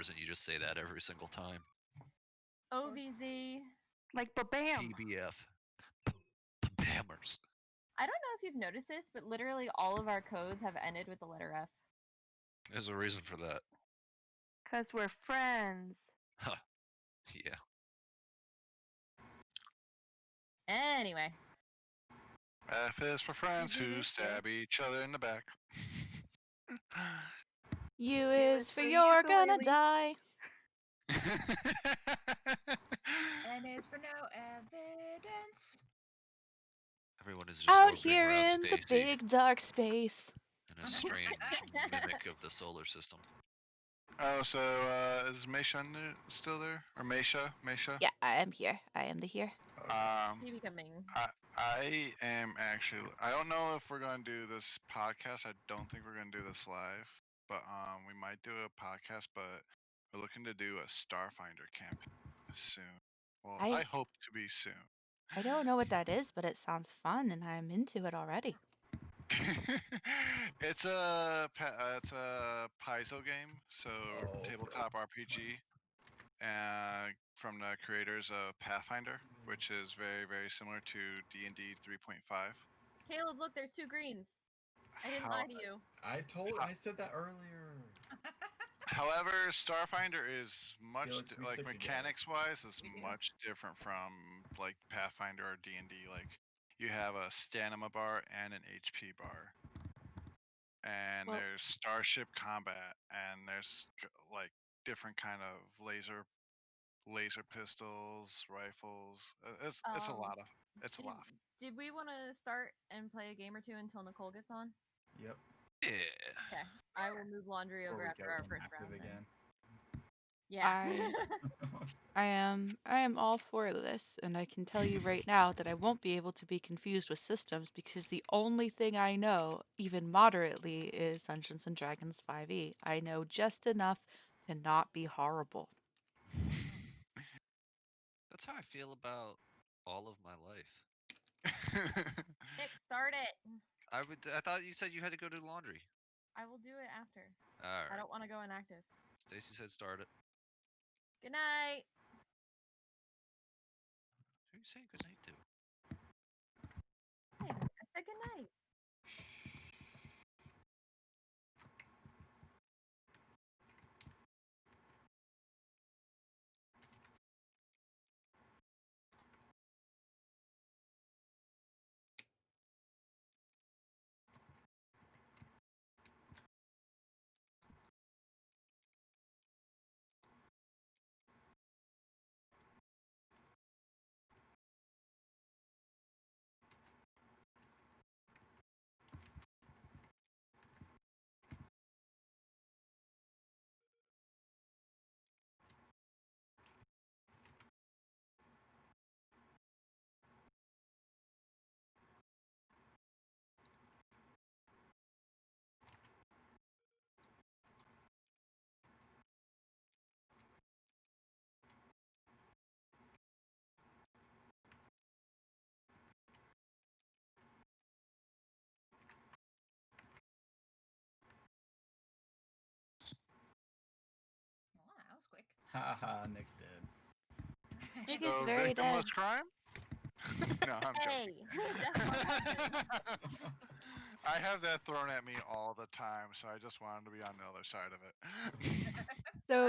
isn't you just say that every single time? OVZ. Like ba-bam. PBF. Bammers. I don't know if you've noticed this, but literally all of our codes have ended with the letter F. There's a reason for that. Because we're friends. Huh. Yeah. Anyway. F is for friends who stab each other in the back. U is for you're gonna die. N is for no evidence. Everyone is just Out orbiting here around in the Stacy big dark space. in a strange mimic of the solar system. Oh, so is Meisha still there? Or Meisha? Yeah, I am here. I am the here. She becoming. I am actually. I don't know if we're gonna do this podcast. I don't think we're gonna do this live, but we might do a podcast. But we're looking to do a Starfinder campaign soon. Well, I hope to be soon. I don't know what that is, but it sounds fun, and I'm into it already. It's a Paizo game, so tabletop RPG, from the creators of Pathfinder, which is very very similar to D&D 3.5. Caleb, look, there's 2 greens. I didn't lie to you. I said that earlier. However, Starfinder is much Felix, we like stick mechanics wise is much different from like Pathfinder or D&D. Like you have a stamina bar and an HP bar. And there's starship combat, and there's like different kind of laser pistols, rifles. It's a lot. Did we want to start and play a game or two until Nicole gets on? Yep. Yeah. Okay. I will move laundry over after our first round. Again. Yeah. I am all for this, and I can tell you right now that I won't be able to be confused with systems because the only thing I know, even moderately, is Dungeons and Dragons 5e. I know just enough to not be horrible. That's how I feel about all of my life. Nick, start it. I thought you said you had to go do laundry. I will do it after. All right. I don't want to go inactive. Stacy said start it. Good night. Who are you saying good night to? Hey, I said good night. Wow, that was quick. Haha, Nick's dead. Nick is very dead. Victimless crime? No, I'm joking. I have that thrown at me all the time, so I just wanted to be on the other side of it. So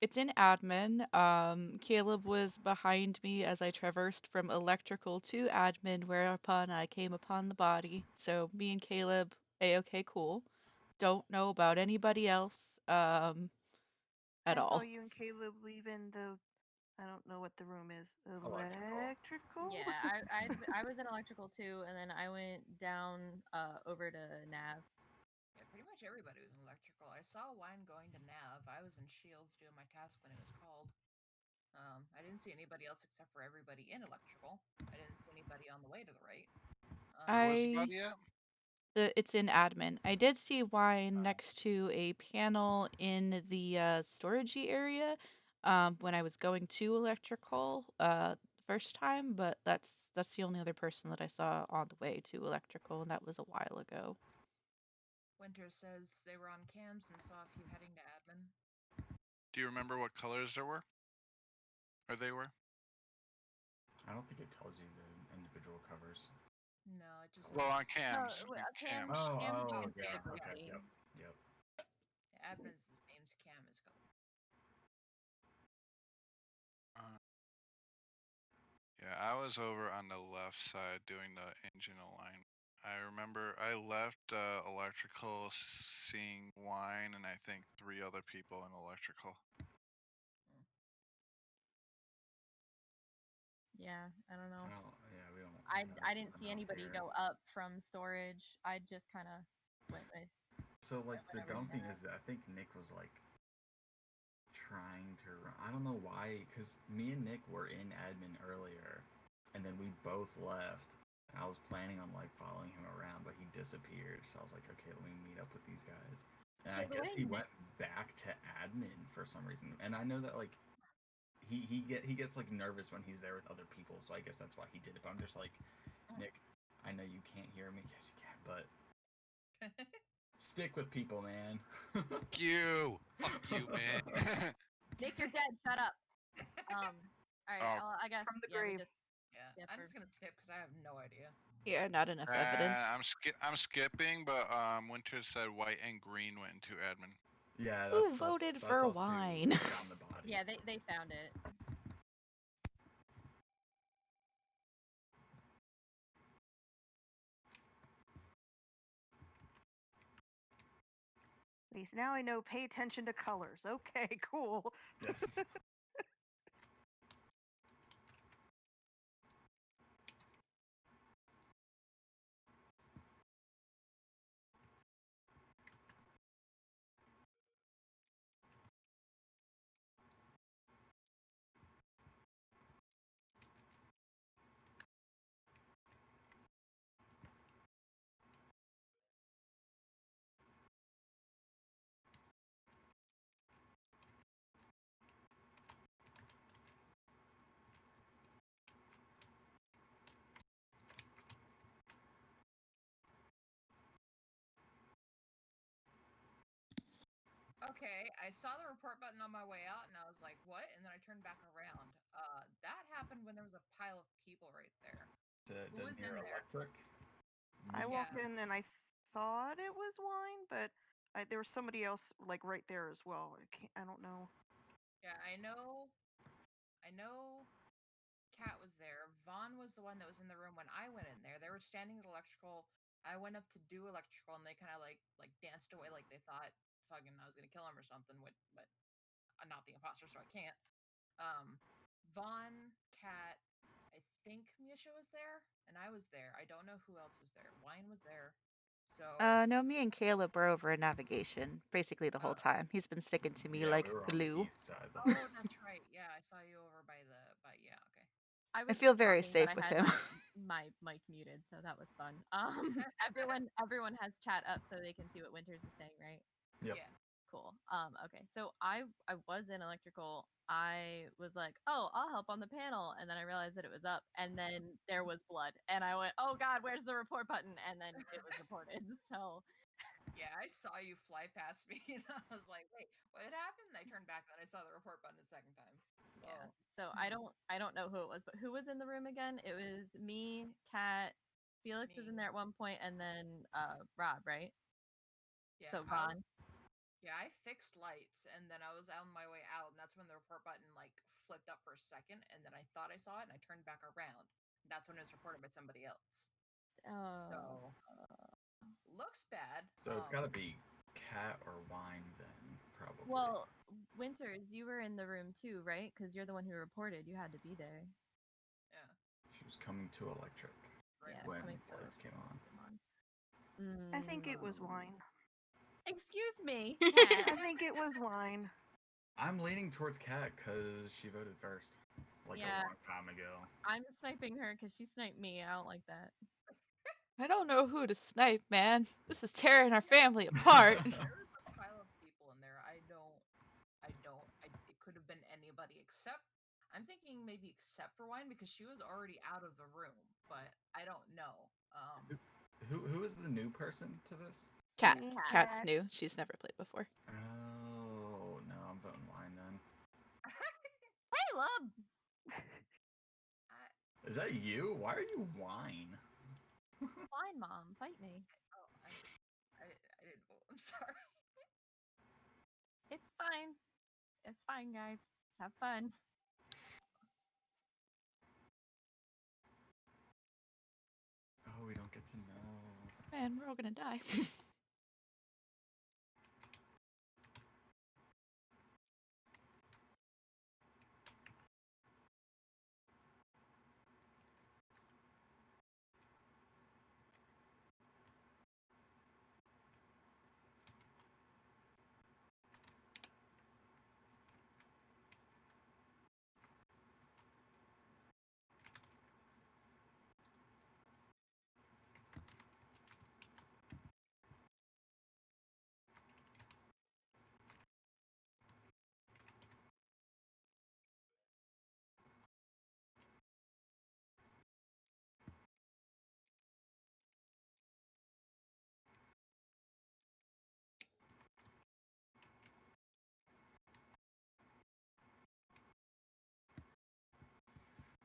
it's in admin. Caleb was behind me as I traversed from electrical to admin, whereupon I came upon the body. So me and Caleb, A-okay, cool. Don't know about anybody else at I all. saw you and Caleb leaving the. I don't know what the room is. Electrical. Yeah, I was in electrical too, and then I went down over to Nav. Yeah, pretty much everybody was in electrical. I saw Wine going to Nav. I was in Shields doing my task when it was called. I didn't see anybody else except for everybody in electrical. I didn't see anybody on the way to the right. Where's the body at? It's in admin. I did see Wine next to a panel in the storagey area when I was going to electrical first time, but that's the only other person that I saw on the way to electrical, and that was a while ago. Winter says they were on cams and saw a few heading to admin. Do you remember what colors there were? Or they were? I don't think it tells you the individual covers. No, it just Well, on says- cams. No, on Cam- cams. Oh, Cam, you oh, can yeah, see it, okay, Lucy. yep, yep. Yeah, admin's name's Cam is color. Yeah, I was over on the left side doing the engine alignment. I remember I left electrical seeing Wine and I think 3 other people in electrical. Yeah, I don't know. Yeah, we don't. I didn't see anybody go up from storage. I just kind of went with. So like the whatever dumb thing that- is, I think Nick was like trying to. I don't know why, because me and Nick were in admin earlier, and then we both left. And I was planning on like following him around, but he disappeared. So I was like, okay, let me meet up with these guys. And So I the guess way he Nick- went back to admin for some reason. And I know that like he gets like nervous when he's there with other people, so I guess that's why he did it. But I'm just like, Nick, I know you can't hear me. Yes, you can, but stick with people, man. Fuck you, man. Nick, you're dead. Shut up. All right. Oh. Well, I guess From the yeah, we grave. just- Yeah, Yeah, I'm for- just gonna skip because I have no idea. Yeah, not enough evidence. I'm skipping, but Winter said white and green went into admin. Yeah, Who voted for also Wine? found the body. Yeah, they found it. At least now I know. Pay attention to colors. Okay, cool. Yes. Okay, I saw the report button on my way out, and I was like, "What?" And then I turned back around. That happened when there was a pile of people right there. Who was near in there? electric. I walked Yeah. in and I thought it was Wine, but there was somebody else like right there as well. I don't know. Yeah, I know. Kat was there. Vaughn was the one that was in the room when I went in there. They were standing at electrical. I went up to do electrical, and they kind of like danced away, like they thought fucking I was gonna kill him or something. But I'm not the imposter, so I can't. Vaughn, Kat, I think Misha was there, and I was there. I don't know who else was there. Wine was there. So No, me and Caleb were over in navigation basically the whole Oh. time. He's been sticking to me Yeah, like we were on the glue. east side, though. oh, that's right. Yeah, I saw you over by yeah, okay. I I was feel very talking, but safe I with had him. My mic muted, so that was fun. Everyone has chat up so they can see what Winters is saying, right? Yep. Yeah. Cool. Okay. So I was in electrical. I was like, oh, I'll help on the panel, and then I realized that it was up, and then there was blood, and I went, oh God, where's the report button? And then it was reported. So Yeah, I saw you fly past me, and I was like, "Wait, what happened?" And I turned back, and I saw the report button a second time. yeah. Oh. So I don't know who it was, but who was in the room again? It was me, Kat, Felix was in Me. there at one point, and then Rob, right? Yeah. So Ron. I fixed lights, and then I was on my way out, and that's when the report button like flipped up for a second, and then I thought I saw it, and I turned back around. That's when it was reported by somebody else. Oh. Looks bad. So it's got to be Cat or Wine then, probably. Well, Winters, you were in the room too, right? Because you're the one who reported. You had to be there. Yeah. She was coming to electric Right. Yeah, when coming the lights came on. I think it was Wine. Excuse me. I think it was Wine. I'm leaning towards Cat because she voted first, like Yeah. a long time ago. I'm sniping her because she sniped me. I don't like that. I don't know who to snipe, man. This is tearing our family apart. There was a pile of people in there. It could have been anybody except. I'm thinking maybe except for Wine because she was already out of the room, but I don't know. Who is the new person to this? Cat. Me, Cat's Cat. new. She's never played before. Oh no, I'm voting Wine then. club. Is that you? Why are you wine? Fine, Mom. Fight me. Oh, I didn't vote. I'm sorry. It's fine. It's fine, guys. Have fun. Oh, we don't get to know. Man, we're all gonna die.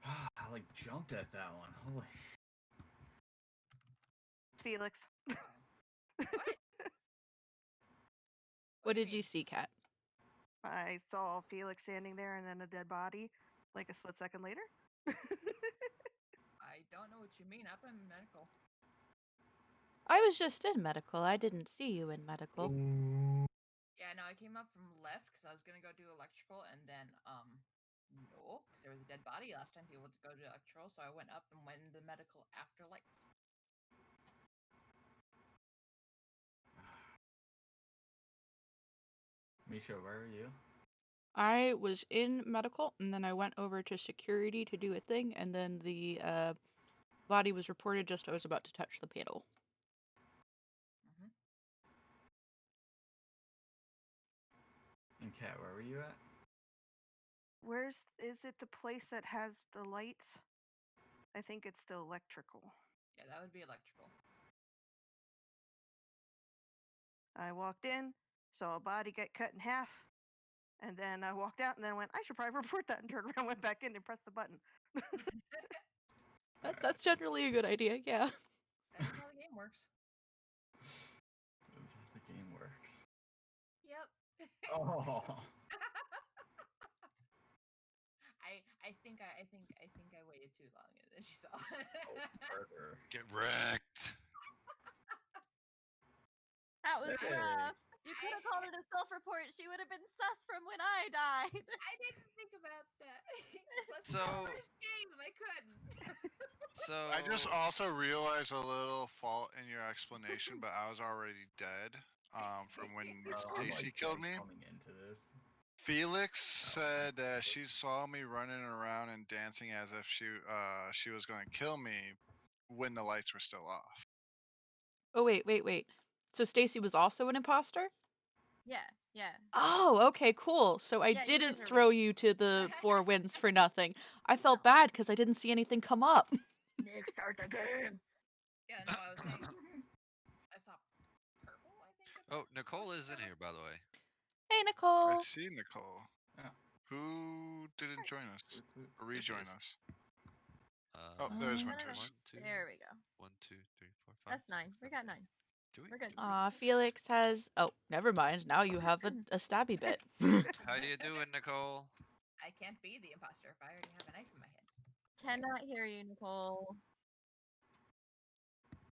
I like jumped at that one. Holy. Felix. What do did you mean? see, Kat? I saw Felix standing there and then a dead body like a split second later. I don't know what you mean. I'm in medical. I was just in medical. I didn't see you in medical. Yeah, no, I came up from left because I was gonna go do electrical, and then no, because there was a dead body last time people would go to electrical, so I went up and went into medical after lights. Misha, where are you? I was in medical, and then I went over to security to do a thing, and then the body was reported just as I was about to touch the panel. Mm-hmm. And Kat, where were you at? Is it the place that has the lights? I think it's the electrical. Yeah, that would be electrical. I walked in, saw a body get cut in half, and then I walked out and then went, I should probably report that, and turned around, went back in and pressed the button. That's generally a good idea, yeah. That's how the game works. That's how the game works. Yep. Oh. I think I waited too long, and then she saw. Murder. Get wrecked. That was Hey. rough. You could have called it a self-report. She would have been sus from when I died. I didn't think about that. Let's So- go first game. I couldn't. So I just also realized a little fault in your explanation, but I was already dead from when I'm, Stacy like, killed me. Coming into this. Felix said that she saw me running around and dancing as if she was going to kill me when the lights were still off. Oh, wait. So Stacy was also an imposter? Yeah. Oh, okay, cool. So I Yeah, you didn't guys are throw you to the 4 winds for nothing. I felt bad because I didn't see anything come up. Nick, start the game. Yeah, no, I was saying. I saw purple. I think. Oh, Nicole is in here, by the way. Hey, I Nicole. see Nicole. Yeah. Who didn't join us or rejoin is. us? Oh, there's Um, Winters. 1, 2, There we go. 1, 2, 3, 4, 5. That's 9. 6, We 7, got 9. 8. Do we? We're good. Do we? Aw, Felix has. Oh, never mind. Now you have a stabby bit. How you doing, Nicole? I can't be the imposter if I already have a knife in my head. Cannot hear you, Nicole.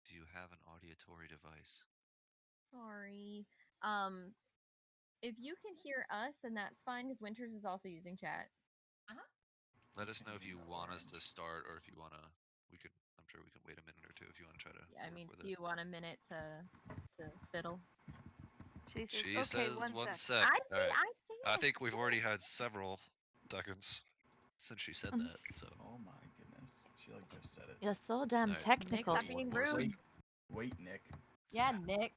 Do you have an auditory device? Sorry. If you can hear us, then that's fine, because Winters is also using chat. Let us know if you want us to start, or if you wanna. I'm sure we can wait a minute or two if you want to try to. Yeah, I work mean, with do it. you want a minute to fiddle? She says, She okay, says one one sec. sec. I see. All right. I see. I think we've already had several seconds since she said that. So. Oh my goodness. She like just said it. You're so damn Alright. technical. Nick's being One more rude. Wait, Nick. Yeah, Nick.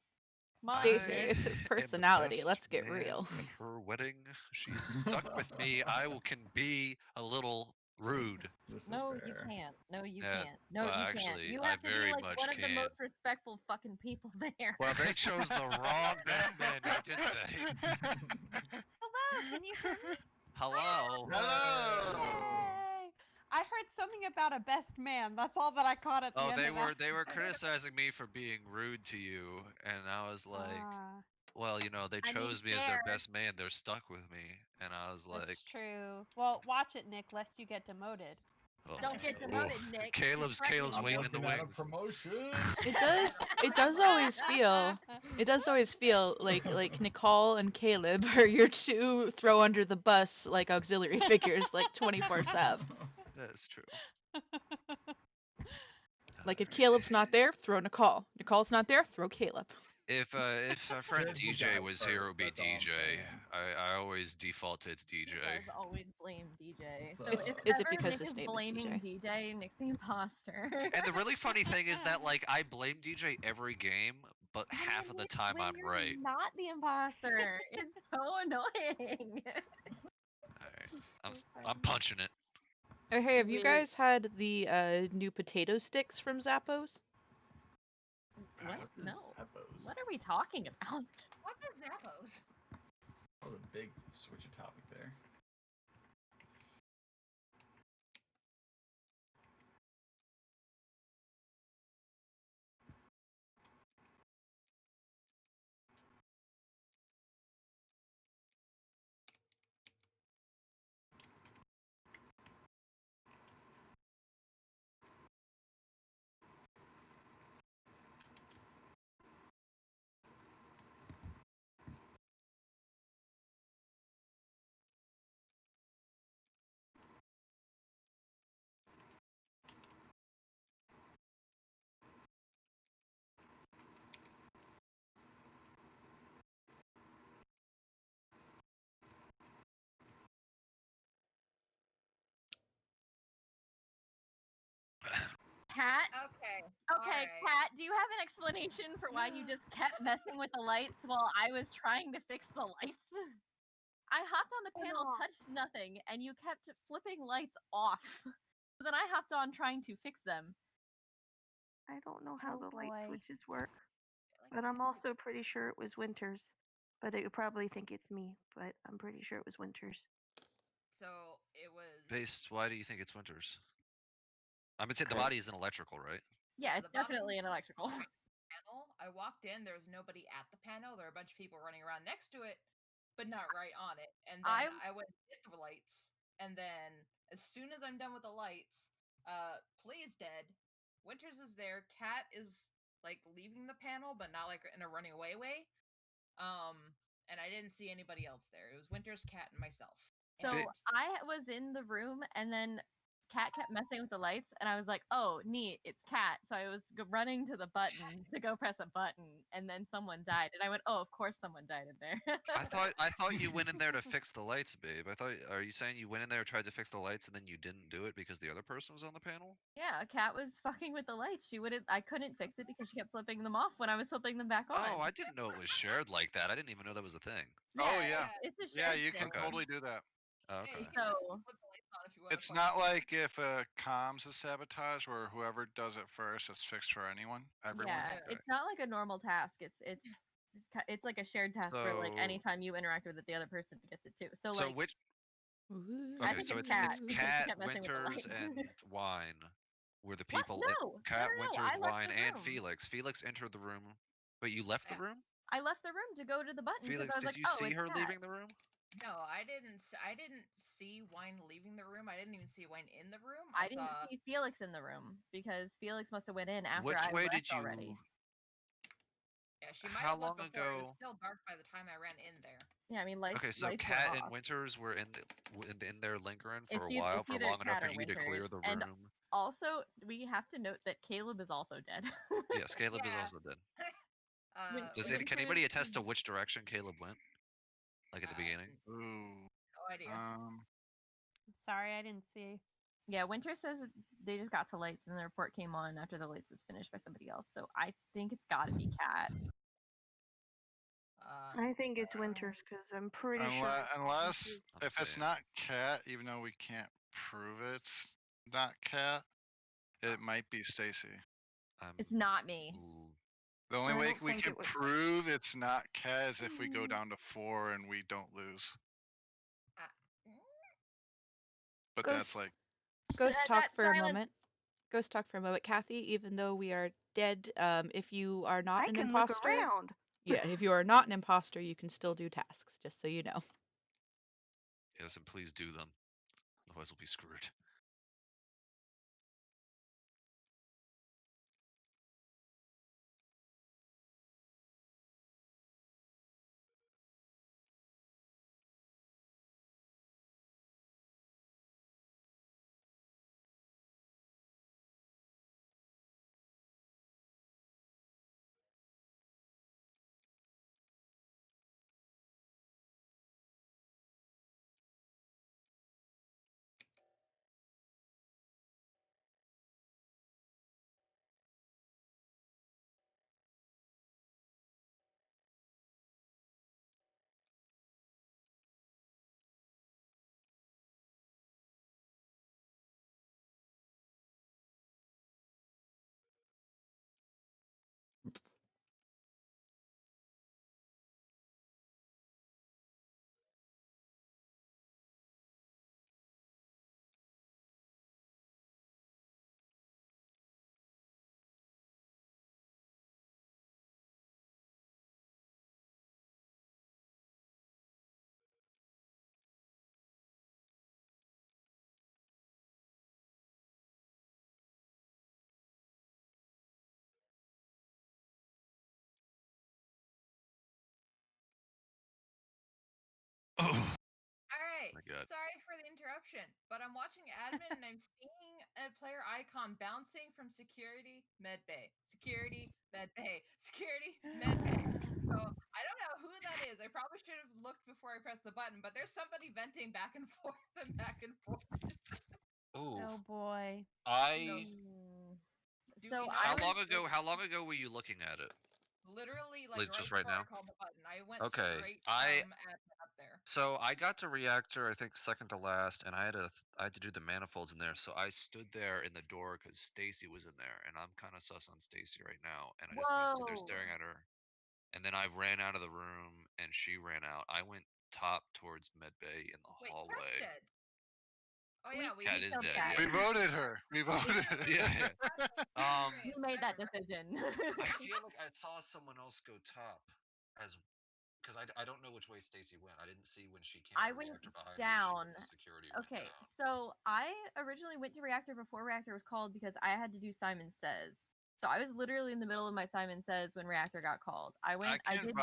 Come on, Stacy, Nick. it's his am the personality. best Let's get man real. At her wedding, she is stuck with me. Can be a little rude. This is No, you fair. can't. No, you Yeah, can't. No, well, you can't. actually, You I have to be very like much one of the can. most respectful fucking people there. Well, they chose the wrong best man, now, didn't they? Hello, can you hear me? Hello. Hello. Yay! I heard something about a best man. That's all that I caught at the Oh, end of that. they were criticizing me for being rude to you, and I was like, Ah, well, you know, they I mean, chose me as their fair. best man. They're stuck with me, and I was like, that's true. Well, watch it, Nick, lest you get demoted. oh, Don't get oh, demoted, Nick. He's Caleb's threatening I'm waiting you. in the working out a wings. promotion. It does always feel like Nicole and Caleb are your two throw under the bus like auxiliary figures like 24/7. That's true. Like if Caleb's not there, throw Nicole. Nicole's not there, throw Caleb. If our friend Good we DJ got it was here, it would be first, that's all I'm DJ. saying. I always default to it's He DJ. does always blame DJ. So- So Is if it ever because Nick his is name is blaming DJ, Nick's the imposter. And the really funny thing is that like I blame DJ every game, but When half you're of the Nick- time when I'm you're right. Not the imposter. It's so annoying. Alright, I'm punching it. Oh hey, have you Weird. guys had the new potato sticks from Zappos? What? What is No. Zappos? What are we talking about? What's a Zappos? That was a big switch of topic there. Cat? Okay. Okay, alright. Cat, do you have an explanation for why you just kept messing with the lights while I was trying to fix the lights? I hopped on the panel, touched nothing, and you kept flipping lights off. So then I hopped on trying to fix them. I don't know how Oh, the light boy. switches work, Like, but I'm also pretty sure it was Winters. But they would probably think it's me, but I'm pretty sure it was Winters. So it was. Based, why do you think it's Winters? I would say the Cause- body is an electrical, right? Yeah, the it's bottom definitely an electrical. panel. I walked in. There was nobody at the panel. There were a bunch of people running around next to it, but not right on it. And then I went to hit the lights. And then as soon as I'm done with the lights, Play is dead. Winters is there. Cat is like leaving the panel, but not like in a running away way. And I didn't see anybody else there. It was Winters, Cat, and myself. So And I was in the room, and then Cat kept messing with the lights, and I was like, "Oh, neat, it's Cat." So I was running to the button to go press a button, and then someone died, and I went, "Oh, of course someone died in there." I thought you went in there to fix the lights, babe. Are you saying you went in there tried to fix the lights and then you didn't do it because the other person was on the panel? Yeah, Cat was fucking with the lights. She wouldn't. I couldn't fix it because she kept flipping them off when I was flipping them back on. Oh, I didn't know it was shared like that. I didn't even know that was a thing. Oh, yeah. It's a Yeah, shared you can thing. totally do that. Oh, yeah, okay. you can just So- flip the lights on if you want. It's not like if comms is sabotage where whoever does it first, it's fixed for anyone. Everyone. Yeah, Okay. it's not like a normal task. It's like a shared task where like So- anytime you interact with it, the other person gets it too. So, So like, which Ooh. I okay, think so it's it's Cat, because she Cat, kept messing with the Winters, lights. and Wine were the What? people. No, Cat, no, Winters, I left Wine, the and room. Felix. Felix entered the room. Wait, you left the Yeah. room? I left the room to go to the button because Felix, I was did like, you "Oh, see it's her Cat." leaving the room? No, I didn't. I didn't see Wine leaving the room. I didn't even see Wine in the room. I didn't saw. see Felix in the room because Felix must have went in after Which I way left did you? already. Yeah, she might How have left long before. It was ago- still dark by the time I ran in there. Yeah, I mean, lights. Okay, so lights were Cat and off. Winters were in there lingering for It's a while, it's for either long enough Cat for or you to clear Winters, the and room. Also, we have to note that Caleb is also dead. Yes, Caleb is Yeah. also dead. Can Winters anybody attest to is- which direction Caleb went? Like at the beginning? Ooh. No idea. Sorry, I didn't see. Yeah, Winter says that they just got to lights and the report came on after the lights was finished by somebody else. So I think it's got to be Cat. I think it's Winters because I'm pretty sure. Unless I'm if it's saying. not Cat, even though we can't prove it's not Cat, it might be Stacy. It's not me. Ooh. The only I way don't we think can it would- prove it's not Cat is if we go down to 4 and we don't lose. but Ghost, that's like Ghost that- talk that for a silence- moment. Ghost talk for a moment. Kathy, even though we are dead, if you are not I an can imposter, look around. yeah, if you are not an imposter, you can still do tasks, just so you know. Yes, and please do them. Otherwise, we'll be screwed. Oh. All right. My God. Sorry for the interruption, but I'm watching admin and I'm seeing a player icon bouncing from security, med bay, security, med bay, security, med bay. So I don't know who that is. I probably should have looked before I pressed the button, but there's somebody venting back and forth and back and forth. Oh boy. I. Mm. Do So we know I How was long ago? How long ago were you looking at it? Literally, Like, like just right right before now? I called the button. I went Okay, straight I- from admin up there. So I got to reactor, I think second to last, and I had to do the manifolds in there. So I stood there in the door because Stacy was in there, and I'm kind of sus on Stacy right now. And I just kind of stood there staring Whoa. at her, and then I ran out of the room, and she ran out. I went top towards medbay in the Wait, Cat's hallway. dead. Oh We- yeah, we Cat is killed dead. Cat. we Yeah. voted her. We voted her. Yeah. We made that decision. I feel like I saw someone else go top, as because I don't know which way Stacy went. I didn't see when she came. I out of went reactor behind me, she down. went to security. Went Okay, down. so I originally went to reactor before reactor was called because I had to do Simon Says. So I was literally in the middle of my Simon Says when reactor got called. I did.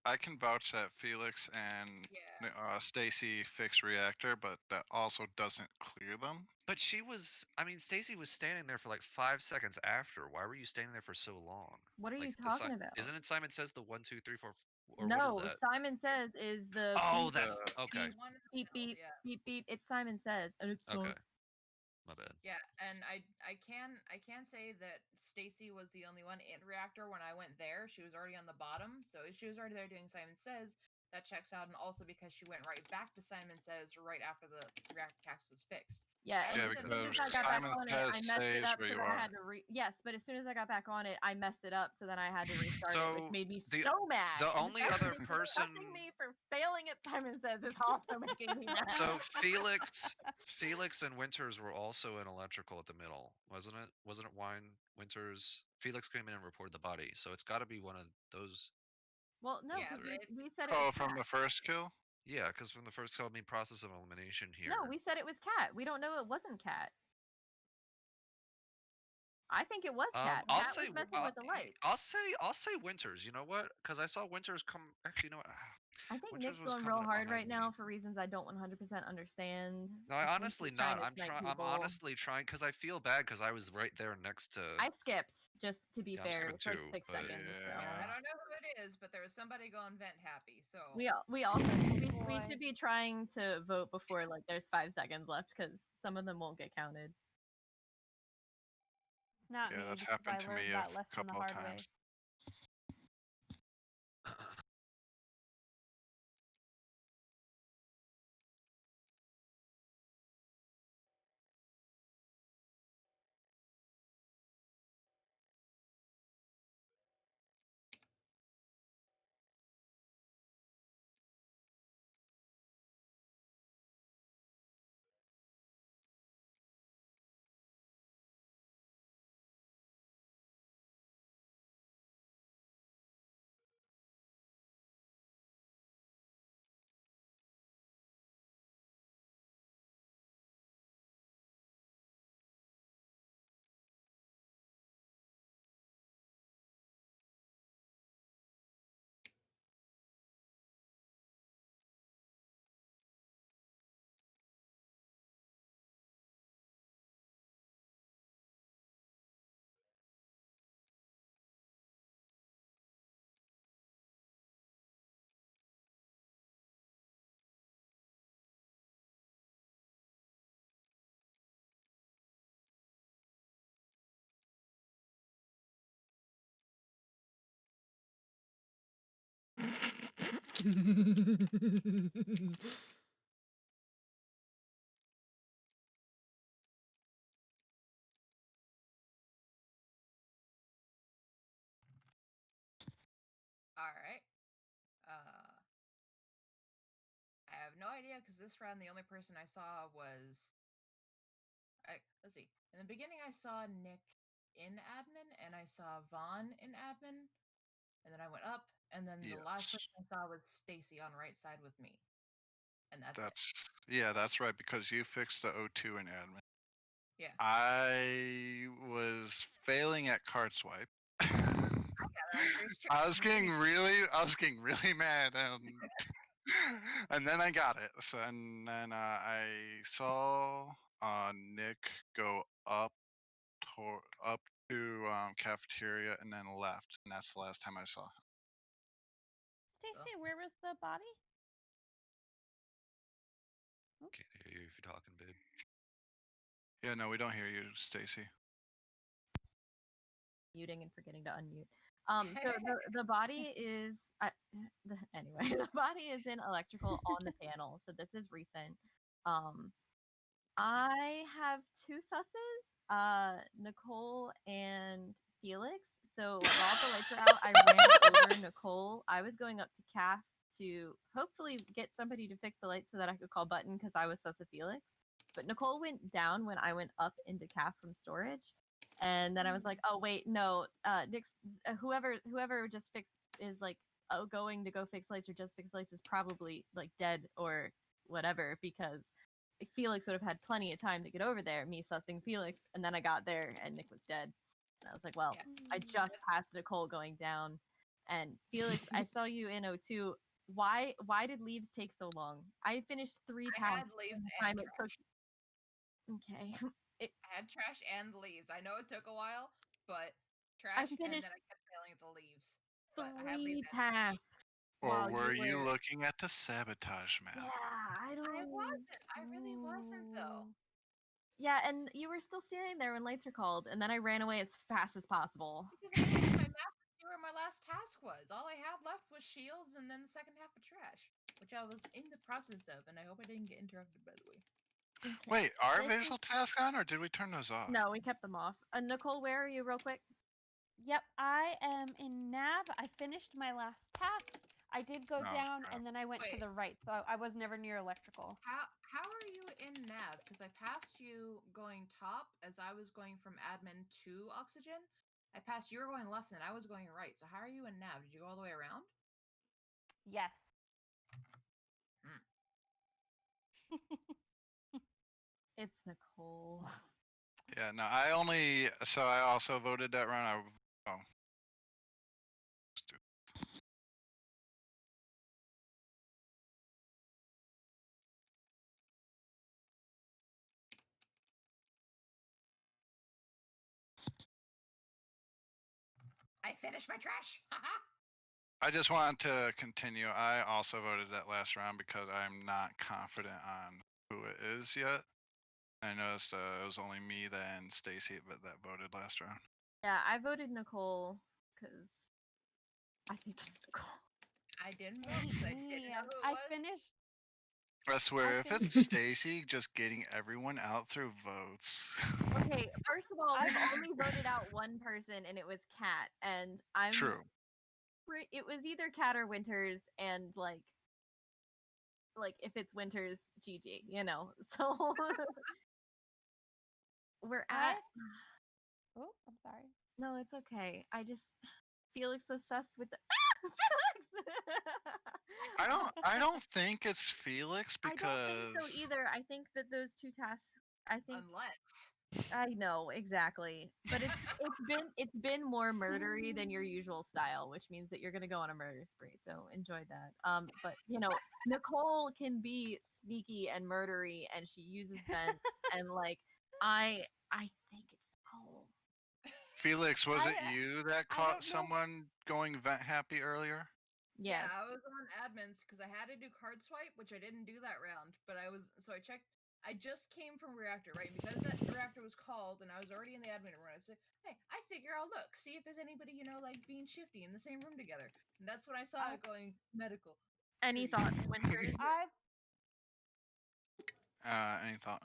I can vouch that Felix and Yeah. Stacy fixed reactor, but that also doesn't clear them. But she was, I mean, Stacy was standing there for like 5 seconds after. Why were you standing there for so long? What are you Like, talking about? Isn't it Simon Says the 1, 2, 3, 4, or No, what is that? Simon Says is the Oh, beep, that's okay. One in the beep, middle, beep, yeah. beep, beep. It's Simon Says, and it Okay. sucks. My bad. Yeah, and I can say that Stacy was the only one in reactor when I went there. She was already on the bottom, so she was already there doing Simon Says. That checks out, and also because she went right back to Simon Says right after the reactor tax was fixed. Yeah, I and Yeah, as understand soon as because I got back Simon on it, I Says messed it stays up where so you that I are. had to yes, but as soon as I got back on it, I messed it up so then I had to restart it, which So, made me the- so mad. the And only the fact other that you're person- discussing me for failing at Simon Says is also making me mad. So Felix and Winters were also in electrical at the middle, wasn't it? Wasn't it Wine, Winters? Felix came in and reported the body, so it's got to be one of those. Well, no, Yeah, because but we said it Oh, was from Cat. the first kill? Yeah, because from the first call, I mean, process of elimination here. No, we said it was Cat. We don't know it wasn't Cat. I think it was Cat. I'll Cat say was messing with the lights. I'll say Winters. You know what? Because I saw Winters come. Actually, you know what? I think Winters Nick's was going coming real up hard behind right me. now for reasons I don't 100% understand. No, I I think honestly he's trying not. to I'm snipe I'm people. honestly trying because I feel bad because I was right there next to. I skipped, just to be Yeah, I'm fair. It was skipping like too, 6 but- seconds. yeah, Yeah. I don't know who it is, but there was somebody going vent happy. So We also we Boy. should be trying to vote before like there's 5 seconds left because some of them won't get counted. Not Yeah, me, that's because happened I to learned me that a lesson the couple of hard times. way. All right. I have no idea because this round the only person I saw was. Let's see. In the beginning, I saw Nick in admin, and I saw Vaughn in admin, and then I went up, and then the last person I saw was Stacy on right side with me, and that's it. Yeah, that's right because you fixed the O2 in admin. Yeah. I was failing at card swipe. I got it on Trace Check. I was getting really mad, and then I got it. So and then I saw Nick go up to cafeteria and then left, and that's the last time I saw him. Stacy, where was the body? Can't hear you if you're talking, babe. Yeah, no, we don't hear you, Stacy. Muting and forgetting to unmute. So the body is anyway. The body is in electrical on the panel. So this is recent. I have two susses, Nicole and Felix. So while the lights were out, I ran over Nicole. I was going up to CAF to hopefully get somebody to fix the lights so that I could call Button because I was sus of Felix. But Nicole went down when I went up into CAF from storage. And then I was like, oh wait, no, Nick's whoever just fixed is like going to go fix lights or just fix lights is probably like dead or whatever because Felix would have had plenty of time to get over there, me sussing Felix, and then I got there and Nick was dead. And I was like, well, I just passed Nicole going down. And Felix, I saw you in O2. Why did leaves take so long? I finished 3 I tasks. had leaves time and it took. trash. Okay. I had trash and leaves. I know it took a while, but trash and then finished I kept failing at the leaves. But I had 3 leaves and trash. tasks. Or while were you were- looking at the sabotage map? Yeah, I wasn't. I really wasn't though. Yeah, and you were still standing there when lights were called, and then I ran away as fast as possible. Because I looked at my map to see where my last task was. All I had left was shields and then the second half of trash, which I was in the process of, and I hope I didn't get interrupted, by the way. Okay. Wait, are Stacy? visual tasks on, or did we turn those off? No, we kept them off. Nicole, where are you, real quick? Yep, I am in nav. I finished my last task. I did go down, and then I went to Wait. the right, so I was never near electrical. How are you in nav? Because I passed you going top as I was going from admin to oxygen. I passed you were going left and I was going right. So how are you in nav? Did you go all the way around? Yes. It's Nicole. Yeah, no, I also voted that round. I finished my trash. I just wanted to continue. I also voted that last round because I'm not confident on who it is yet. I noticed it was only me then Stacy that voted last round. Yeah, I voted Nicole because I think it's Nicole. I didn't vote because I didn't know who it was. finished. I swear, if it's Stacy just getting everyone out through votes. Okay, first of all, we've only voted out one person, and it was Kat, and I'm True. It was either Kat or Winters, and like if it's Winters, GG, you know. So we're at. Oh, I'm sorry. No, it's okay. I just Felix was sus with the Felix. I don't think it's Felix because I don't think so either. I think that those two tasks. Unless. I know exactly, but it's been more murdery than your usual style, which means that you're gonna go on a murder spree. So enjoy that. But you know, Nicole can be sneaky and murdery, and she uses vents, and like I think it's Nicole. Felix, was it you that caught someone going vent happy earlier? Yes. Yeah, I was on admins because I had to do card swipe, which I didn't do that round. But I checked. I just came from reactor, right? Because that reactor was called, and I was already in the admin room. I said, "Hey, I figure I'll look, see if there's anybody like being shifty in the same room together." And that's when I saw it going medical. Any thoughts, Winters? Any thought?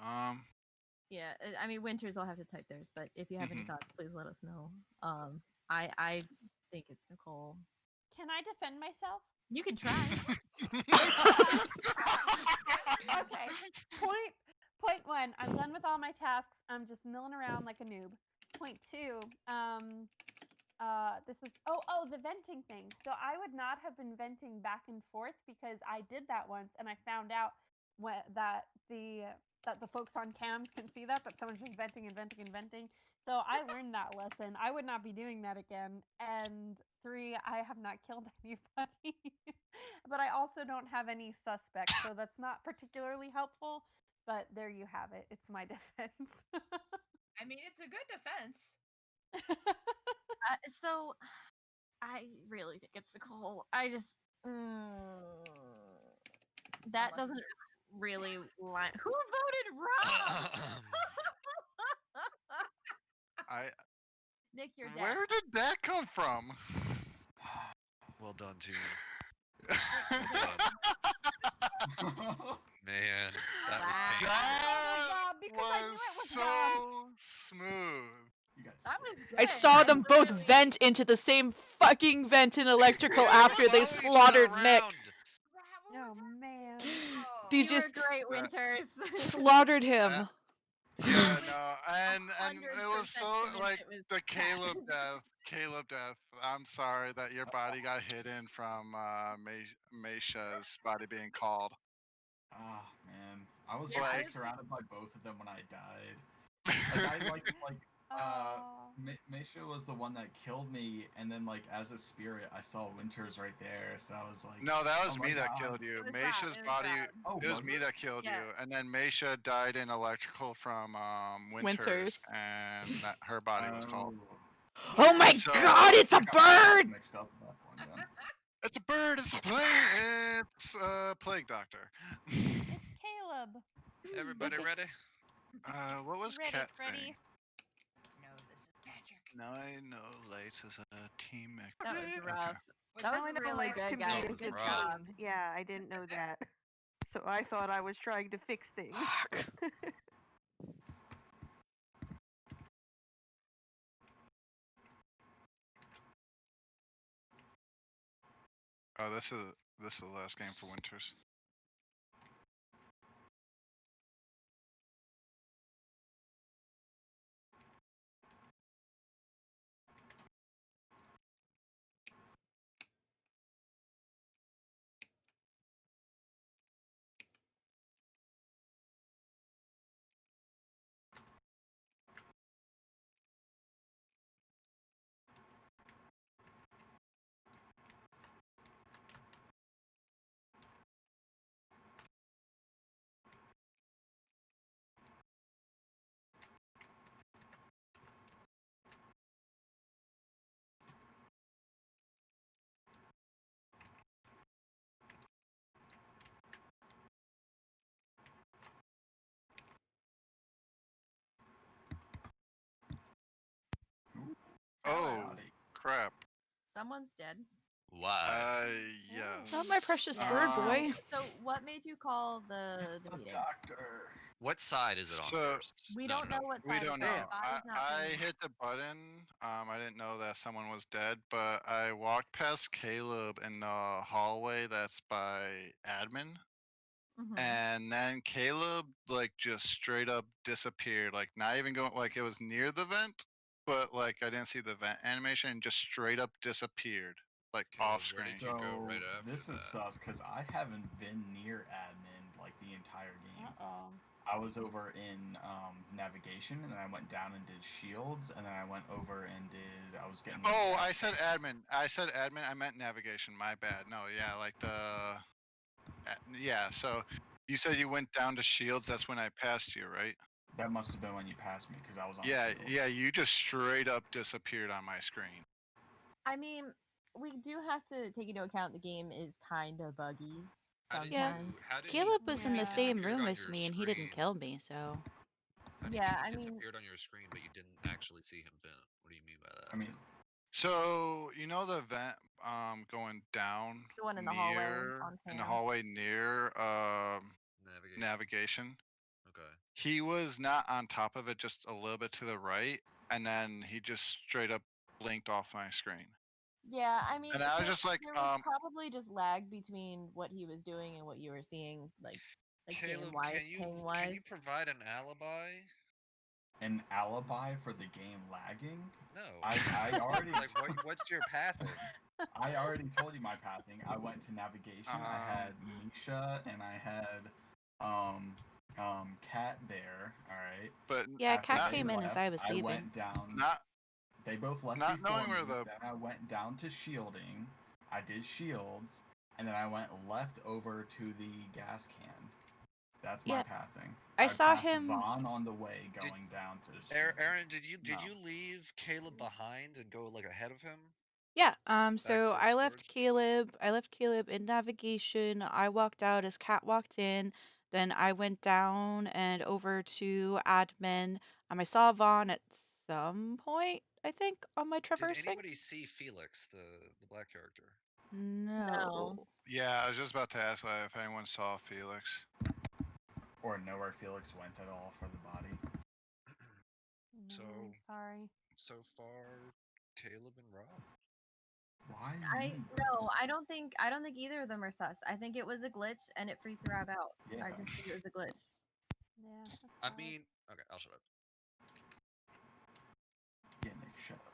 Yeah, I mean, Winters will have to type theirs, but if you have any thoughts, please let us know. I think it's Nicole. Can I defend myself? You can try. Okay. Point one. I'm done with all my tasks. I'm just milling around like a noob. Point two. This is the venting thing. So I would not have been venting back and forth because I did that once and I found out that the folks on cams can see that someone's just venting and venting and venting. So I learned that lesson. I would not be doing that again. And 3, I have not killed anybody. But I also don't have any suspects, so that's not particularly helpful. But there you have it. It's my defense. I mean, it's a good defense. So, I really think it's Nicole. I just that doesn't really line. Who voted Rob? Nick, you're dead. Where did that come from? Well done, team. Man, that was painful. That was so smooth. I saw them both vent into the same fucking vent in electrical after they slaughtered Nick. Oh man. They You just were great, Winters. slaughtered him. Yeah, no, and it was so like the Caleb death. I'm sorry that your body got hidden from Meisha's body being called. Ah, man, I was Yeah, like surrounded by both of them when I died. Like Meisha was the one that killed me, and then like as a spirit, I saw Winters right there, so I was like, No, that was oh me that God. killed you. It was Meisha's Rob. body. Oh, it was me that killed Yeah. you, and then Meisha died in electrical from Winters, and her body was called. Oh my God! It's a bird. Mixed up at that point, then. It's a bird. It's a plague. It's a plague doctor. It's Caleb. Everybody ready? What was Ready, Cat Freddy. saying? No, this is magic. Now I know Lights is a team mech. That was rough. Was That Now was I know really Lex good, can guys. be a Good good job. team. Yeah, I didn't know that. So I thought I was trying to fix things. Oh, this is the last game for Winters. Oh, crap. Someone's dead. Why? Yes. Not my precious bird boy. So what made you call the meeting? Doctor. What side is it on So- first? We No, don't no. know what We side don't it's on. know. Body's not I being- hit the button. I didn't know that someone was dead, but I walked past Caleb in the hallway that's by admin. Mhm. And then Caleb like just straight up disappeared, like not even going, like it was near the vent, but like I didn't see the vent animation, and just straight up disappeared, like Caleb, off where screen. did you go right after this is that? sus because I haven't been near admin like the entire game. Uh-oh. I was over in navigation, and then I went down and did shields, and then I went over and I was getting. Oh, I said admin. I meant navigation. My bad. No, yeah, like the. Yeah, so you said you went down to shields. That's when I passed you, right? That must have been when you passed me because I was on. Yeah, shield. yeah. You just straight up disappeared on my screen. I mean, we do have to take into account the game is kind of buggy How did Yeah. sometimes. you- how did Caleb he was in the Yeah. same disappeared room on as your me, and he didn't screen? kill me. So How do you Yeah, mean I he mean- disappeared on your screen, but you didn't actually see him vent? What do you mean by that? I mean, So you know the vent going down The one in the hallway on in the Cam. hallway near Navigation. navigation. Okay. He was not on top of it, just a little bit to the right, and then he just straight up blinked off my screen. Yeah, I mean, And I was just like, there was probably just lag between what he was doing and what you were seeing, like Caleb, game-wise, can you ping-wise. provide an alibi? An alibi for the game lagging? No. I already Like, what's your pathing? I already told you my pathing. I went to navigation. I had Misha and I had Cat there. All right. but Yeah, After Cat they came in as left, I was I leaving. went down. not They both left not before knowing where me. the Then I went down to shielding. I did shields, and then I went left over to the gas can. That's my Yeah, pathing. I saw passed him. Vaughn on the way going down to. Aaron, did you No. leave Caleb behind and go like ahead of him? Yeah, so towards I left storage? Caleb in navigation. I walked out as Kat walked in. Then I went down and over to admin. I saw Vaughn at some point, I think, on my Did traversing. anybody see Felix, the black character? No. Yeah, I was just about to ask if anyone saw Felix. Or know where Felix went at all for the body. So sorry. So far, Caleb and Rob. Why? I don't think either of them are sus. I think it was a glitch and it freaked Rob out. Yeah. I just think it was a glitch. Yeah. I mean, okay, I'll shut up. Yeah, Nick, shut up.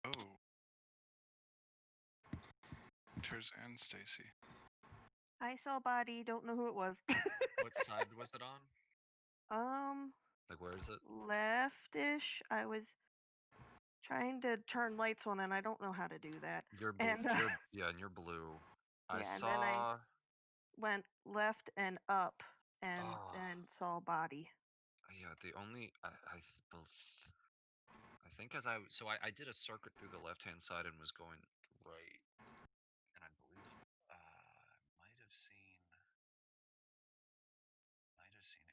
Oh. Winters and Stacy. I saw a body. Don't know who it was. What side was it on? Like, where is it? Leftish. I was trying to turn lights on, and I don't know how to do that. You're blue. And Yeah, and you're blue. I yeah, saw. and then I went left and up, and Oh. then saw a body. Yeah, the only I think as I did a circuit through the left hand side and was going right, and I believe might have seen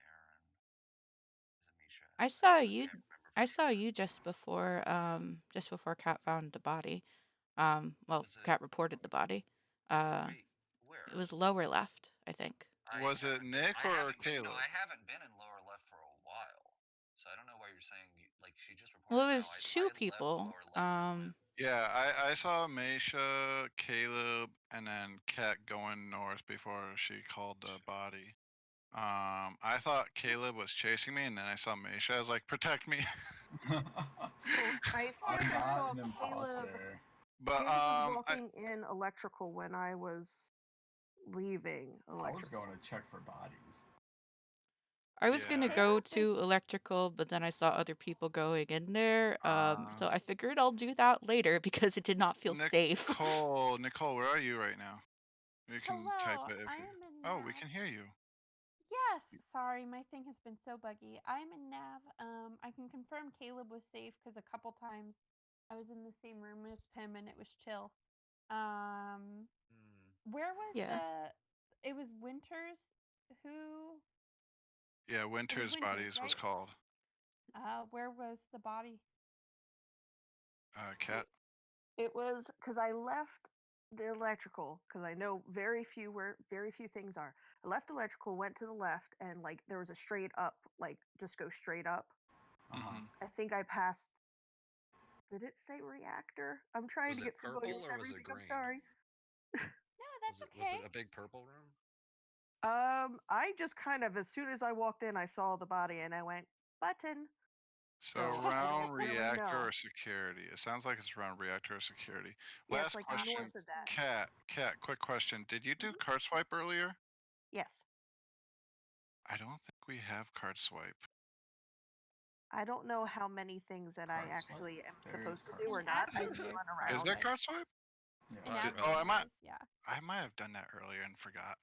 Aaron. Is it Misha? I saw you. I saw you just before Kat found the body. Well, Kat reported the body. Wait, where? It was lower left, I think. Was it Nick or Caleb? No, I haven't been in lower left for a while, so I don't know why you're saying like she just reported. Well, it was two people. Yeah, I saw Meisha, Caleb, and then Kat going north before she called the body. I thought Caleb was chasing me, and then I saw Meisha. I was like, "Protect me!" I I'm think I not saw an Caleb. imposter. But Caleb was I walking in electrical when I was leaving I was electrical. going to check for bodies. I was gonna Yeah. go to electrical, but then I saw other people going in there. So I figured I'll do that later because it did not feel safe. Nicole, where are you right now? You can type Hello, it if I you. am in Oh, we Nav. can hear you. Yes, sorry, my thing has been so buggy. I'm in Nav. I can confirm Caleb was safe because a couple times I was in the same room as him and it was chill. Where was Yeah. It was Winters. Who? Yeah, It was Winter's Winters, Bodies was right? called. Where was the body? Kat. It was because I left the electrical because I know very few things are. I left electrical, went to the left, and like there was a straight up, like just go straight up. I think I passed. Did it say reactor? I'm trying Was to it get familiar purple with or was it everything. I'm green? sorry. No, that's Was okay. it a big purple room? I just kind of, as soon as I walked in, I saw the body and I went button. So I around don't really reactor know. or security. It sounds like it's around reactor or security. Yeah, Last it's like question, north of that. Kat, quick question. Did you do card swipe earlier? Yes. I don't think we have card swipe. I don't know how many things that I Card swipe. actually am There supposed is to card do or swipe. not. I Admin, just there's run card Is around. there swipe. card swipe? Yes. In I- admin, Oh, there is, yeah. I might have done that earlier and forgot.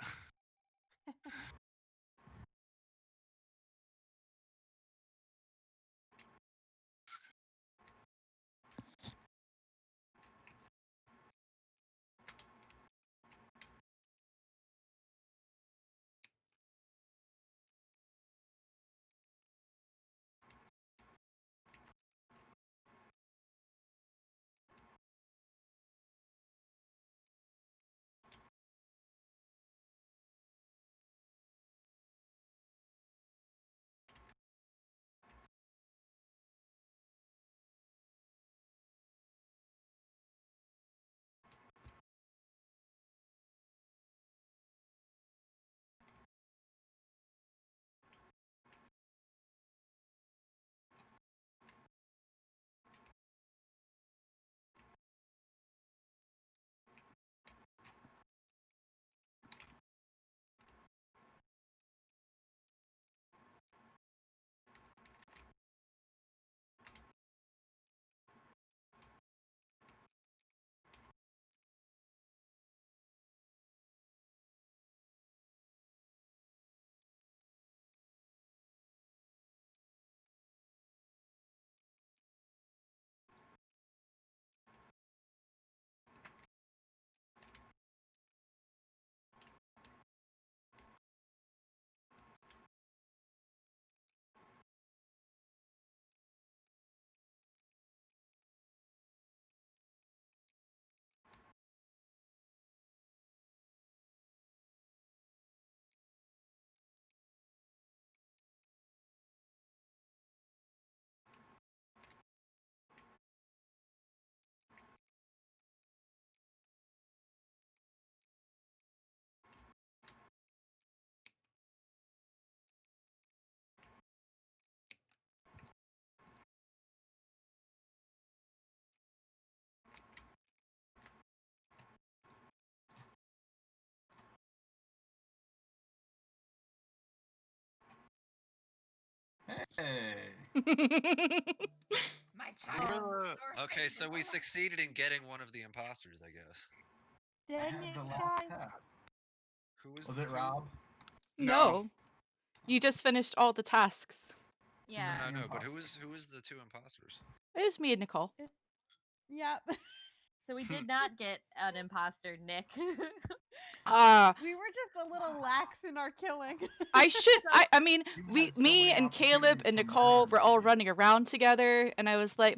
Hey. My Who child. were Okay, so we succeeded in getting one of the imposters, I guess. I Dang had it, the last guys. task. Who Was it Rob? No. You just finished all the tasks. Yeah. No, The no, but imposter. who was the two imposters? It was me and Nicole. Yep. So we did not get an imposter, Nick. We were just a little lax in our killing. I mean, You had so me many and Caleb opportunities and to Nicole murder were all me. running around together, and I was like,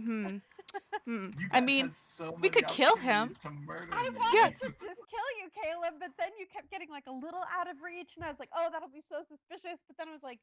You I guys mean, had so we many could kill him. opportunities to murder I me. wanted to just kill you, Caleb, but then you kept getting like a little out of reach, and I was like, oh, that'll be so suspicious. But then I was like,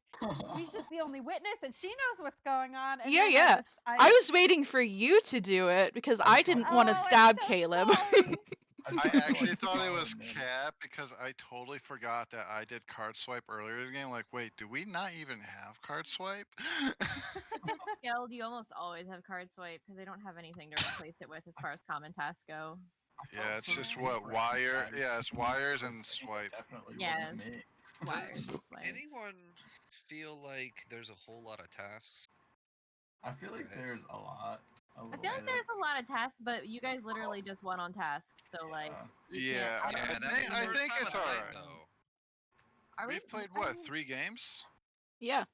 Misha's the only witness, and she knows what's going on. And Yeah, then yeah. I I was waiting for you to do it because I I didn't thought- want to Oh, I'm stab so Caleb. sorry. I feel actually like thought it Colin was did. Cat because I totally forgot that I did card swipe earlier in the game. Like, wait, do we not even have card swipe? If it's skilled, you almost always have card swipe because they don't have anything to replace it with as far as common tasks go. I Yeah, felt it's so just safe what around wire. guys. Yeah, it's wires But and it swipe. definitely Yeah. wasn't me. Wires Does and swipe. anyone feel like there's a whole lot of tasks? I feel like Right. there's a lot. I feel like there's a lot of tasks, but you guys literally just won on tasks, so like. You Yeah, can't, Yeah, don't that think was I the think first it's time I alright. played, though. Are we? We've played I what, mean- 3 games? Yeah.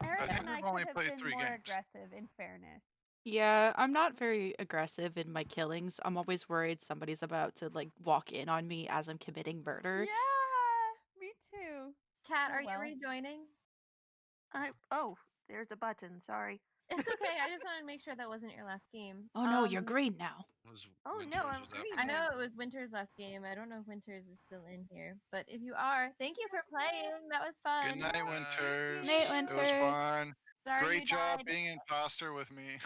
Eric think and I we've only could have played been 3 more games. aggressive, in fairness. Yeah, I'm not very aggressive in my killings. I'm always worried somebody's about to like walk in on me as I'm committing murder. Yeah, me too. Kat, Oh, are well. you rejoining? Oh, there's a button. Sorry. It's okay. I just wanted to make sure that wasn't your last game. Oh no, you're green now. Oh, Winters no, I'm was green. after I me. know it was Winter's last game. I don't know if Winter's is still in here, but if you are, thank you for playing. That was fun. Good night, Winters. Night, It was Winters. fun. Sorry Great you job died. being imposter with me.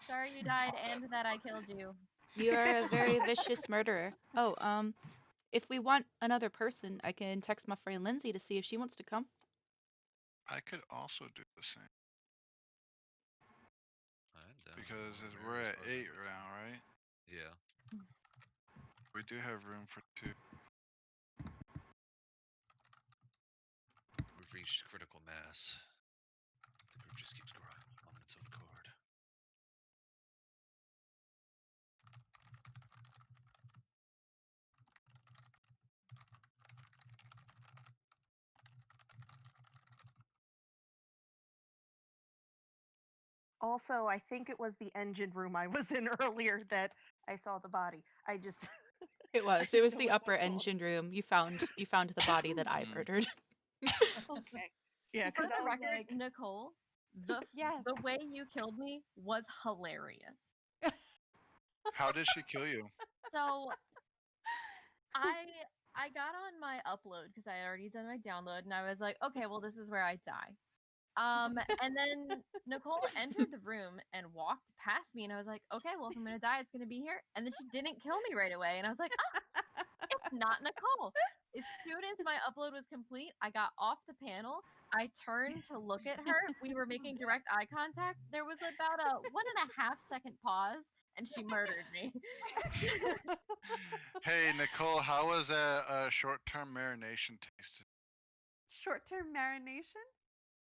Sorry you died and that I killed you. You are a very vicious murderer. Oh, if we want another person, I can text my friend Lindsay to see if she wants to come. I could also do the same I'm down. because Where we're is at our 8 number? now, right? Yeah. We do have room for 2. We've reached critical mass. The group just keeps growing on its own accord. Also, I think it was the engine room I was in earlier that I saw the body. I just It was. I It was know the what upper that's called. engine room. You found the body that I murdered. Okay. Yeah, For because the I was record, like, Nicole, the Yes. the way you killed me was hilarious. How did she kill you? So I got on my upload because I had already done my download, and I was like, okay, well, this is where I die. And then Nicole entered the room and walked past me, and I was like, okay, well, if I'm gonna die, it's gonna be here. And then she didn't kill me right away, and I was like, oh, it's not Nicole. As soon as my upload was complete, I got off the panel. I turned to look at her. We were making direct eye contact. There was about a 1.5 second pause, and she murdered me. Hey, Nicole, how was a short-term marination tasted? Short-term marination?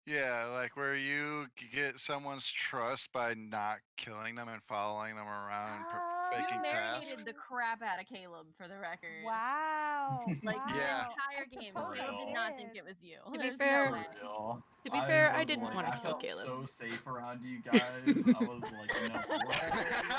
Yeah, like where you get someone's trust by not killing them and following them around and You faking tasks. marinated the crap out of Caleb, for the record. Wow. Like the Yeah. entire game, Totally Caleb did not think did. it was you. To be There's fair- no way. Real. To be fair, I was didn't like, wanna I kill felt Caleb. so safe around you guys. I was like, no way.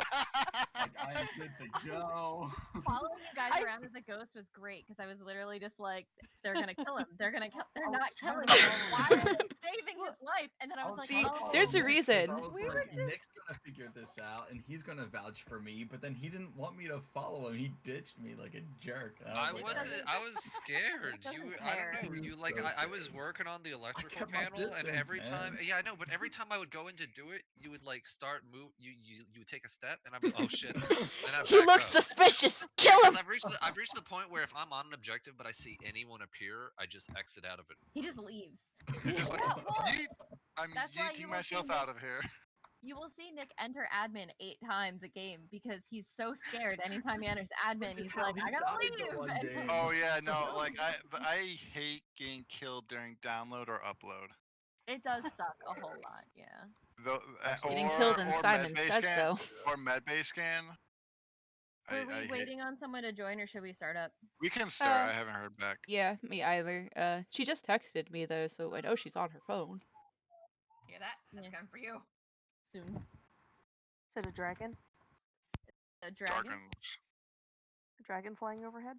Like, I am good to go. Following you guys I- around as a ghost was great because I was literally just like, they're gonna kill him. They're gonna kill. They're I not was trying killing to him. follow Why you. are they saving his life? And then I was like, See, trying to oh, follow there's a Nick 'cause reason. I was We were like, just- Nick's gonna figure this out, and he's gonna vouch for me. But then he didn't want me to follow him. He ditched me like a jerk. And I was like, wasn't. "Alright." I was scared. doesn't You. care. I don't know. He You was like. so I was scared. working on the electrical kept my panel, and distance, every time. man. Yeah, I know. But every time I would go in to do it, you would like start move. You would take a step, and I'd be oh shit. Then I He back looks up. suspicious. Kill him. Because I've reached the point where if I'm on an objective but I see anyone appear, I just exit out of it. he just leaves. You're just like, Yeah, well, yeet, I'm that's why you yeeting will see myself Nick- out of here. You will see Nick enter admin 8 times a game because he's so scared anytime he enters admin. Which is He's how like, he I gotta died the leave. one And game. Oh yeah, no, like I hate getting killed during download or upload. it does suck a whole lot, yeah. Though, Getting killed in or Simon medbay Says scan, though. or medbay scan. Are I we hate- waiting on someone to join or should we start up? We can start. Uh, I haven't heard back. Yeah, me either. She just texted me though, so I know she's on her phone. Hear that? That's Yeah. coming for you. Soon. is it a dragon? A dragon? Dragons. A dragon flying overhead?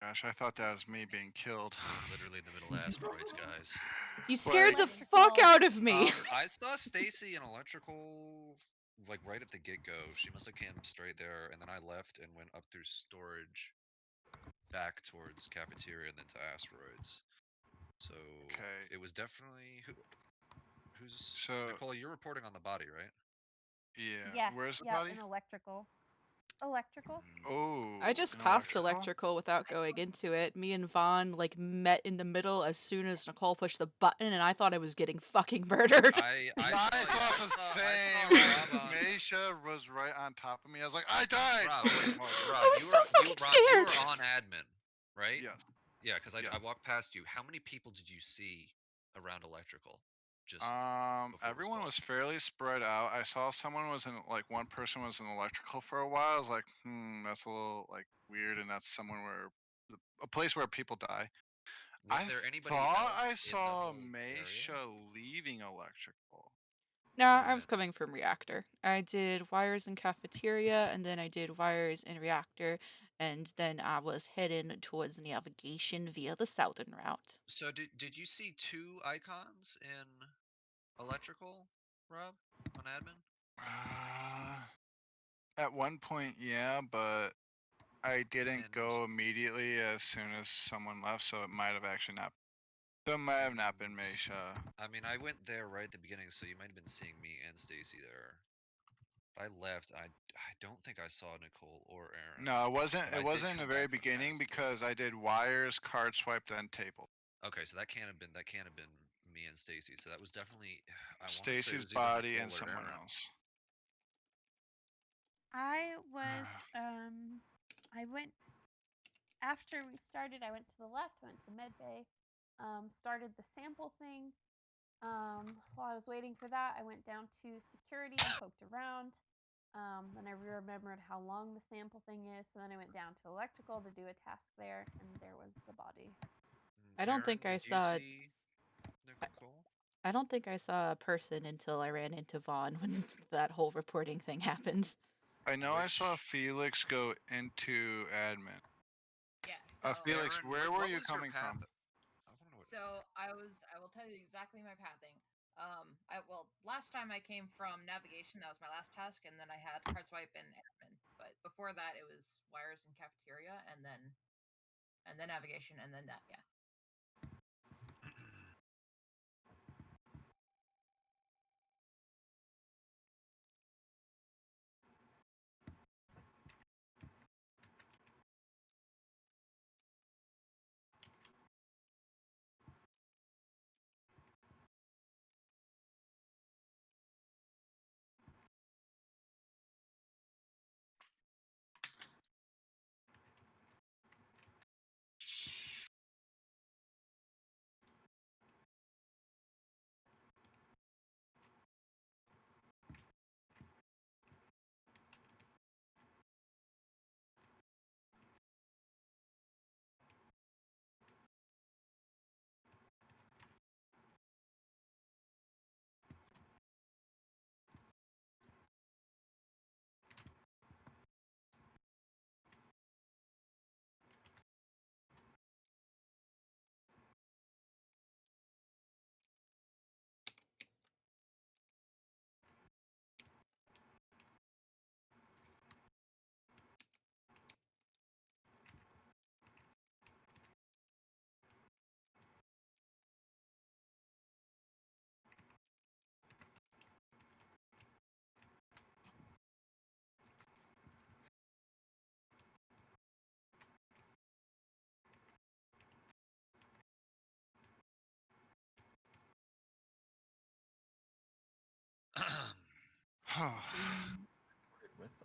Gosh, I thought that was me being killed. Literally in the middle of asteroids, guys. You scared the Electrical. fuck out of me. I saw Stacy in electrical, like right at the get-go. She must have came straight there, and then I left and went up through storage, back towards cafeteria, and then to asteroids. So Okay. it was definitely who's So Nicole. You're reporting on the body, right? yeah. Yeah. Where's the yeah, body? in electrical. Electrical. Oh. I just in passed electrical without going into it. Me and Vaughn like met in the middle as soon as Nicole pushed the button, and I thought I was getting fucking murdered. I I saw, thought the I same. saw Rob on. Meisha was right on top of me. I was like, I died. Rob, Oh, wait, Rob, I was you so were fucking Rob, you scared. were on admin, right? yes. Yeah, because Yeah. I walked past you. How many people did you see around electrical? Just before it Everyone called? was fairly spread out. I saw someone was in like one person was in electrical for a while. I was like, that's a little like weird, and that's someone where a place where people die. Was I there anybody thought else I in the saw whole Meisha area? leaving electrical. Nah, I was When? coming from reactor. I did wires in cafeteria, and then I did wires in reactor, and then I was heading towards navigation via the southern route. So did you see two icons in electrical, Rob, on admin? At one point, yeah, but I didn't And go immediately as soon as someone left, so it might have actually not. So it might have not been Meisha. I mean, I went there right at the beginning, so you might have been seeing me and Stacy there. I left. I don't think I saw Nicole or Aaron. No, it wasn't. But I It did wasn't in the come very back from beginning task because force. I did wires, card swipe, then table. Okay, so that can't have been me and Stacy. So that was definitely I want to say it Stacy's was either body and Nicole or someone Aaron. else. I was I went after we started. I went to the left. Went to med bay. Started the sample thing. While I was waiting for that, I went down to security and poked around. Then I remembered how long the sample thing is, so then I went down to electrical to do a task there, and there was the body. I don't Aaron, think I did you saw. see Nicole? I don't think I saw a person until I ran into Vaughn when that whole reporting thing happened. I know I saw Which- Felix go into admin. Yeah. So Felix, Aaron, where what were you was your coming path? from? I want to know what. So I will tell you exactly my pathing. Last time I came from navigation, that was my last task, and then I had card swipe and admin. But before that, it was wires and cafeteria, and then navigation, and then that. Yeah.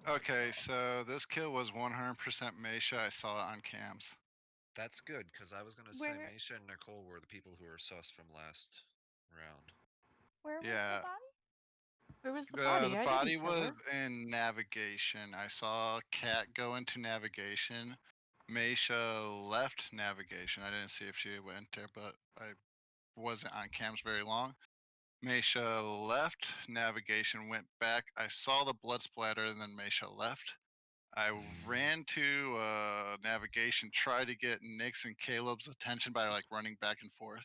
Okay, so this kill was 100% Meisha. I saw it on cams. That's good, because I was gonna say Where- Meisha and Nicole were the people who were sus from last round. Where was Yeah. the body? Where was the body? The I body didn't kill was her. in navigation. I saw Kat go into navigation. Meisha left navigation. I didn't see if she went there, but I wasn't on cams very long. Meisha left navigation, went back. I saw the blood splatter, and then Meisha left. I ran to navigation, tried to get Nick's and Caleb's attention by like running back and forth.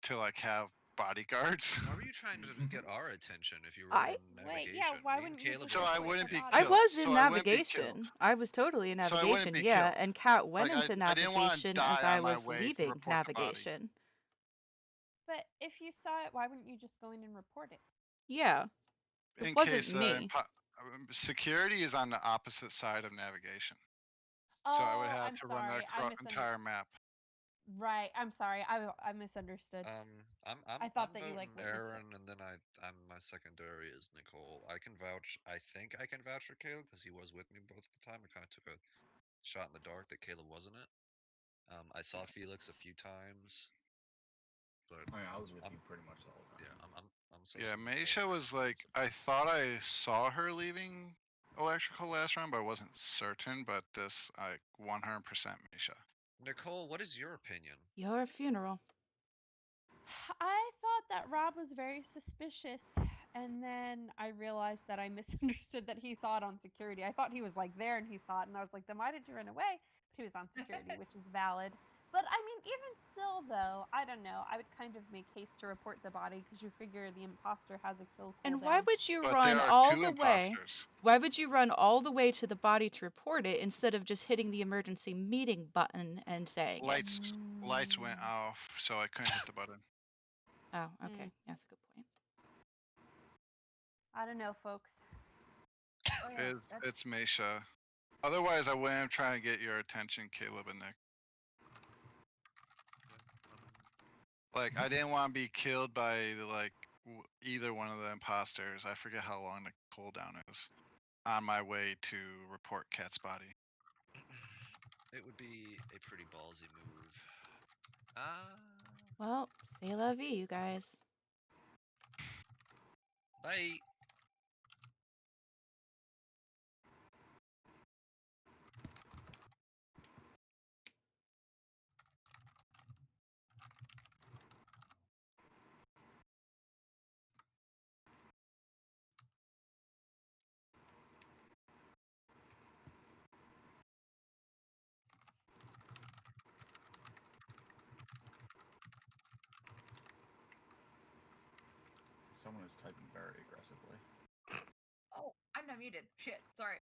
To like have bodyguards. Why were you trying to get our attention if you were I- in navigation? Wait, yeah, why Me and wouldn't you Caleb just were So I both wouldn't be in I killed. was So in I wouldn't be killed. navigation. I was totally in So I wouldn't navigation, be yeah. killed. And Kat went Like, into I didn't wanna navigation die as I on my was way to leaving report the body. navigation. But if you saw it, why wouldn't you just go in and report it? Yeah. It In wasn't case me. security is on the opposite side of navigation, Oh, so I would have I'm to run sorry. the entire map. Right, I'm sorry. I misunderstood. I'm I thought I'm that you, like, voting witnessed it. Aaron, and then I'm my secondary is Nicole. I can vouch. I think I can vouch for Caleb because he was with me both the time. I kind of took a shot in the dark that Caleb wasn't it. I saw Felix a few times, but I mean, I was with I'm- you pretty much the whole time. yeah, I'm so. Yeah, Maisha was like, I thought I saw her leaving electrical last round, but I wasn't certain. But this, I 100% Maisha. Nicole, what is your opinion? Your funeral. I thought that Rob was very suspicious, and then I realized that I misunderstood that he saw it on security. I thought he was like there and he saw it, and I was like, then why did you run away? But he was on security, which is valid. But I mean, even still, though, I don't know. I would kind of make haste to report the body because you figure the imposter has a kill cooldown. And why would you But run there are all two the way? imposters. Why would you run all the way to the body to report it instead of just hitting the emergency meeting button and saying it? Lights went off, so I couldn't hit the button. Oh, okay. That's a good point. I don't know, folks. Oh, yeah, It's Maisha. Otherwise, I wouldn't have tried to get your attention, Caleb and Nick. Like, I didn't want to be killed by like either one of the imposters. I forget how long the cooldown is. On my way to report Kat's body. It would be a pretty ballsy move. Well, c'est la vie, you guys. Bye. Someone is typing very aggressively. Oh, I'm not muted. Shit, sorry.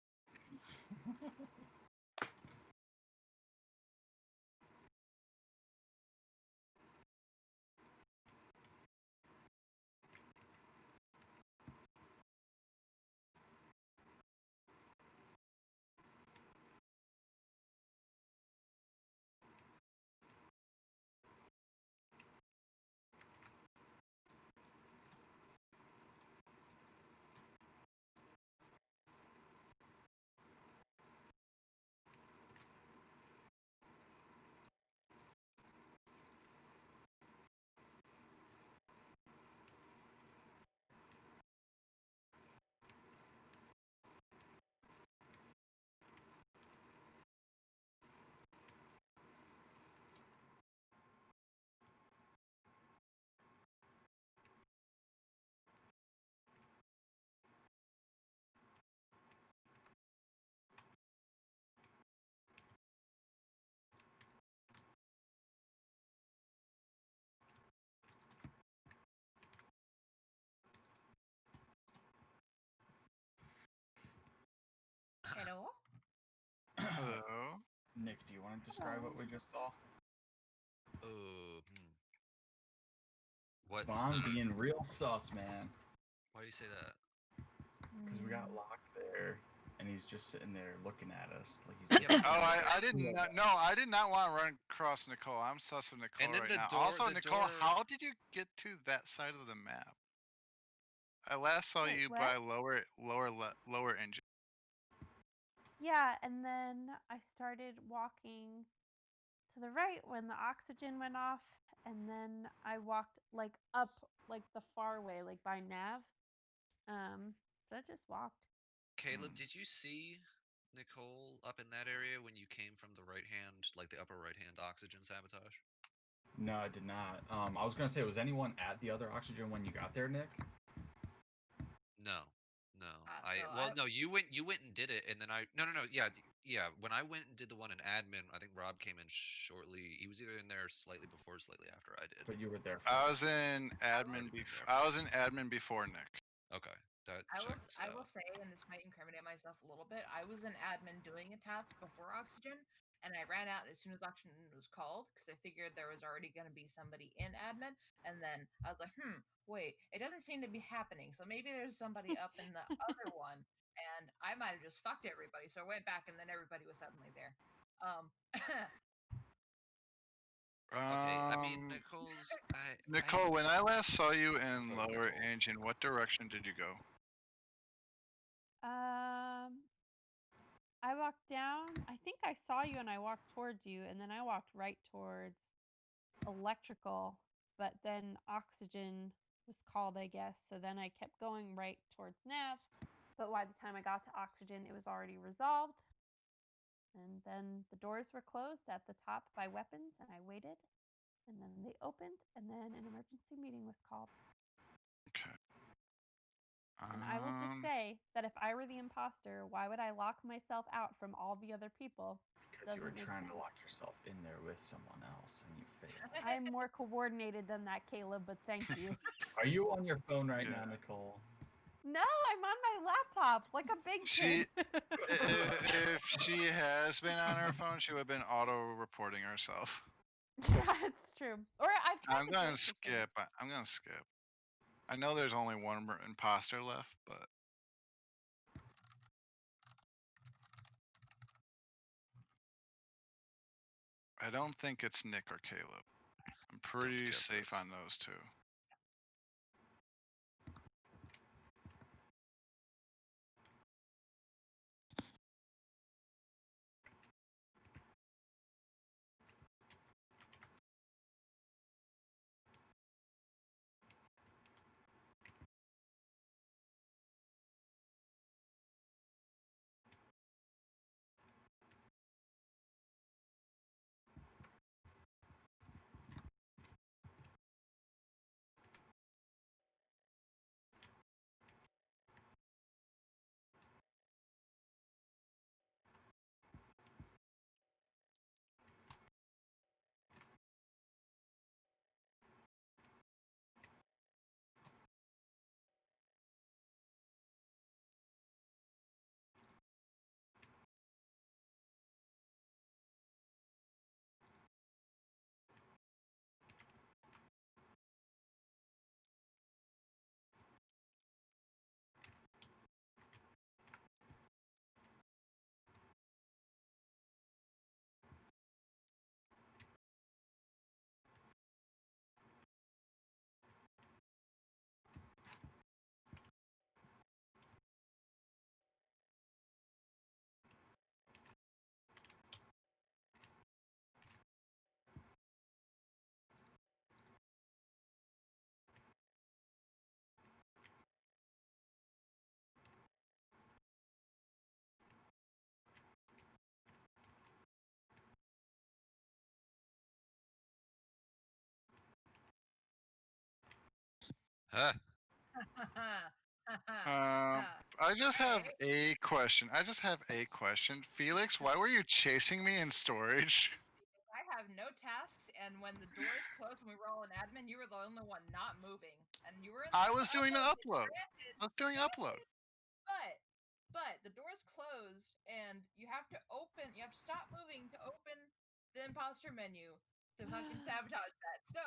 Hello? Hello. Nick, do you want to describe what we just saw? What? Vaughn being real sus, man. Why do you say that? Because we got locked there, and he's just sitting there looking at us like he's. Yeah, listening Oh, to us. I didn't. No, I did not want to run across Nicole. I'm sus of Nicole then right the now. door- Also, the Nicole, door- how did you get to that side of the map? I last saw Wait, you what? by lower engine. Yeah, and then I started walking to the right when the oxygen went off, and then I walked like up like the far way, like by Nav. So I just walked. Caleb, did you see Nicole up in that area when you came from the right hand, like the upper right hand oxygen sabotage? No, I did not. I was gonna say, was anyone at the other oxygen when you got there, Nick? No, no. No, you went and did it, and then no, yeah. When I went and did the one in admin, I think Rob came in shortly. He was either in there slightly before, or slightly after I did. But you were there. I first. was in admin before Nick. Okay, that I checks will out. say, and this might incriminate myself a little bit, I was an admin doing a task before Oxygen, and I ran out as soon as Oxygen was called because I figured there was already going to be somebody in admin, and then I was like, wait, it doesn't seem to be happening, so maybe there's somebody up in the other one, and I might have just fucked everybody, so I went back, and then everybody was suddenly there. Okay, I mean, Nicole, when I last saw you in Oh, lower Nicole. engine, what direction did you go? I walked down. I think I saw you and I walked towards you, and then I walked right towards electrical. But then oxygen was called, I guess. So then I kept going right towards nav. But by the time I got to oxygen, it was already resolved. And then the doors were closed at the top by weapons, and I waited. And then they opened, and then an emergency meeting was called. Okay. And I will just say that if I were the imposter, why would I lock myself out from all the other people? Because you were Doesn't make trying to sense. lock yourself in there with someone else, and you failed. I'm more coordinated than that, Caleb, but thank you. Are you on your phone right now, Yeah. Nicole? No, I'm on my laptop like a big kid. If she has been on her phone, she would have been auto-reporting herself. Yeah, it's true. Or I've tried I'm to gonna glitch the thing. skip. I'm gonna skip. I know there's only one imposter left, but I don't think it's Nick or Caleb. I'm pretty care safe for this. on those two. Huh. I just have Hey. a question. Felix, why were you chasing me in storage? I have no tasks, and when the doors closed when we were all in admin, you were the only one not moving, and you were in. I was doing the upload. Granted, I was doing upload. But the doors closed, and you have to open. You have to stop moving to open the imposter menu to fucking sabotage that. So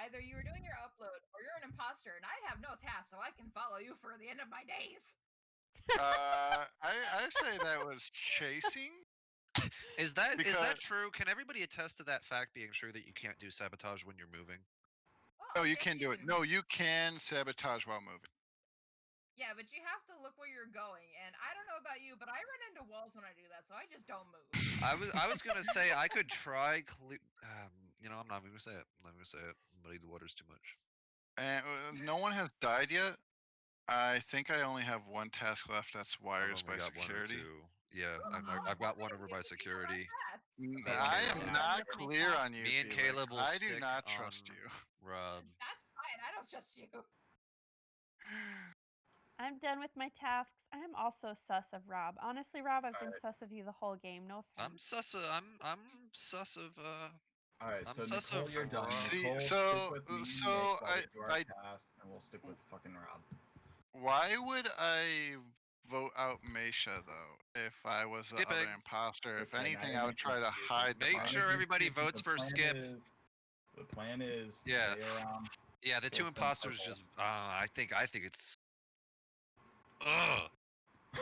either you were doing your upload or you're an imposter, and I have no tasks, so I can follow you for the end of my days. I say that was chasing. Is that Because- true? Can everybody attest to that fact being true that you can't do sabotage when you're moving? No, Well, you yes, can't do it. No, you can sabotage while moving. Yeah, but you have to look where you're going, and I don't know about you, but I run into walls when I do that, so I just don't move. I was gonna say I could try. I'm not even gonna say it. I'm not gonna say it. Muddy the waters too much. And no one has died yet. I think I only have one task left. That's wires I've by only got security. one or two. Yeah, Oh, I've got what one did over you by do? You security. last task? Me and I Caleb. am not Yeah. clear on you. Me and Felix. Caleb will I do stick not on trust you. Rob. That's fine. I don't trust you. I'm done with my tasks. I am also sus of Rob. Honestly, Rob, I've been Alright. sus of you the whole game. No I'm offense. sus of I'm sus of Alright, I'm so sus Nicole, of you're done. Rob. See, Nicole, so- stick with me and so Nick while we I- do our I- tasks, and we'll stick with fucking Rob. Why would I vote out Meisha though? If I was the other Skipping. imposter, if Okay, now anything, you're I would making try to excuses. hide the Make body. sure everybody Excuses. votes The for plan Skip. The plan is Yeah. stay around. Yeah, the two Go imposters purple. just I think it's ugh.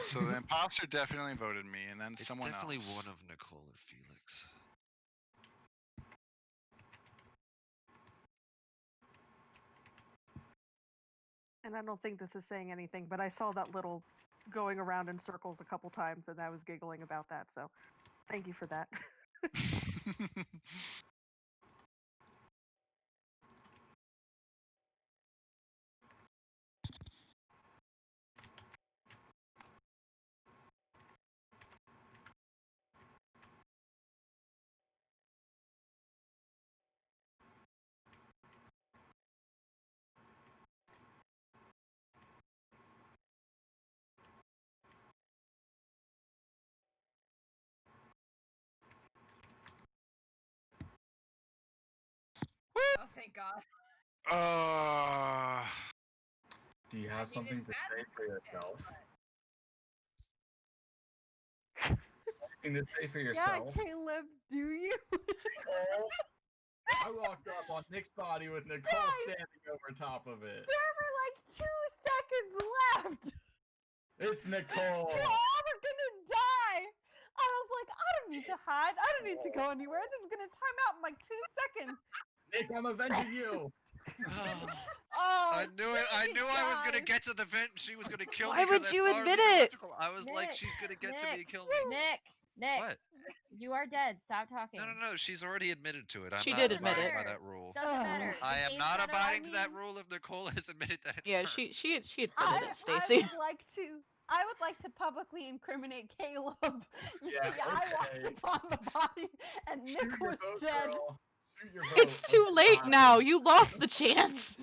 So the imposter definitely voted me, and then It's someone definitely else. one of Nicole or Felix. And I don't think this is saying anything, but I saw that little going around in circles a couple times, and I was giggling about that. So, thank you for that. Oh, thank God. Do you I have mean, something it's to bad say that for I'm dead, yourself? but- Anything to say for Yeah, yourself? Caleb, do you? Nicole, I walked up on Nick's body with Nicole Guys! standing over top of it. There were like 2 seconds left. It's Nicole. You all were gonna die. I was like, I don't need to hide. I don't need to go anywhere. This is gonna time out in like 2 seconds. Nick, I'm avenging you. Oh, I knew it. I you knew I was gonna guys. get to the vent. And she was gonna kill Why me. 'cause would I you saw her admit leave it? electrical. I was like, Nick, she's gonna get to me and kill me. Nick, What? you are dead. Stop talking. No. She's already admitted to it. I'm She not did admit abiding it. by that rule. Doesn't matter. I The am game's not over. abiding to that mean- rule if Nicole has admitted that it's Yeah, her. she admitted I it, Stacy. would like to publicly incriminate Caleb. You Yeah, see, I walked okay. upon the body and Shoot Nick your was vote, dead. girl. Shoot your vote. It's too Let's late not now. happen. You lost the chance.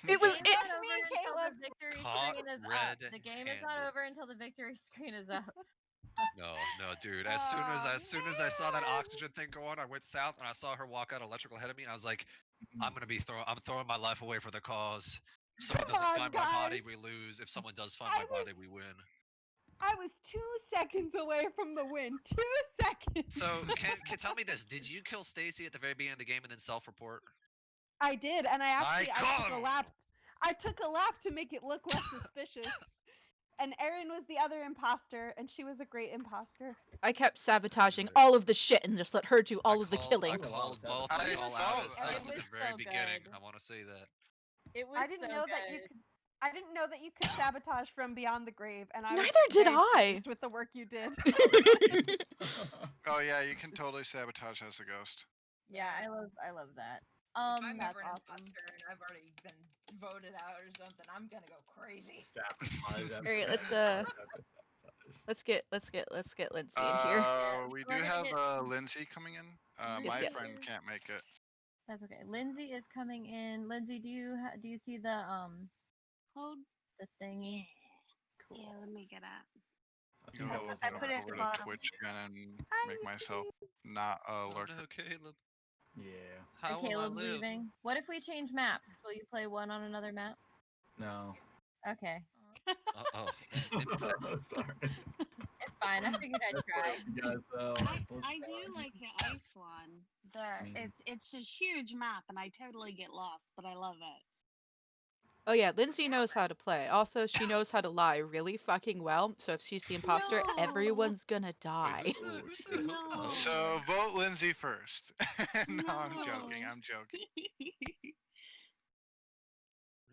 It was Game's it. not over Me and until Caleb the victory caught screen is up. The game is not red-handed. over until the victory screen is up. No, dude. As soon as I saw that oxygen thing go on, I went south and I saw her walk out electrical ahead of me. And I was like, I'm throwing my life away for the cause. If someone Come doesn't on, find my body, guys. we lose. If someone does find I my was- body, we win. I was 2 seconds away from the win. 2 seconds. So, can tell me this: did you kill Stacy at the very beginning of the game and then self-report? I did, and I took a come! lap. I took a lap to make it look less suspicious. And Erin was the other imposter, and she was a great imposter. I kept sabotaging all of the shit and just let her do all of the I killing. called both I of y'all saw out as that. sus It at the was very so beginning. good. I want to say that. It was I didn't so know good. that you could. I didn't know that you could sabotage from beyond the grave, and I was Neither did very I. pleased with the work you did. Oh yeah, you can totally sabotage as a ghost. Yeah, I love that. If I'm that's ever an awesome. imposter and I've already been voted out or something, I'm gonna go crazy. Sabotage. Alright, let's get Lindsay in here. We we're do gonna have get- Lindsay coming in. Yes, My yes. friend can't make it. That's okay. Lindsay is coming in. Lindsay, do you see the Code? the thingy? Cool. Yeah, let me get at. You know, I put it at the over to bottom. Twitch again and make myself not a Oh lurker. no, Caleb. Yeah. How will I Caleb's live? leaving. What if we change maps? Will you play one on another map? No. Okay. Oh. Sorry. It's fine. I figured I'd try. You guys, I do like the ice one. It's a huge map, and I totally get lost, but I love it. Oh yeah, Lindsay knows how to play. Also, she knows how to lie really fucking well. So if she's the imposter, No. everyone's gonna die. Wait, who's the No. host? So vote Lindsay first. No, I'm joking. No. I'm joking.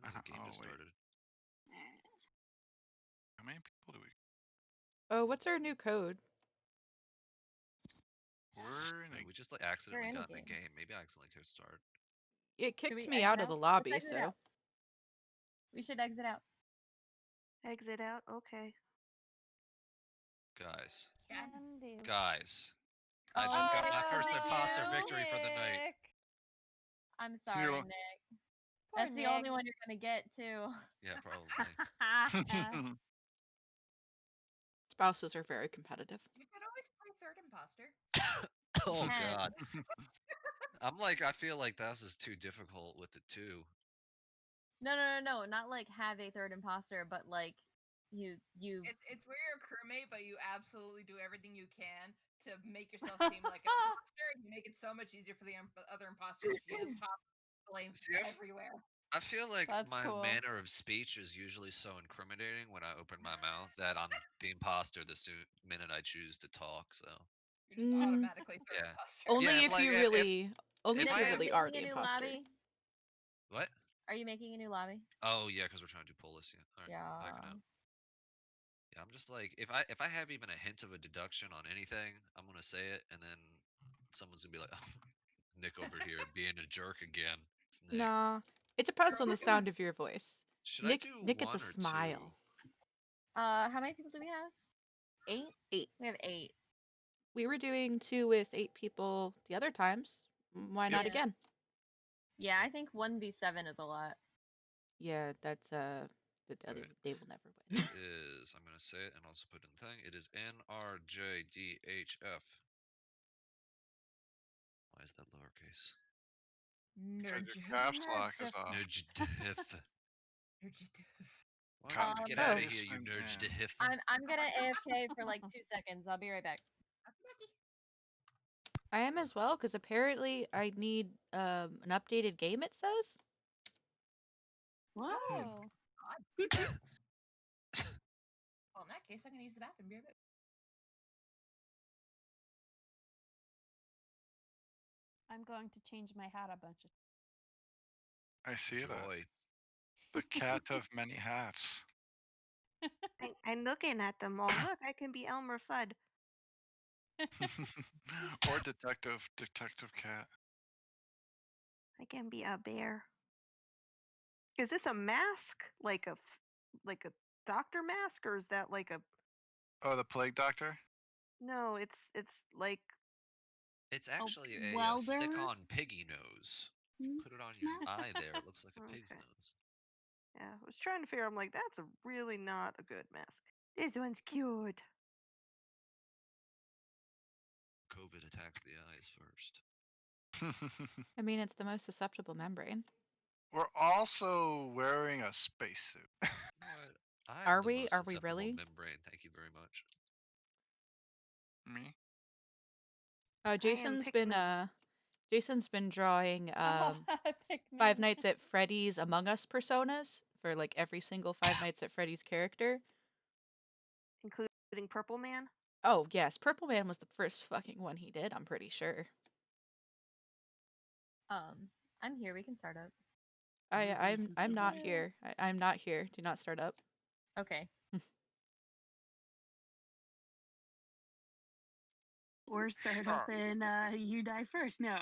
When was the game just Oh, wait. started? How many people do we? Oh, what's our new code? We're in No, a we just like accidentally in a got in a game. game. Maybe I accidentally hit start. It Should kicked we me exit out of the lobby, Let's exit so out. We should exit out. Exit out. Okay. Guys. Can do. Guys. I just got my first thank imposter you. victory for the night. I'm sorry, You're wel- Nick. Poor That's the only Nick. one you're gonna get too. Yeah, probably. Spouses are very competitive. You could always play third imposter. Oh can. god. I feel like this is too difficult with the two. No, not like have a third imposter, but like you. It's where you're a crewmate, but you absolutely do everything you can to make yourself seem like an imposter, and you make it so much easier for the other imposters if you just toss blame See, everywhere. I feel like That's my cool. manner of speech is usually so incriminating when I open my mouth that I'm the imposter the minute I choose to talk. So You're just Mm. automatically third Yeah. imposter. Only Yeah, if like, you if- really, only if if I you have- really making are a the new imposter. lobby? what? Are you making a new lobby? Oh yeah, because we're trying to do Polis. Yeah. All right, Yeah. backing out. Yeah, I'm just like if I have even a hint of a deduction on anything, I'm gonna say it, and then someone's gonna be like, oh, Nick over here being a jerk again. It's Nick. Nah, it depends on the sound of your voice. Should Nick, I do Nick one gets a or smile. How many people do we have? 8? 8. We have 8. We were doing 2 with 8 people the other times. Why not Yeah. again? Yeah, I think 1v7 is a lot. Yeah, that's Okay. they will never It win. is. I'm gonna say it and also put in the thing. It is NRJDHF. Why is that lowercase? Because your Nerd. caps lock is off. Nerdjdiff. Why Copy don't you get paste out of this here, you and nerdjdiff? I'm gonna AFK for like 2 seconds. I'll be right back. I am as well because apparently I need an updated game. It says. What? Oh. Well, in that case, I'm gonna use the bathroom. Be right back. I'm going to change my hat a bunch of I see that. Joy. The cat of many hats. I'm looking at them all. Look, I can be Elmer Fudd. Or detective cat. I can be a bear. Is this a mask? Like a doctor mask, or is that like a? Oh, the plague doctor? No, it's like It's actually a welder? stick-on piggy nose. Hmm? Put it on your eye there. It looks like a pig's Okay. nose. yeah. I was trying to figure. I'm like, that's really not a good mask. This one's cute. COVID attacks the eyes first. I mean, it's the most susceptible membrane. We're also wearing a spacesuit. You know what? I'm Are the we? most Are we susceptible really? membrane. Thank you very much. Me? Jason's been drawing Pick Five me. Nights at Freddy's Among Us personas for like every single Five Nights at Freddy's character. Including Purple Man. Oh yes, Purple Man was the first fucking one he did. I'm pretty sure. I'm here. We can start up. I'm not here. I'm not here. Do not start up. Okay. Or start up Sure. and you die first. No.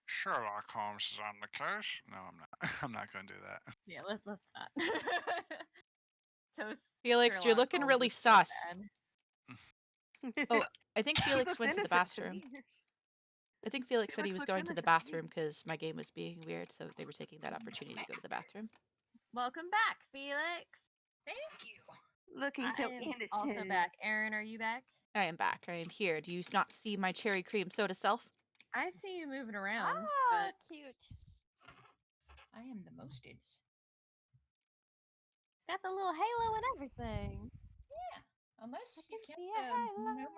Sherlock Holmes is on the case. No, I'm not. I'm not going to do that. Yeah, let's not. Toast. Felix, you're Sherlock looking Holmes really is so sus. bad. Oh, I think He Felix looks went to the innocent to bathroom. me. I think Felix said he Felix was looks going to the innocent to me. bathroom because my game was being weird, so they were taking that opportunity to go to the bathroom. Welcome back, Felix. Thank you. Looking so I am innocent. also back. Aaron, are you back? I am back. I am here. Do you not see my cherry cream soda self? I see you moving around. Oh, but cute. I am the most innocent. got the little halo and everything. Unless I you can can't see a halo. no more.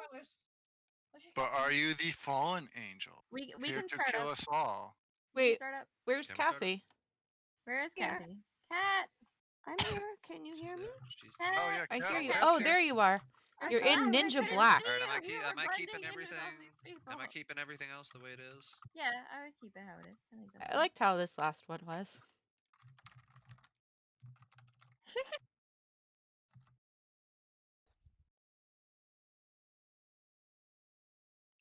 But are you the fallen angel? We Here can to start kill up. us all. We can Wait, start up. where's Can we start up? Kathy? Where is Here. Kathy? Cat. I'm here. Can you hear me? She's Cat. Oh yeah, I Cat, hear you. Cat's Oh, here. there you are. I You're thought in I was Ninja in- Black. Alright, am You I were keeping blending in with all everything? these Am I people. keeping everything else the way it is? Yeah, I would keep it how it is. I think that's I fine. liked how this last one was.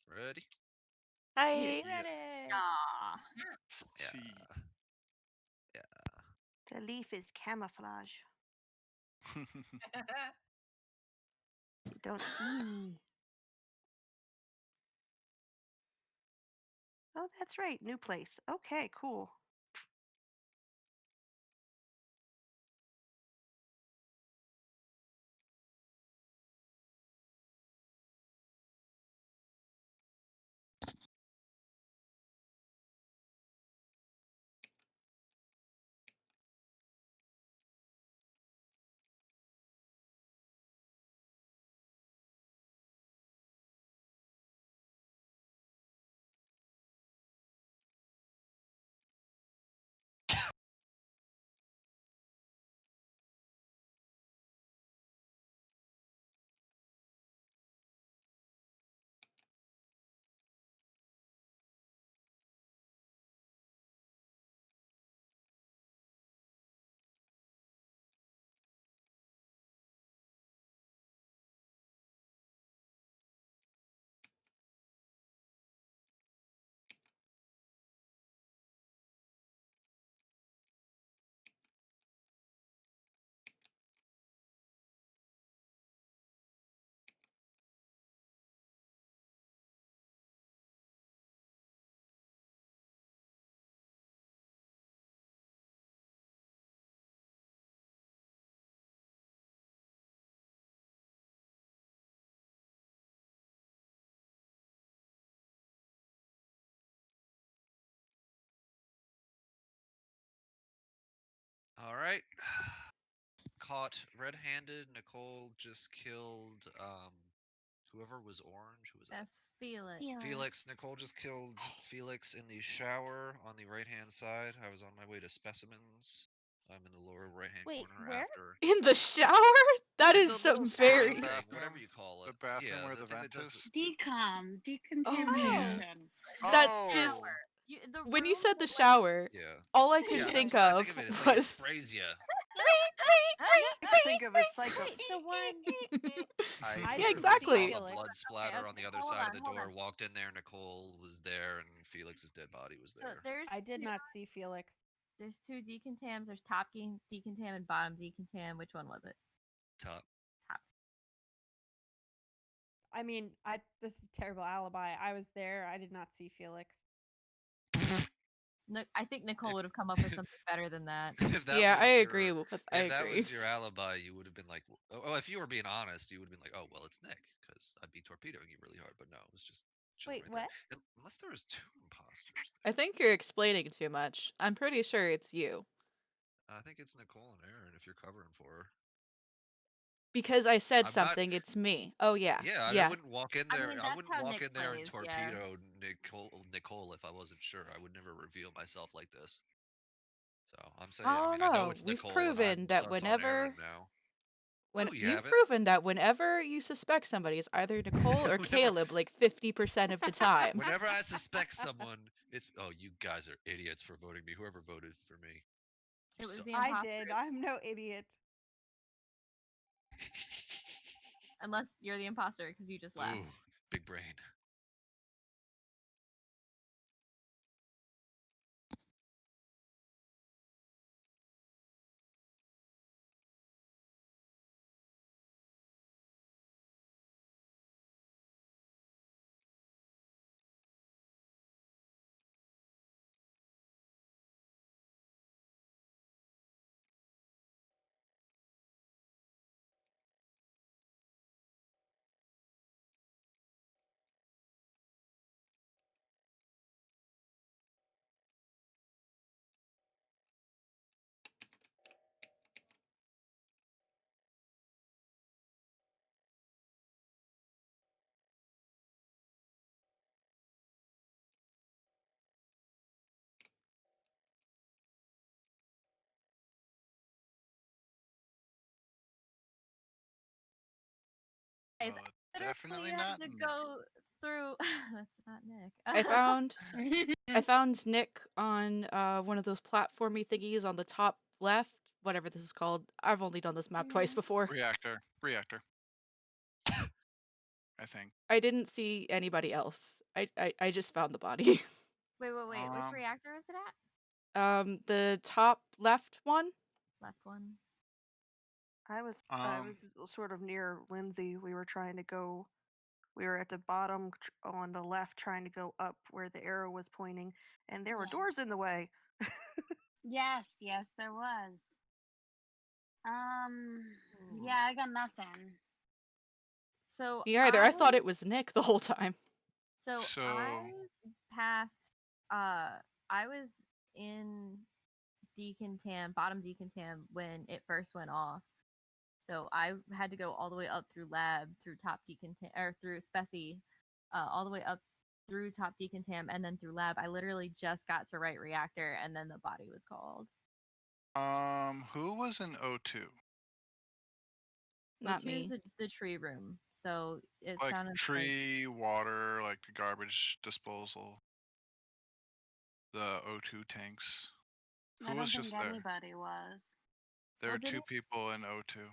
Ready? Hi. Yes. Ready. Ah. Yeah. See. The leaf is camouflage. You don't see me. Oh, that's right. New place. Okay, cool. All right. Caught red-handed. Nicole just killed whoever was orange. Who was that? That's Felix. Felix. Nicole just killed Felix in the shower on the right-hand side. I was on my way to specimens. I'm in the lower right-hand Wait, corner where? after. In the shower? That In is the some little spray very. thing, Bathroom. whatever you call it. The bathroom yeah, where the the thing vent that does is? Decom, Oh, decontamination. That's Oh. just. The When you room said that, the like- shower, Yeah. all I could Yeah, think that's what I of think of it. It's like it was. sprays ya. I could think of a psycho. So when I I Yeah, didn't literally see saw exactly. the Felix. blood splatter okay, on the other hold side on, of the hold door. on. Walked in there. Nicole was there, and Felix's dead body was So there. there's I did two, not see Felix. There's two decantams. There's top decontam and bottom decontam. Which one was it? Top. I mean, this is a terrible alibi. I was there. I did not see Felix. I think Nicole would have come up with something better than that. If that Yeah, was I your- agree with. I If that agree. was your alibi, you would have been like, oh, if you were being honest, you would have been like, oh, well, it's Nick, because I'd be torpedoing you really hard. But no, it was just chilling Wait, right what? there. Unless there was 2 imposters. I think you're explaining too much. I'm pretty sure it's you. I think it's Nicole and Aaron if you're covering for her. Because I said I'm not- something, it's me. Oh yeah. Yeah, I yeah. wouldn't walk in I there. mean, I that's wouldn't how walk Nick in there and plays, yeah. torpedo Nicole if I wasn't sure. I would never reveal myself like this. So I'm saying, I don't I know know. it's We've Nicole. proven and I'm that sus on whenever Aaron now. when No, you you've haven't. proven that whenever you suspect somebody, it's either Nicole or Whenever- Caleb, like 50% of the time. Whenever I suspect someone, it's you guys are idiots for voting me. Whoever voted for me. It was suck. the I imposter. did. I'm no idiot. Unless you're the imposter because you just left. Ooh, big brain. Guys, Definitely you have not to Nick. go through. That's not Nick. I found Nick on one of those platformy thingies on the top left, whatever this is called. I've only done this map twice before. Reactor. I think. I didn't see anybody else. I just found the body. Wait. Which reactor is it at? The top left one. Left one. I was sort of near Lindsay. We were trying to go. We were at the bottom on the left, trying to go up where the arrow was pointing, and there were Yeah. doors in the way. Yes, there was. Yeah, I got nothing. So Me either. I thought it was Nick the whole time. So So- I passed. I was in decontam, bottom decontam when it first went off. So I had to go all the way up through lab, through top decontam, or through speci, all the way up through top decontam, and then through lab. I literally just got to right reactor, and then the body was called. Who was in O2? Not Which is me. the tree room. So it Like sounded tree, water, like the garbage disposal. The O2 tanks. I Who don't was think just there? anybody was. There Well, were 2 didn't- people in O2.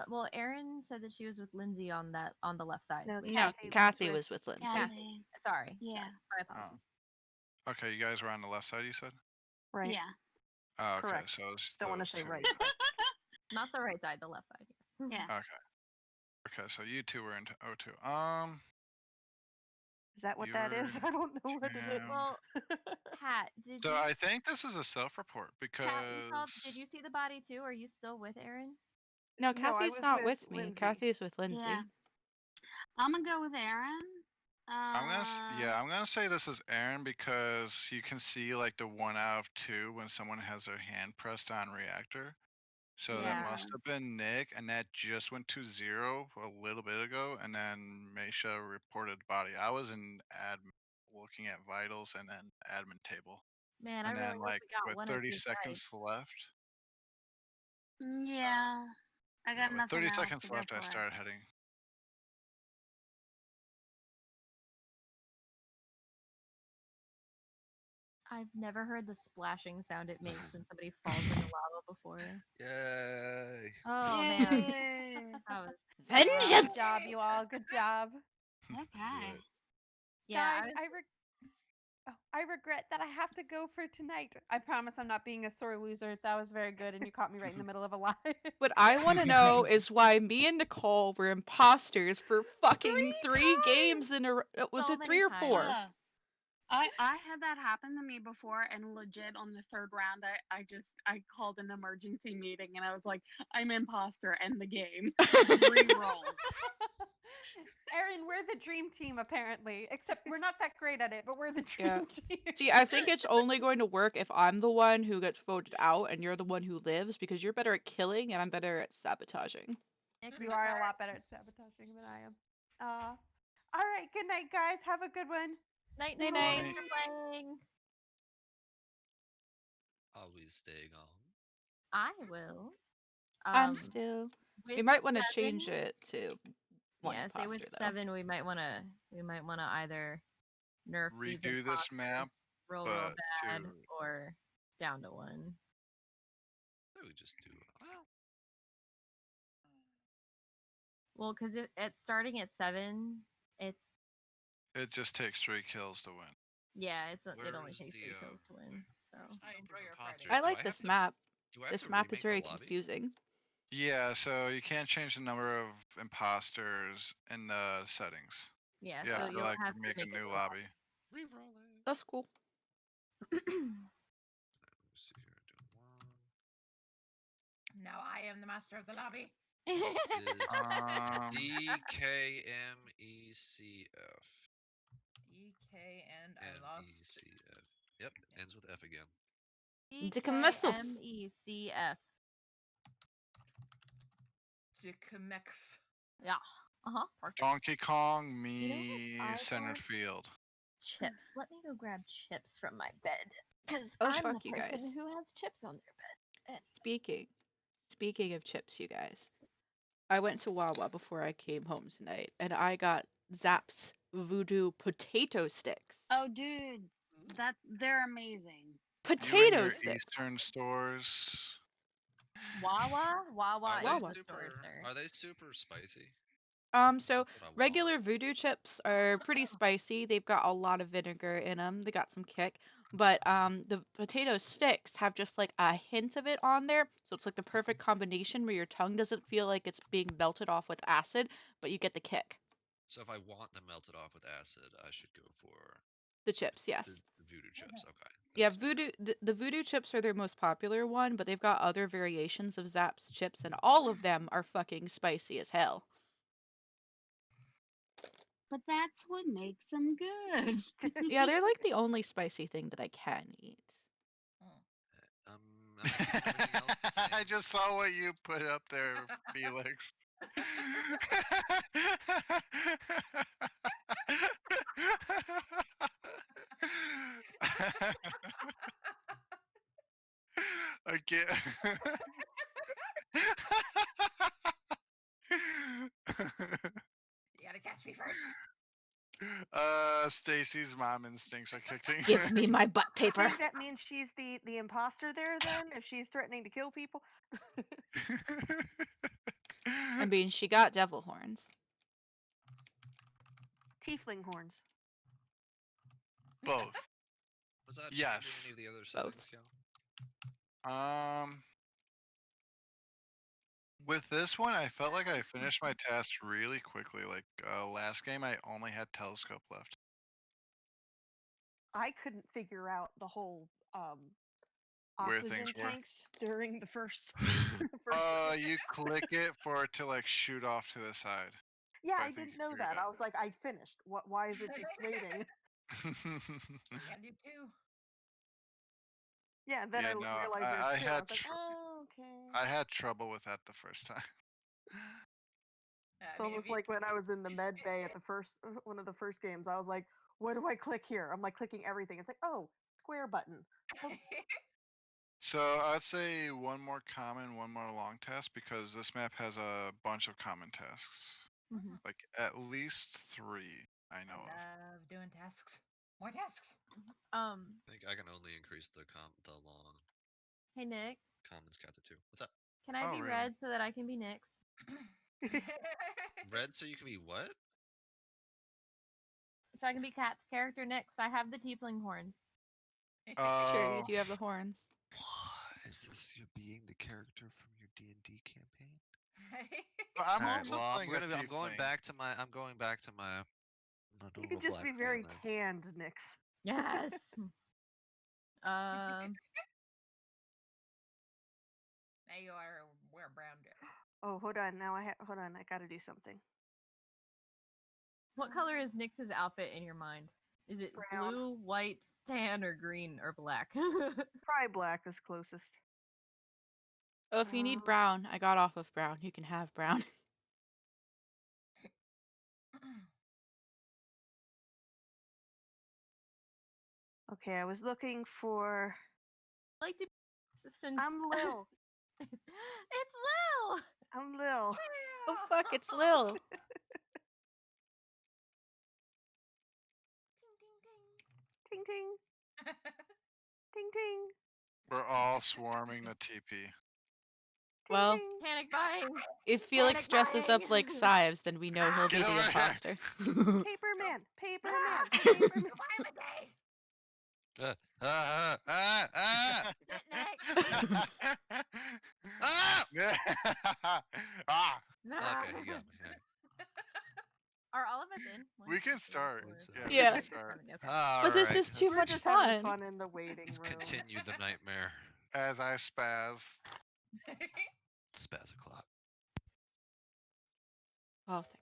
well, Erin said that she was with Lindsay on the left side. No, Wait, No, Kathy Kathy was was with Lindsay. Kathy. Sorry. Yeah. My apologies. Okay, you guys were on the left side, you said? Right. Yeah. Oh, okay, Correct. so it's Don't want to those say 2. right. Not the right side, the left side. Yes. Yeah. Okay, so you 2 were into O2. Is that what that is? You're I don't know what it is. Jam. Well, Pat, did So you? I think this is a self-report because Pat, did you see the body too? Are you still with Erin? No, I Kathy's was not with with me. Lindsay. Kathy's with Lindsay. Yeah. I'm gonna go with Aaron. I'm gonna say this is Aaron because you can see like the 1 out of 2 when someone has their hand pressed on reactor. So that must Yeah. have been Nick, and that just went to 0 a little bit ago, and then Meisha reported body. I was in admin looking at vitals and then admin table. Man, I And really then hope like we got with one 30 of these seconds dice. left. Yeah. I Yeah, got with nothing 30 else seconds to go left, I for. started heading. I've never heard the splashing sound it makes when somebody falls into lava before. Yay! Oh man, Yay. that was Wow, Vengeance! good job, you all. Good job. Okay. it. yeah. Guys, I regret that I have to go for tonight. I promise I'm not being a sore loser. That was very good, and you caught me right in the middle of a lie. What I want to know is why me and Nicole were imposters for fucking 3 games in a row. Was So it many 3 or times. 4? I had that happen to me before, and legit on the 3rd round, I called an emergency meeting, and I was like, I'm imposter, end the game. Re-roll. Erin, we're the dream team apparently. Except we're not that great at it, but we're the dream Yeah. team. See, I think it's only going to work if I'm the one who gets voted out and you're the one who lives, because you're better at killing and I'm better at sabotaging. Nick, You are a lot better at sabotaging than I am. All right, good night, guys. Have a good one. Night, Night, Nicole. night. Thanks for playing. Always staying on. I will. I'm still. We with might want to change 7 it to 1 Yeah, say with imposter though. 7, we might wanna either nerf these Redo this map, imposters real but bad to or down to 1. So we just do. Well, because it's starting at 7, it's it just takes 3 kills to win. yeah, it only Where's takes 3 the, kills to win. So where's the I number enjoy of your Friday. imposters? I Do like have this to- map. do I have This to map is remake the very lobby? confusing. Yeah, so you can't change the number of imposters in the settings. yeah, You so have to you'll like have to make a new lobby. Reroll it. That's cool. Let's see here. Do 1. Now I am the master of the lobby. Is Um, DKMECF. DK and I lost. MECF. Yep, ends with F again. Dickamesself. DKMECF. Dickamecf. Yeah. Perfect. Donkey Kong, You know me, what I centered want? field. Chips. Let me go grab chips from my bed. Because Oh, I'm fuck the you person guys. who has chips on their bed. Speaking of chips, you guys. I went to Wawa before I came home tonight, and I got Zapp's Voodoo potato sticks. Oh, dude, they're amazing. You Potato and your sticks. Eastern stores. Wawa? Wawa Are is they Wawa. the store, sir. Are they super spicy? So That's what I want. regular Voodoo chips are pretty spicy. They've got a lot of vinegar in them. They got some kick. But the potato sticks have just like a hint of it on there. So it's like the perfect combination where your tongue doesn't feel like it's being melted off with acid, but you get the kick. So if I want them melted off with acid, I should go for The chips, yes. the Voodoo chips. Okay. Yeah, that's fair. the Voodoo chips are their most popular one, but they've got other variations of Zapp's chips, and all of them are fucking spicy as hell. But that's what makes them good. Yeah, they're like the only spicy thing that I can eat. I mean, everything else the same. I just saw what you put up there, Felix. I can't. You gotta catch me first. Stacy's mom instincts are kicking. Give me my butt I paper. think that means she's the imposter there then, if she's threatening to kill people. I mean, she got devil horns. Tiefling horns. Both. Was that Yes. changing any of the other Both. settings, Cal? With this one, I felt like I finished my task really quickly. Like last game, I only had telescope left. I couldn't figure out the whole Where oxygen things were. tanks during the first. You click it for it to like shoot off to the side. Yeah, but I think didn't you know figured that. out. I was like, I finished. What? Why is it just waiting? You gotta do two. Yeah. Then Yeah, I no, realized there's I two. I had was like, tr- oh, okay. I had trouble with that the first time. I It's mean, if almost you, like when I was in the med bay at the first one of the first games. I was like, what do I click here? I'm like clicking everything. It's like, oh, square button. So I'd say one more common, one more long task because this map has a bunch of common tasks. Mhm. Like at least 3 I I know of. love doing tasks. More tasks. I think I can only increase the long Hey Nick, commons count to 2. What's up? can I Oh, be really? red so that I can be Nyx? Red, so you can be what? So I can be Cat's character Nyx. I have the tiefling horns. Sure, you Oh, do have the horns. What? Is this you being the character from your D&D campaign? but I'm Alright, also well, playing a I'm going tiefling. back to my my You little could just black be very man tanned, Nyx. Yes. Now you are wear brown dress. Oh, hold on. Now hold on. I got to do something. What color is Nyx's outfit in your mind? Is it Brown. blue, white, tan, or green, or black? Probably black is closest. Oh, if you need brown, I got off of brown. You can have brown. Okay, I was looking for. Like to since I'm Lil. it's Lil. I'm Lil. Oh fuck, it's Lil. Ting ting. Ting ting. We're all swarming the TP. Ting Well, ting. Panic buying. if Felix Panic dresses up buying. like Sives, then we know he'll be Get the over here. imposter. Paper man. Paper man. Paper man. Goodbye, my day. Get Nyx. Ah! Ah! Okay, he got me. Alright. Are all of us in? We can start. Yeah, we Yeah. can start. But this Alright, is too We're much just fun. having fun in the waiting Let's room. continue the nightmare. As I spaz. Spaz o'clock. Oh, thank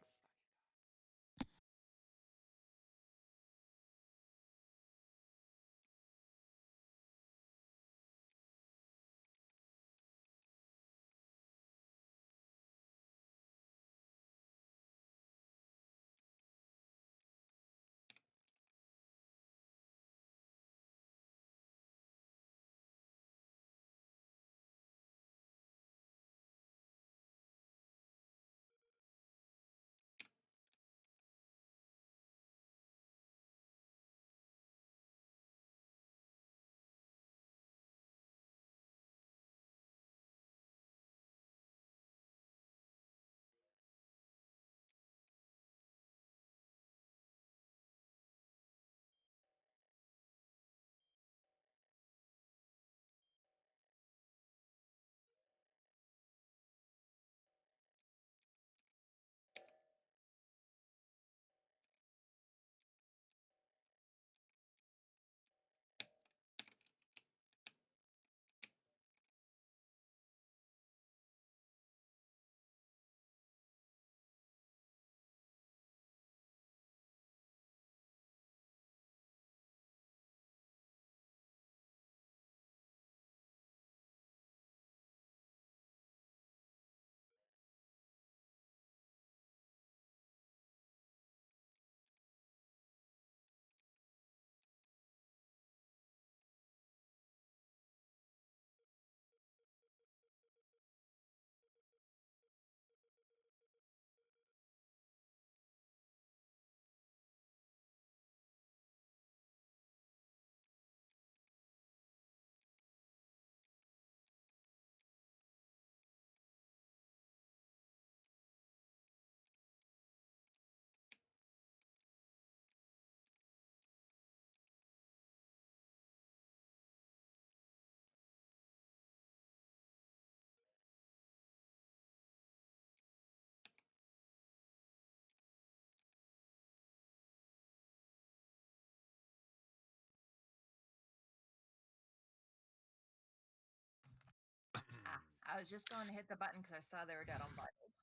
I was just going to hit the button because I saw they were dead on vitals.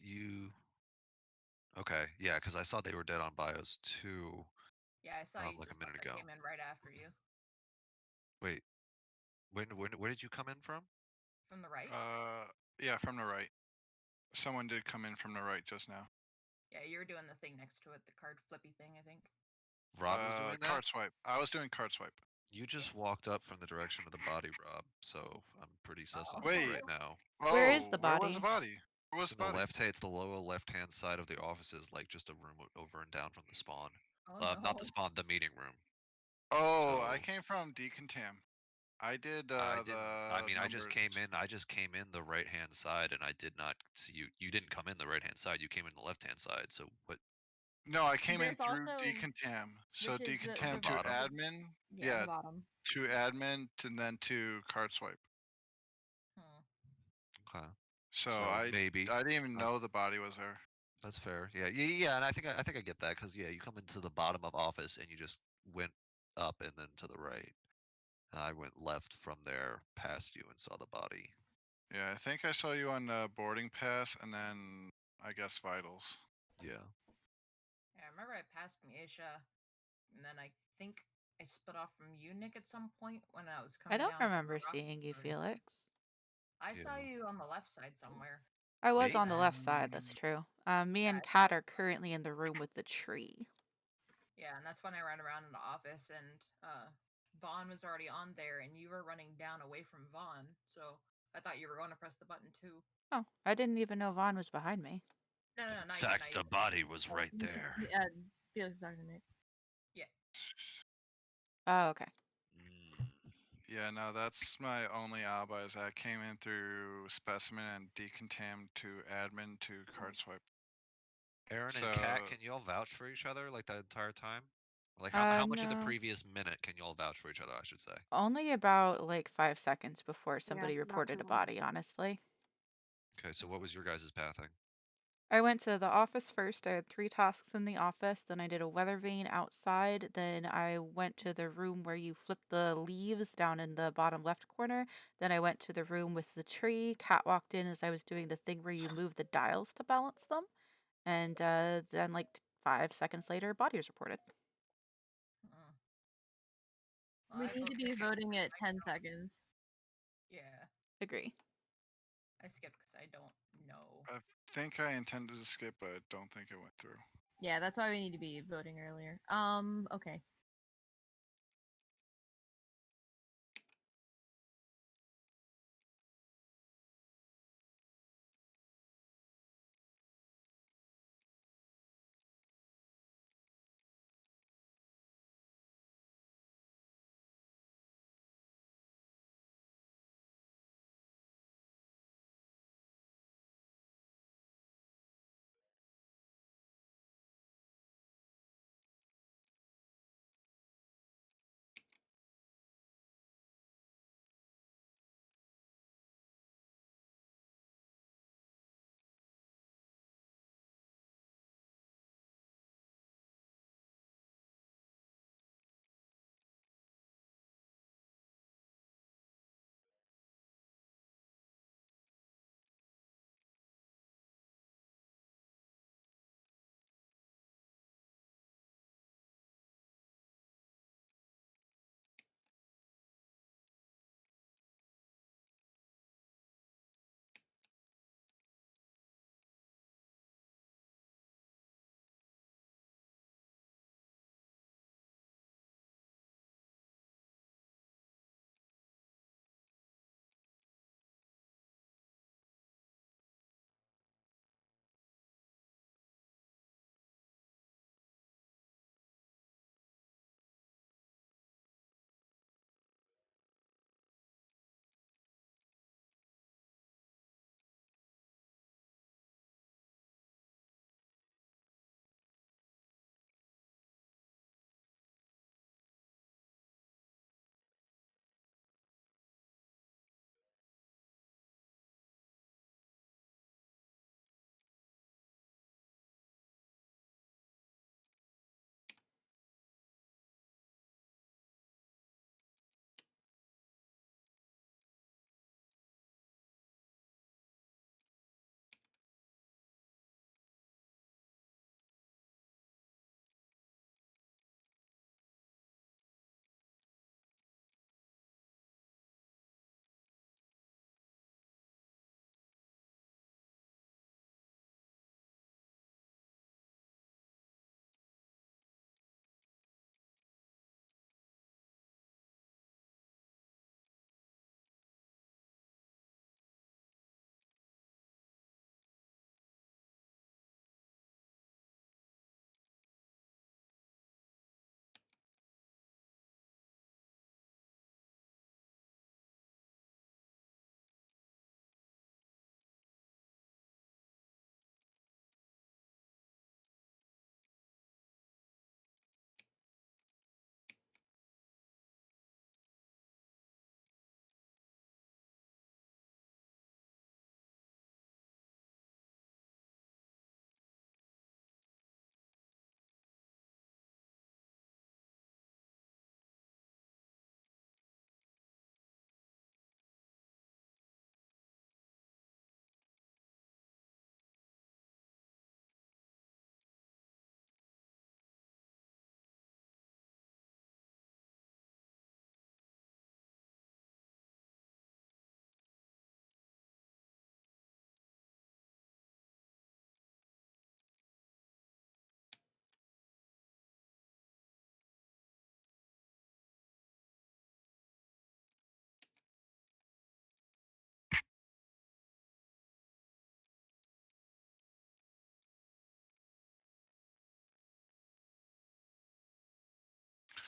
You Okay, yeah, because I saw they were dead on bios too. Yeah, I saw you like a just minute left. ago. I came in right after you Wait, where did you come in from? from the right. Yeah, from the right. Someone did come in from the right just now. Yeah, you were doing the thing next to it, the card flippy thing, I think. Rob was doing that. Card swipe. I was doing card swipe. You just walked up from the direction of the body, Rob. So I'm pretty sus on Wait. this right now. Where is the Where was the body? body? Where was It's the in the body? it's the lower left-hand side of the offices, like just a room over and down from the spawn. Oh Not the no. spawn, the meeting room. Oh, I So- came from decontam. I did I the didn't. I mean, I just numbers. came in. I just came in the right-hand side, and I did not see you. You didn't come in the right-hand side. You came in the left-hand side. So what? No, I came in There's through also- decontam. So which is the decontam to bottom. admin. Yeah, the bottom. To admin and then to card swipe. Okay, So, So maybe. I didn't even know the body was there. that's fair. Yeah, and I think I get that because you come into the bottom of office and you just went up and then to the right. And I went left from there past you and saw the body. Yeah, I think I saw you on the boarding pass and then I guess vitals. Yeah. Yeah, I remember I passed Miesha, and then I think I split off from you, Nick, at some point when I was I coming don't down. from the remember rock seeing you, room. Felix. I saw Yeah. you on the left side somewhere. I was Me? on the left side, that's true. Me and Yeah, Kat are currently in the room with the tree. Yeah, and that's when I ran around in the office, and Vaughn was already on there, and you were running down away from Vaughn. So I thought you were going to press the button too. Oh, I didn't even know Vaughn was behind me. No, In not fact, you. the body was right there. Yeah, Felix is talking to Nick. Oh, okay. Mm. Yeah, no, that's my only alibi is I came in through specimen and decontam to admin to card swipe. Aaron and Kat, So- can y'all vouch for each other like the entire time? Like how much of the No. previous minute can y'all vouch for each other? I should say. Only about like 5 seconds before somebody not reported too a long. body, honestly. Okay, so what was your guys' pathing? I went to the office first. I had 3 tasks in the office. Then I did a weather vane outside. Then I went to the room where you flip the leaves down in the bottom left corner. Then I went to the room with the tree. Kat walked in as I was doing the thing where you move the dials to balance them. And then, like 5 seconds later, body was reported. Well, We I need to voted be against voting it. at I 10 don't- seconds. Yeah, Agree. I skipped because I don't know. I think I intended to skip, but I don't think it went through. Yeah, that's why we need to be voting earlier. Okay.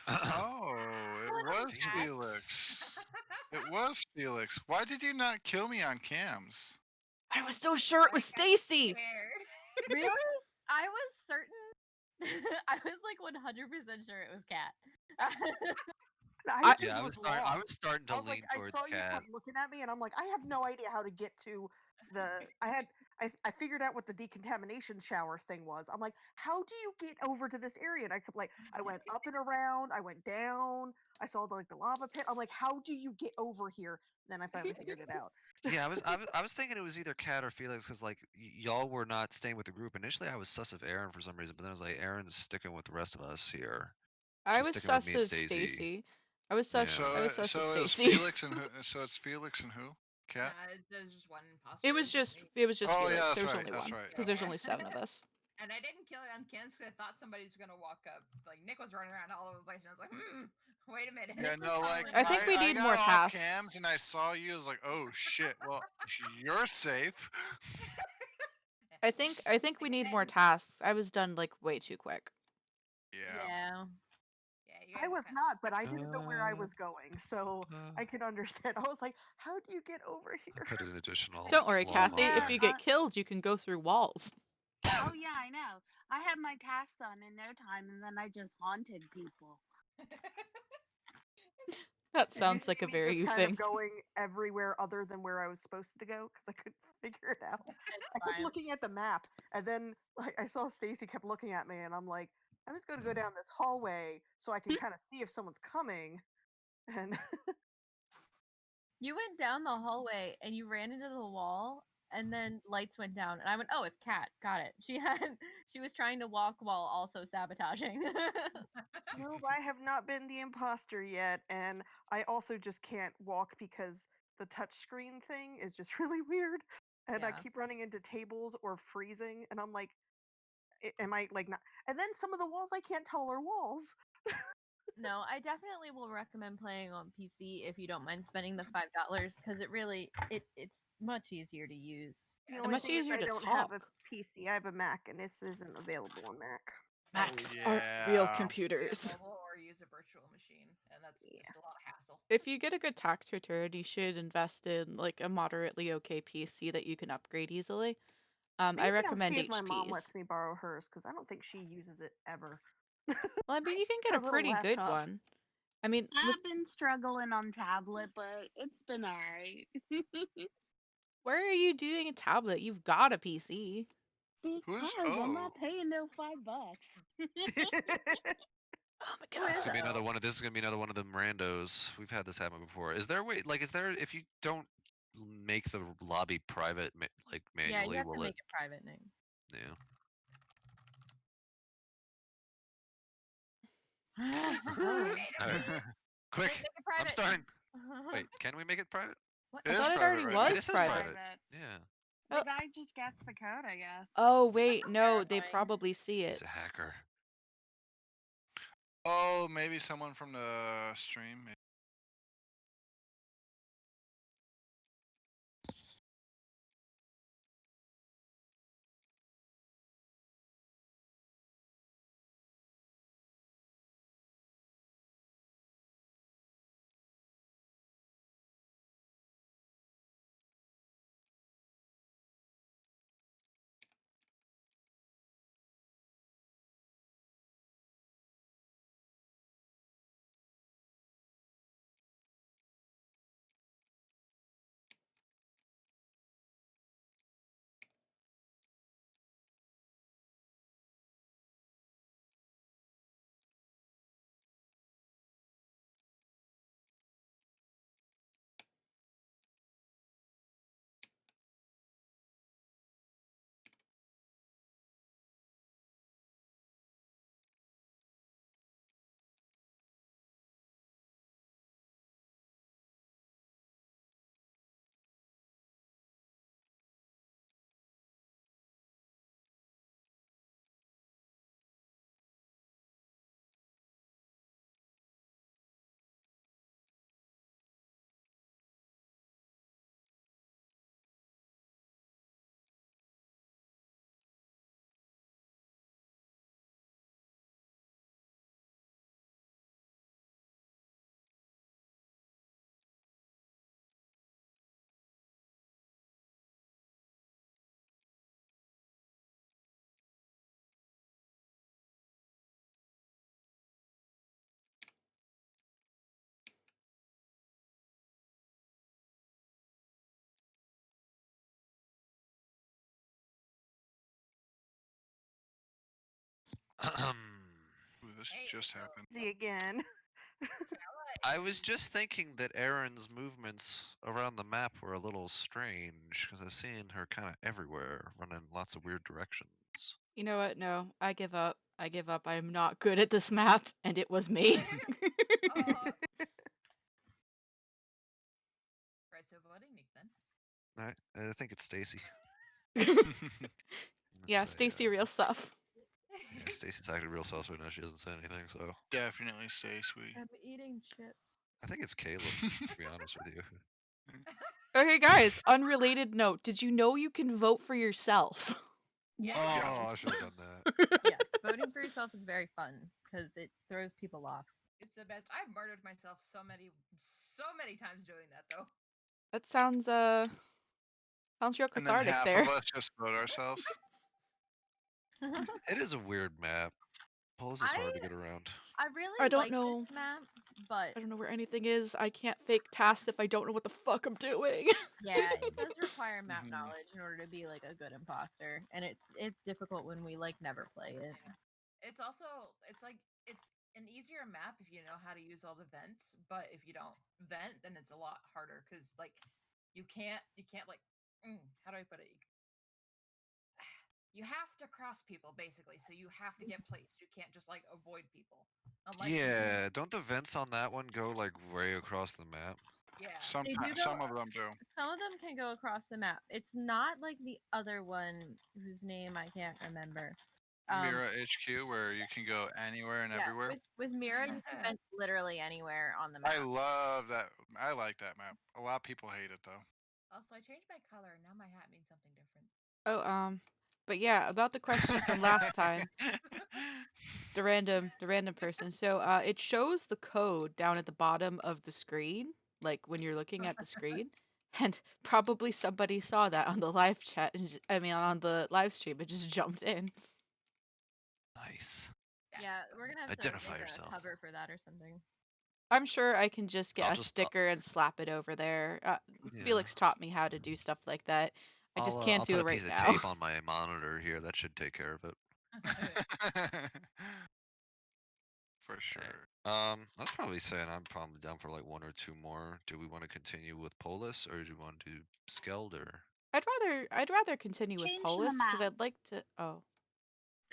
Oh, it was Felix. It was Felix. Why did you not kill me on cams? I was so sure it was Stacy. Scared. Really? I was certain. I was like 100% sure it was Cat. I just Yeah, I was was I was lost. starting to I was lean like, I towards saw you Cat. kept looking at me, and I'm like, I have no idea how to get to the. I figured out what the decontamination shower thing was. I'm like, how do you get over to this area? And I kept like, I went up and around, I went down, I saw the lava pit. I'm like, how do you get over here? Then I finally figured it out. Yeah, I was thinking it was either Cat or Felix because like y'all were not staying with the group. Initially, I was sus of Aaron for some reason, but then I was like, Aaron's sticking with the rest of us here. I She's was sticking with sus me and of Stacey. Stacy. I was sus. Yeah. I was sus of So it's Stacy. Felix and who? So it's Felix and who? Cat. There's just one imposter. It was just Oh, Felix. yeah, that's There was right, only that's one right. because there's Yeah. only 7 of us. And I didn't kill it on cams because I thought somebody was gonna walk up. Like Nick was running around all over the place, and I was like, wait a minute. Yeah, no, like I think we need got more off tasks. cams and I saw you. I was like, oh shit. Well, you're safe. I think we need more tasks. I was done like way too quick. Yeah. Yeah, I was not, but I didn't know where I Uh, was going, so I could understand. I was like, how do you get over I here? put an additional. Don't worry, wall Kathy. on If there. you get killed, you can go through walls. Oh yeah, I know. I had my task done in no time, and then I just haunted people. That Did you sounds see like a me very just you kind thing. of going everywhere other than where I was supposed to go because I couldn't figure it out. I kept fine. looking at the map, and then like I saw Stacy kept looking at me, and I'm like, I'm just going to go down this hallway so I can kind of see if someone's coming. And You went down the hallway and you ran into the wall, and then lights went down, and I went, "Oh, it's Cat. Got it." She was trying to walk while also sabotaging. no, I have not been the imposter yet, and I also just can't walk because the touchscreen thing is just really weird, and I Yeah. keep running into tables or freezing, and I'm like, am I like not? And then some of the walls I can't tell are walls. No, I definitely will recommend playing on PC if you don't mind spending the $5 because it's much easier to use. The And only much thing is easier I to don't have a talk. PC. I have a Mac, and this isn't available on Mac. Macs aren't real yeah. computers. Mobile or use a virtual machine, and that's just a lot of hassle. If you get a good tax return, you should invest in like a moderately okay PC that you can upgrade easily. I Maybe recommend I'll see if my mom HPs. lets me borrow hers because I don't think she uses it ever. Well, I mean, you can get Her a little pretty good laptop. one. I mean, with, I've been struggling on tablet, but it's been alright. where are you doing a tablet? You've got a PC. Because I'm not paying no $5. Oh my Who god. is This is gonna be it? another one of this is gonna be another one of them randos. We've had this happen before. Is there a way like is there if you don't make the lobby private like Yeah, you manually, have to will make it? it private, Nick. Yeah. Alright. Quick, Make it I'm private. starting. Wait, can we make it private? What? I It thought is it private already right was now. This is private. private. Yeah. Oh. The guy just guessed the code, I guess. Oh wait, no, they Terrifying. probably see it. He's a hacker. Oh, maybe someone from the stream. Ooh, this Hey, just so happened. See again. I was just thinking that Erin's movements around the map were a little strange because I've seen her kind of everywhere, running lots of weird directions. You know what? No, I give up. I give up. I am not good at this map, and it was me. Right, so voting Nick then. I think it's Stacy. Yeah, Stacy, real stuff. Yeah, Stacy's acted real sus right now. She hasn't said anything, so Definitely stay sweet. I'm eating chips. I think it's Caleb. To be honest with you. Okay, guys. Unrelated note: did you know you can vote for yourself? Yeah. Oh, I should have done that. Yes, voting for yourself is very fun because it throws people off. It's the best. I've murdered myself so many times doing that though. That sounds real And then cathartic half there. of us just vote ourselves. It is a weird map. Polis is hard to get around. I really I don't like know. this map, but I don't know where anything is. I can't fake tasks if I don't know what the fuck I'm doing. yeah, it does require map Mhm. knowledge in order to be like a good imposter, and it's difficult when we like never play it. It's also it's an easier map if you know how to use all the vents, but if you don't vent, then it's a lot harder because like you can't like how do I put it? You have to cross people basically, so you have to get placed. You can't just like avoid people. Unless you can- Yeah, don't the vents on that one go like way across the map? yeah. Sometimes, go- some of them do. Some of them can go across the map. It's not like the other one whose name I can't remember. Mira HQ, where you can go anywhere and Yeah, everywhere. with Mira, you can vent literally anywhere on the map. I love that. I like that map. A lot of people hate it though. Also, I changed my color, and now my hat means something different. Oh, but yeah, about the question from last time. The random person. So it shows the code down at the bottom of the screen, like when you're looking at the screen. And probably somebody saw that on the live chat. On the live stream, it just jumped in. Nice. Yeah, we're gonna have Identify to make yourself. a cover for that or something. I'm sure I can just get I'll a just- sticker and slap it over there. Yeah. Felix taught me how to do stuff like that. I just I'll, can't I'll do put it a right piece now. of tape on my monitor here. That should take care of it. For sure. I was probably saying I'm probably down for like one or two more. Do we want to continue with Polis or do you want to do Skeld or? I'd rather continue with Change the Polis because map. I'd like to. Oh,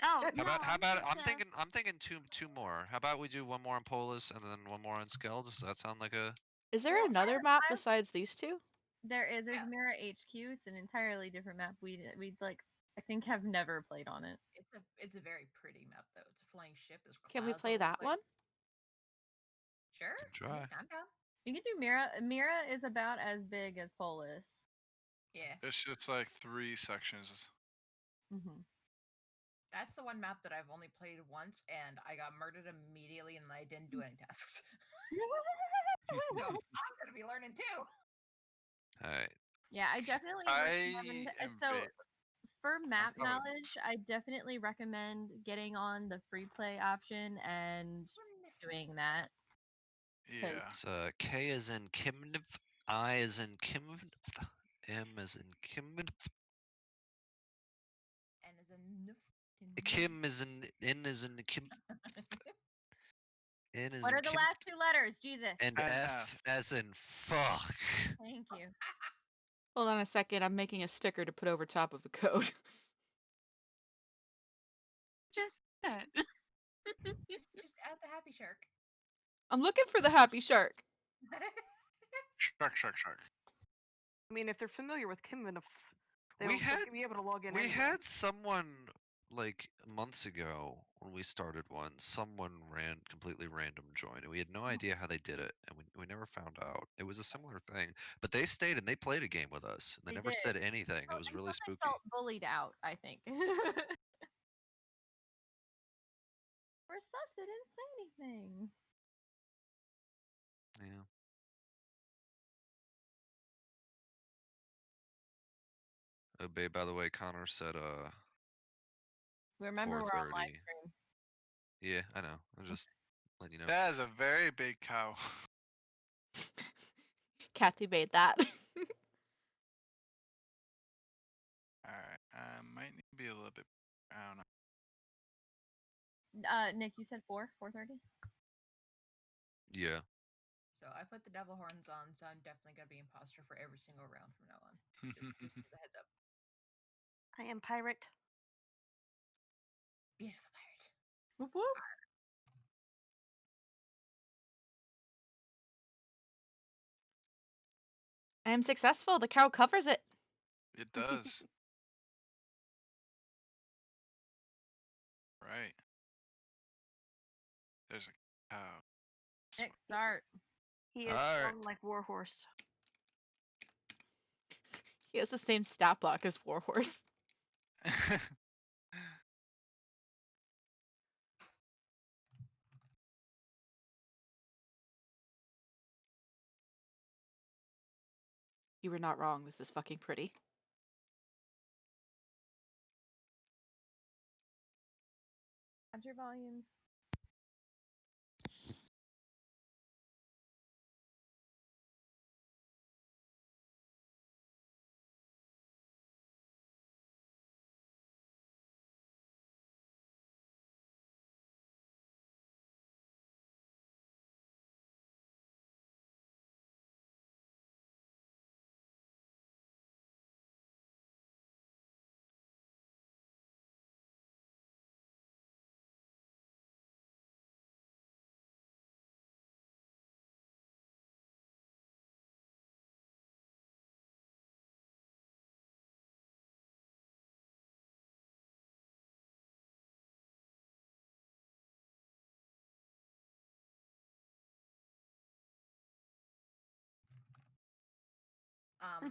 Oh, no, How about I'm just, thinking two more. How about we do one more on Polis and then one more on Skeld? Does that sound like a? is there Well, another map besides these two? There's Yeah. Mira HQ. It's an entirely different map. We like I think have never played on it. It's a very pretty map though. It's a flying ship. There's Can we clouds play all over the that place. one? Sure. Try. I'm down. You can do Mira. Mira is about as big as Polis. Yeah. It's just like 3 sections. Mm-hmm. That's the one map that I've only played once, and I got murdered immediately, and I didn't do any tasks. So I'm gonna be learning too. All right. Yeah, I definitely I recommend. am So big. for map probably- knowledge, I definitely recommend getting on the free play option and doing that. Yeah. It's K as in Kimnv, I as in Kimnv, M as in Kimnv, And as a Kim is in N as in Kim, N as What in are the Kim, last two letters? Jesus. and And F as in fuck. Thank you. Hold on a second. I'm making a sticker to put over top of the code. just it. just add the happy shark. I'm looking for the happy shark. Shark. I mean, if they're familiar with Kimvenif, they'll, We they'll had- be able to log in. We anyway. had someone like months ago when we started one, someone completely random join, and we had no idea how they did it, and we never found out. It was a similar thing, but they stayed and they played a game with us. And they They never did. said anything. Well, It was until really they spooky. felt bullied out, I think. For sus, they didn't say anything. Yeah. Oh, babe, by the way, Connor said Remember, we're on live 4:30. stream. Yeah, I know. I'm just letting you know. That is a very big cow. Kathy made that. Alright. Might need to be a little bit. I don't know. Nick, you said 4:30. Yeah. So I put the devil horns on, so I'm definitely gonna be imposter for every single round from now on. Just as a heads up. I am pirate. Beautiful pirate. Whoop whoop. I am successful. The cow covers it. It does. Right. There's a cow. Nick, start. He is Alright. strong like Warhorse. He has the same stat block as Warhorse. You were not wrong. This is fucking pretty. Add your volumes.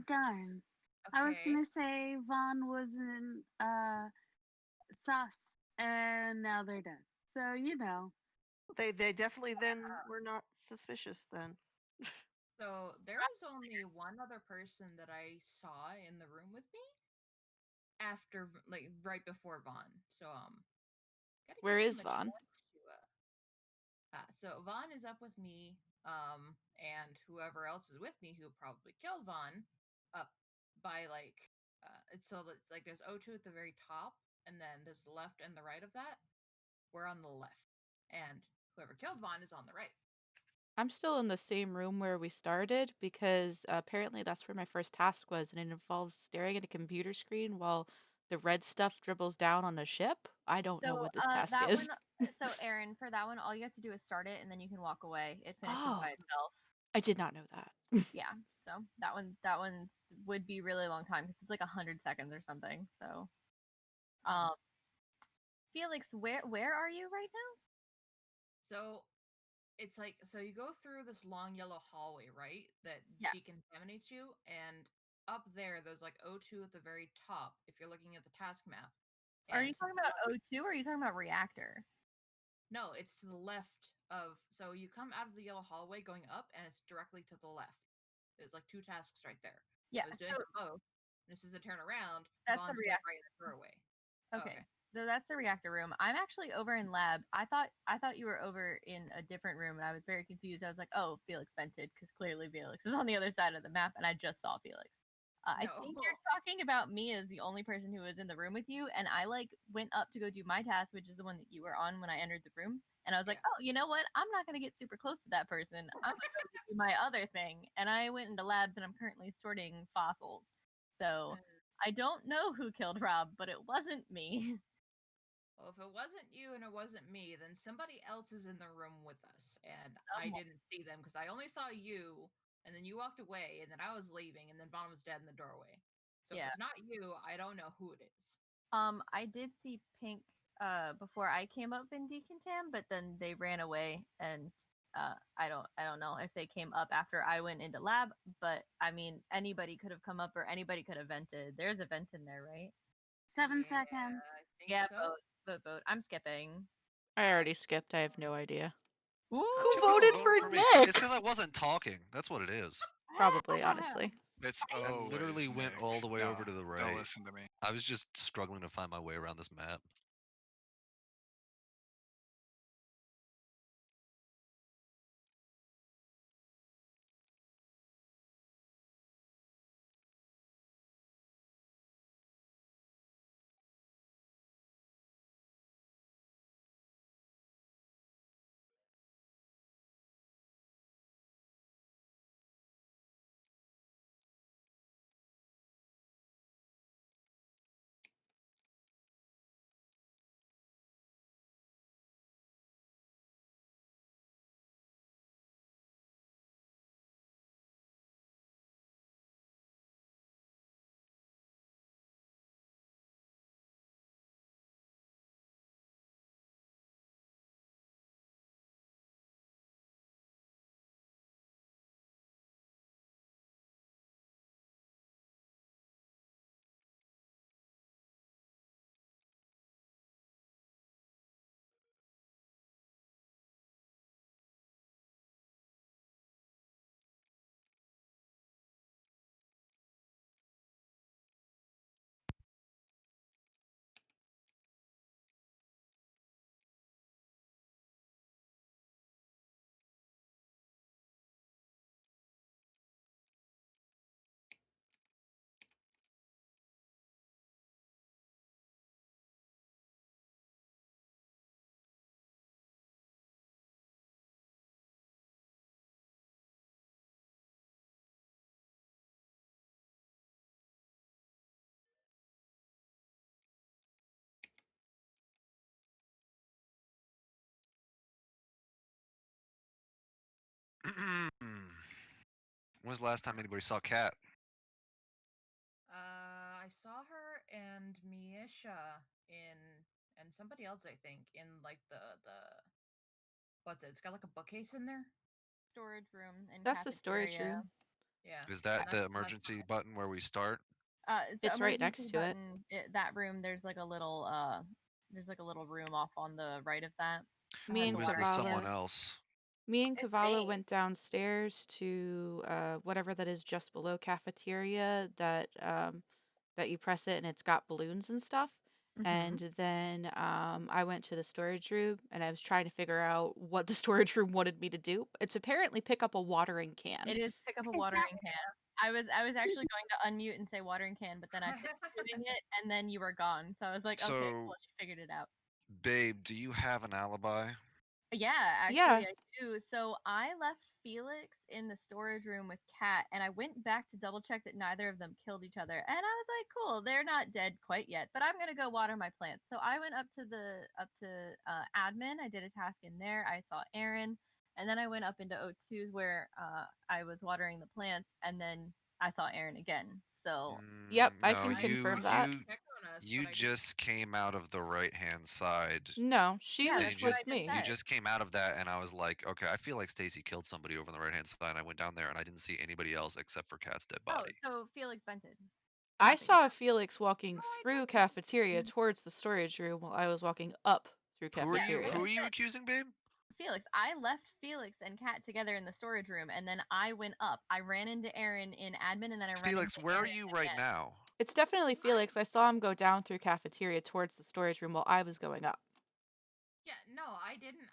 Darn. I was Okay. gonna say Vaughn was in sus, and now they're dead. So you know. They definitely then were not suspicious then. So there was only one other person that I saw in the room with me after, like, right before Vaughn. So gotta Where give is him a Vaughn? chance to. So Vaughn is up with me, and whoever else is with me who probably killed Vaughn, up by like, it's so that like there's O2 at the very top, and then there's the left and the right of that. We're on the left, and whoever killed Vaughn is on the right. I'm still in the same room where we started because apparently that's where my first task was, and it involves staring at a computer screen while the red stuff dribbles down on a ship. I don't know what this task that is. one. So Aaron, for that one, all you have to do is start it, and then you can walk away. It finishes Oh. by itself. I did not know that. Yeah. So that one would be really long time because it's like 100 seconds or something. So, Felix, where are you right now? So it's like, so you go through this long yellow hallway, right? That Yeah. decontaminates you, and up there's like O2 at the very top if you're looking at the task map. Are you And talking about O2 or are you talking about reactor? no, it's to the left of, so you come out of the yellow hallway going up, and it's directly to the left. There's like two tasks right there. Yeah. I was doing both. This is a turnaround. That's Vaughn's the dead reactor. right in the doorway. Okay. So that's the reactor room. I'm actually over in lab. I thought you were over in a different room, and I was very confused. I was like, "Oh, Felix vented," because clearly Felix is on the other side of the map, and I just saw Felix. I think No. you're talking about me as the only person who was in the room with you, and I like went up to go do my task, which is the one that you were on when I entered the room, and I was like, Yeah. "Oh, you know what? I'm not gonna get super close to that person. I'm gonna go do my other thing." And I went into labs, and I'm currently sorting fossils. So I don't know who killed Rob, but it wasn't me. Well, if it wasn't you and it wasn't me, then somebody else is in the room with us, and I Someone. didn't see them because I only saw you, and then you walked away, and then I was leaving, and then Vaughn was dead in the doorway. So if Yeah. it's not you, I don't know who it is. I did see Pink before I came up in Decontam, but then they ran away, and I don't know if they came up after I went into lab, but I mean anybody could have come up or anybody could have vented. There's a vent in there, right? 7 Yeah, seconds. I think Yeah, so. vote. I'm skipping. I already skipped. I have no idea. Ooh, Who Two people voted voted for me. Nick? It's because I wasn't talking. That's what it is. Probably, honestly. It's I always literally went Nick. all the way No, over to the Don't right. listen to me. I was just struggling to find my way around this map. When was the last time anybody saw Kat? I saw her and Miesha and somebody else, I think, in like the what's it? It's got like a bookcase in there. Storage room and That's the storage cafeteria. room. Yeah. Is that that's the the last emergency time. button where we start? It's right emergency next to it. button. That room, there's like a little room off on the right of that. Me has and a Who is water this heater. someone Cavallo. else? Me and It's Cavallo me. went downstairs to whatever that is just below cafeteria that that you press it and it's got balloons and stuff. Mhm. And then I went to the storage room and I was trying to figure out what the storage room wanted me to do. It's apparently pick up a watering can. It is pick up a Is that watering can. I was actually going to unmute and say watering can, but then I finished doing it and then you were gone. So I was like, okay, So, cool, she figured it out. babe, do you have an alibi? Yeah, Yeah. actually I do. So I left Felix in the storage room with Kat, and I went back to double check that neither of them killed each other. And I was like, cool, they're not dead quite yet, but I'm gonna go water my plants. So I went up to admin. I did a task in there. I saw Aaron, and then I went up into O2's where I was watering the plants, and then I saw Aaron again. So Yep, I no, can I confirm thought that. you checked on us, You but I didn't. just came out of the right-hand side. No, she Yeah, was that's you what with I just me. You said. just came out of that, and I was like, okay, I feel like Stacy killed somebody over on the right-hand side. And I went down there, and I didn't see anybody else except for Kat's dead Oh, body. so Felix vented. I Copy. saw Felix walking No, I through didn't. cafeteria towards the storage room while I was walking up through Who are you? cafeteria. Who are you accusing, babe? Felix, I left Felix and Kat together in the storage room, and then I went up. I ran into Aaron in admin, and then I ran Felix, into where are Aaron you right again. now? It's definitely Felix. I saw him go down through cafeteria towards the storage room while I was going up. Yeah, no, I didn't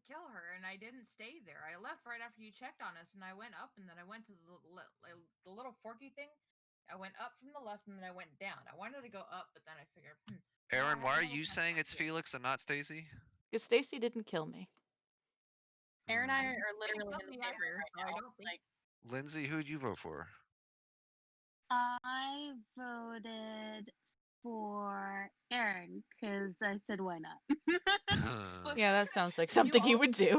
kill her, and I didn't stay there. I left right after you checked on us, and I went up, and then I went to the little forky thing. I went up from the left, and then I went down. I wanted to go up, but then I figured, Aaron, I why are have a you little saying back it's here. Felix and not Stacy? Because Stacy didn't kill me. Aaron and I Hmm. are literally killed in the me same either, room right so I now. don't think- Like, Lindsay, who'd you vote for? I voted for Aaron because I said why not. Yeah, that sounds like something you would do.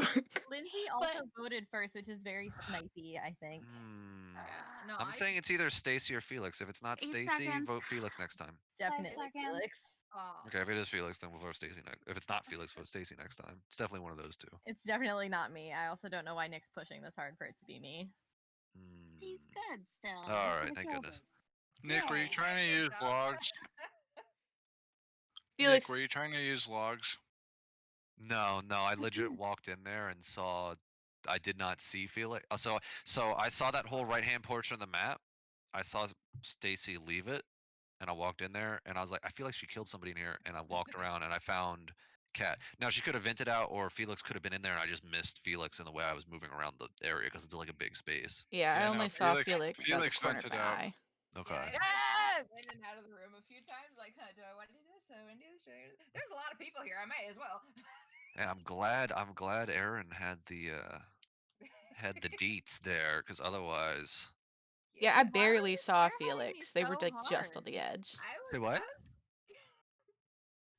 Lindsay also voted first, which is very snipey, I think. No, I'm saying it's either Stacy or Felix. If it's not 8 Stacy, seconds. vote Felix next time. Definitely seconds. Felix. Okay, if it is Felix, then we'll vote Stacy next. If it's not Felix, vote Stacy next time. It's definitely one of those two. It's definitely not me. I also don't know why Nick's pushing this hard for it to be me. He's good still. All I right, could've thank killed goodness. him. Nick, were you Yeah. trying to use logs? Felix, Nick, were you trying to use logs? No, I legit walked in there and saw. I did not see Felix. So I saw that whole right-hand portion of the map. I saw Stacy leave it, and I walked in there, and I was like, I feel like she killed somebody in here, and I walked around, and I found Kat. Now she could have vented out, or Felix could have been in there, and I just missed Felix in the way I was moving around the area because it's like a big space. yeah, I Yeah, no, only saw Felix- Felix at the Felix corner of vented my out. eye. Okay. Yeah, I went in and out of the room a few times. Like, do I want to do this? Do I want to do this? There's a lot of people here. I might as well. Yeah, I'm glad Aaron had the deets there, because otherwise. Yeah, I Why were barely you saw spearheading me Felix. They were so like just on hard? the edge. Say what?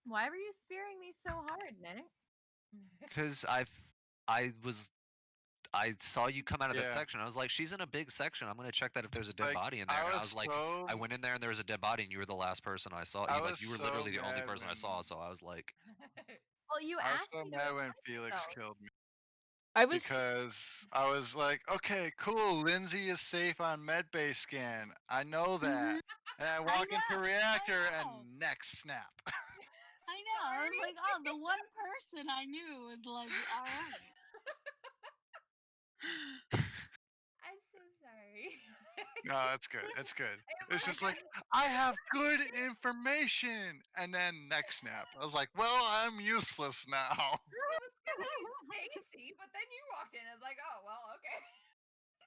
Why were you spearing me so hard, Nick? Because I saw you come out of that Yeah. section. I was like, she's in a big section. I'm gonna check that if there's a dead Like, body in there. I And I was was like, so- I went in there and there was a dead body, and you were the last person I saw. I You, was you were so literally the only mad person I when- saw. So I was like, Well, you I was asked so me to mad when remind Felix yourself. killed me. I was Because I was like, okay, cool, Lindsay is safe on medbay scan. I know that. And I walk into know, reactor I know. and neck snap. I know. I was like, oh, the one person I knew was like, all right. I'm so sorry. No, it's good. It's good. It It's was just like, I have good information. And then neck snap. I was like, well, I'm useless now. It was gonna be Stacy, but then you walked in. I was like, oh well, okay.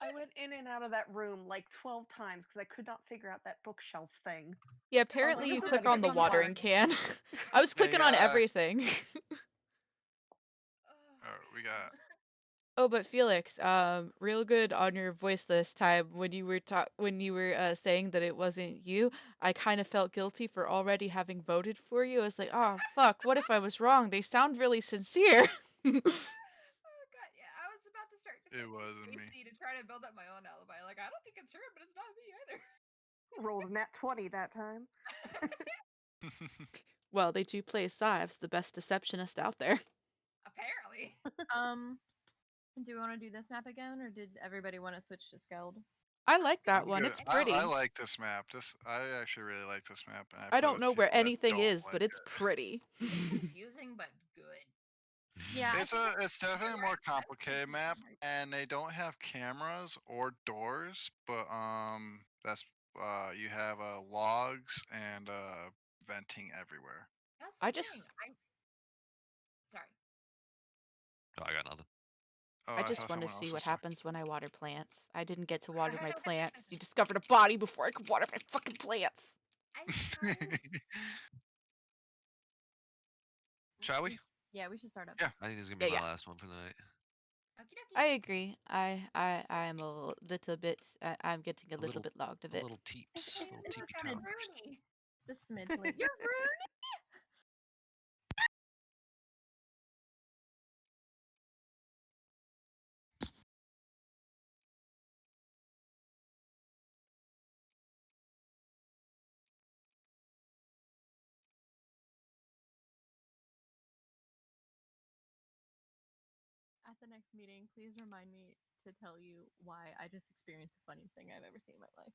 I went in and out of that room like 12 times because I could not figure out that bookshelf thing. Yeah, apparently this you is click a on the big watering can. I was clicking on Hey, everything. We got. Oh, but Felix, real good on your voice this time when you were saying that it wasn't you. I kind of felt guilty for already having voted for you. I was like, oh fuck, what if I was wrong? They sound really sincere. Oh god, yeah. I was about to start to It wasn't me. Casey to try to build up my own alibi. Like, I don't think it's her, but it's not me either. Rolled a nat 20 that time. Well, they do play Sives, the best deceptionist out there. Apparently. Do we want to do this map again, or did everybody want to switch to Skeld? I like that I'm one. good. It's pretty. I like this map. I actually really like this map. And I play don't with know where people that anything don't is, like but it's it. pretty. It's confusing, but good. Yeah, I It's think it's definitely a You're more right, that's complicated confusing, map, right? and they don't have cameras or doors, but that's you have logs and venting everywhere. That's I the thing. just Sorry. Oh, I got nothing. Oh, I I just thought want to someone see else what was talking. happens when I water plants. I didn't get to water my plants. You discovered a body before I could water my fucking plants. I tried. Shall we? yeah, we should start up. Yeah. I think this is gonna be Yeah, my yeah. last one for the night. Okie dokie. I agree. I am a little bit. I'm getting a little little- bit logged of A it. little teeps. It's Little a teepee smidge. towers. Rooney. The smidge. You're rude. At the next meeting, please remind me to tell you why I just experienced the funniest thing I've ever seen in my life.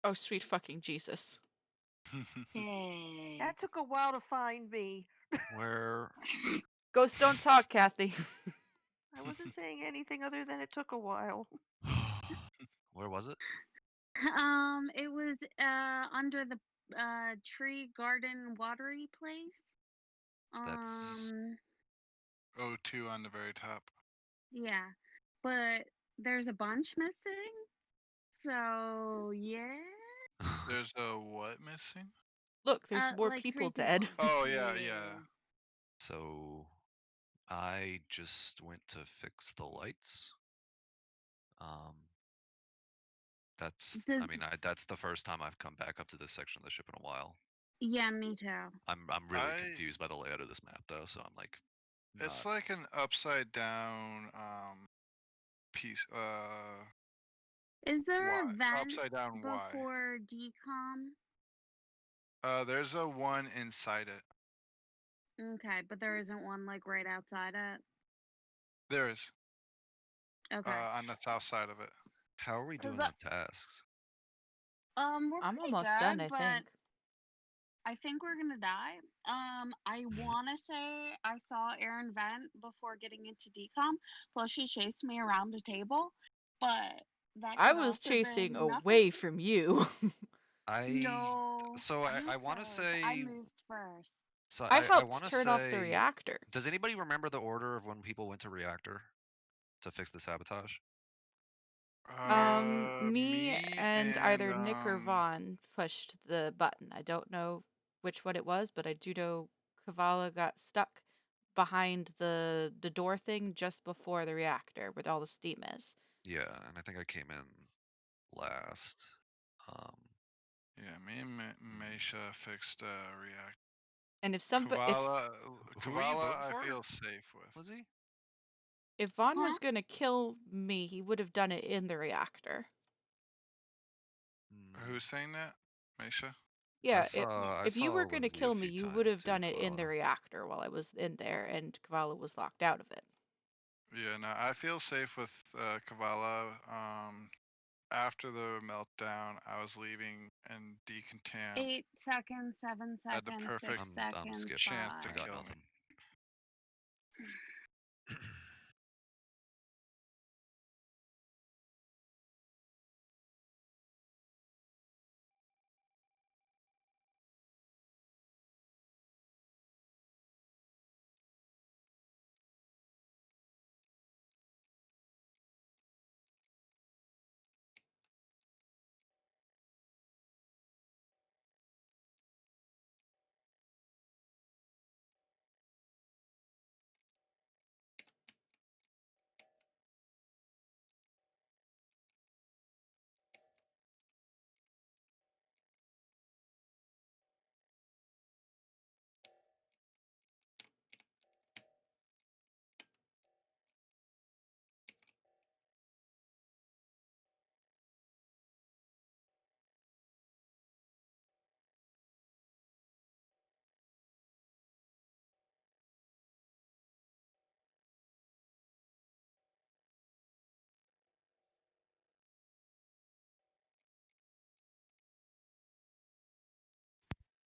Oh, sweet fucking Jesus. Yay. That took a while to find me. Where? Ghosts don't talk, Kathy. I wasn't saying anything other than it took a while. Where was it? It was under the tree garden watery place. That's O2 on the very top. Yeah, but there's a bunch missing. So yeah. There's a what missing? Look, there's more like people 3 dead. people. Oh yeah. So I just went to fix the lights. That's I mean that's the first time I've come back up to this section of the ship in a while. Yeah, me too. I'm really confused by the layout of this map though, so I'm like It's like an upside down piece. Is there a Y, vent upside down Y. before decom? There's a one inside it. Okay, but there isn't one like right outside it. There is. Okay. On the south side of it. How are we doing on tasks? We're I'm pretty almost good, done, I but think. I think we're gonna die. I wanna say I saw Erin vent before getting into decom. Plus, she chased me around the table, but that I could was also chasing been nothing. away from you. No. So I you want to first. say. I moved first. So I I helped want to turn off the reactor. Does anybody remember the order of when people went to reactor to fix the sabotage? Me and either Nick or Vaughn pushed the button. I don't know which one it was, but I do know Kavala got stuck behind the door thing just before the reactor where all the steam is. Yeah, and I think I came in last. Yeah, me and Meisha fixed react. And if somebody, Kavala, I feel safe with. Lizzie? If Vaughn was gonna kill me, he would have done it in the reactor. Who's saying that? Meisha? Yeah, I if you saw were gonna Lindsay a kill me, few you would times have too, done it in the Kavala. reactor while I was in there, and Kavala was locked out of it. Yeah, no, I feel safe with Kavala. After the meltdown, I was leaving and decontamined. 8 seconds, 7 Had the seconds, perfect 6 seconds, chance to 5. got kill nothing.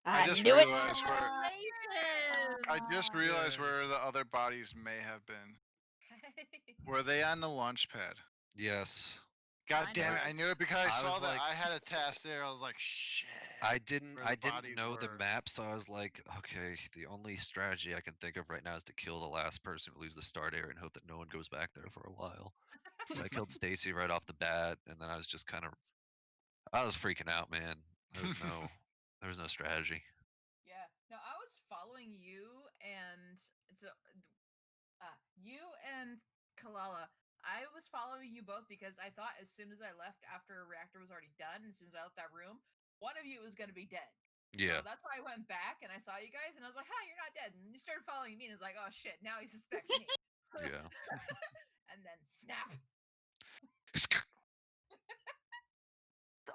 I just knew it! realized where I just Congratulations! realized where the other bodies may have been. Were they on the launch pad? Yes. God damn it! Kinda. I knew it because I I saw was that like- I had a task there. I was like, shit. I didn't where the know bodies the were. map, so I was like, okay, the only strategy I can think of right now is to kill the last person who leaves the start area and hope that no one goes back there for a while. So I killed Stacy right off the bat, and then I was just kind of, I was freaking out, man. There was no strategy. Yeah. No, I was following you and you and Kalala. I was following you both because I thought as soon as I left after a reactor was already done, as soon as I left that room, one of you was gonna be dead. Yeah. So that's why I went back and I saw you guys and I was like, "Hi, you're not dead." And you started following me and it's like, "Oh shit, now he suspects me." Yeah. And then snap.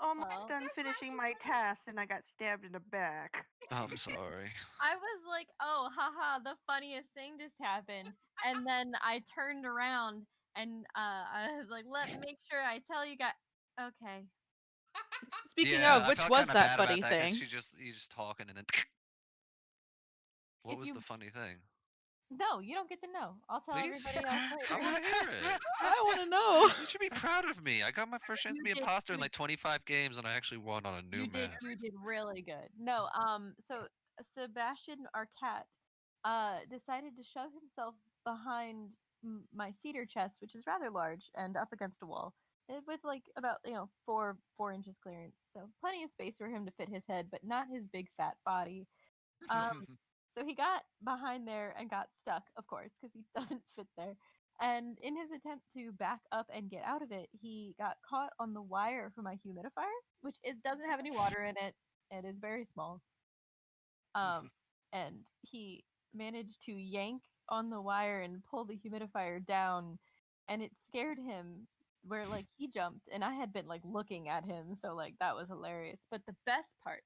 Almost Well, done finishing my task and I got stabbed in the back. I'm sorry. I was like, oh, haha, the funniest thing just happened. And then I turned around and I was like, make sure I tell you guys. Okay. Speaking Yeah, of, I which felt was kinda that bad funny about that 'cause thing? you just talking and then what If was you the funny thing? No, you don't get to know. I'll tell Please? everybody else I later. wanna hear it. I want to know. You should be proud of me. I got my first chance to You be did imposter in you like 25 games and I actually won on a new map. you did really good. No, so Sebastian, our cat, decided to shove himself behind my cedar chest, which is rather large and up against a wall, with like about 4 inches clearance, so plenty of space for him to fit his head, but not his big fat body. So he got behind there and got stuck, of course, because he doesn't fit there. And in his attempt to back up and get out of it, he got caught on the wire for my humidifier, which doesn't have any water in it. It is very small. And he managed to yank on the wire and pull the humidifier down, and it scared him where like he jumped and I had been like looking at him, so like that was hilarious. But the best part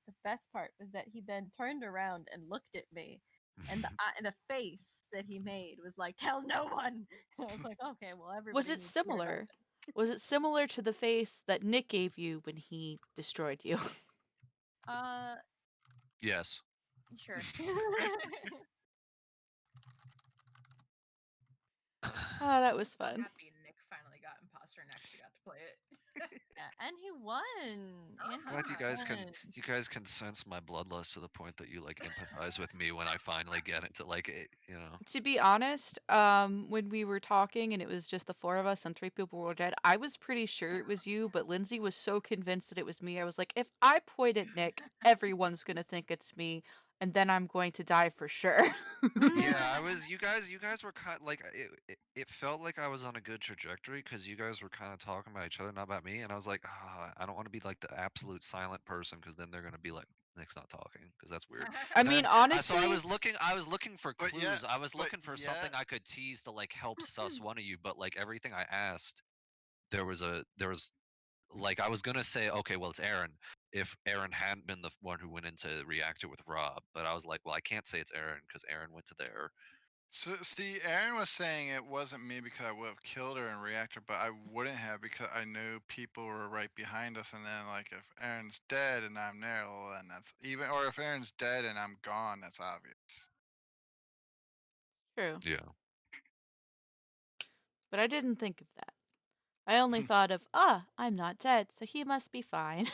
was that he then turned around and looked at me, and the face that he made was like, "Tell no one." And I was like, "Okay, well everybody Was it needs to hear about similar? Was it similar to the face that Nick gave you when he destroyed you? it." Yes. Sure. Oh, that was fun. Happy Nick finally got imposter and actually got to play it. Yeah, and he won. And he Glad won. you guys can sense my bloodlust to the point that you like empathize with me when I finally get it to like it, you know. To be honest, when we were talking and it was just the four of us and three people were dead, I was pretty sure it was you, but Lindsay was so convinced that it was me. I was like, if I point at Nick, everyone's gonna think it's me, and then I'm going to die for sure. Yeah, I was. You guys were kind like it felt like I was on a good trajectory because you guys were kind of talking about each other, not about me. And I was like, I don't want to be like the absolute silent person because then they're gonna be like, Nick's not talking because that's weird. I And mean, then, so honestly, I was looking for But clues. yeah, I was but looking for something yeah. I could tease to like help suss one of you. But like everything I asked, there was like I was gonna say, okay, well it's Aaron. If Aaron hadn't been the one who went into the reactor with Rob, but I was like, well, I can't say it's Aaron because Aaron went to there. So see, Aaron was saying it wasn't me because I would have killed her in reactor, but I wouldn't have because I knew people were right behind us. And then like if Aaron's dead and I'm there, well, then that's even. Or if Aaron's dead and I'm gone, that's obvious. true, Yeah. but I didn't think of that. I only thought of, I'm not dead, so he must be fine.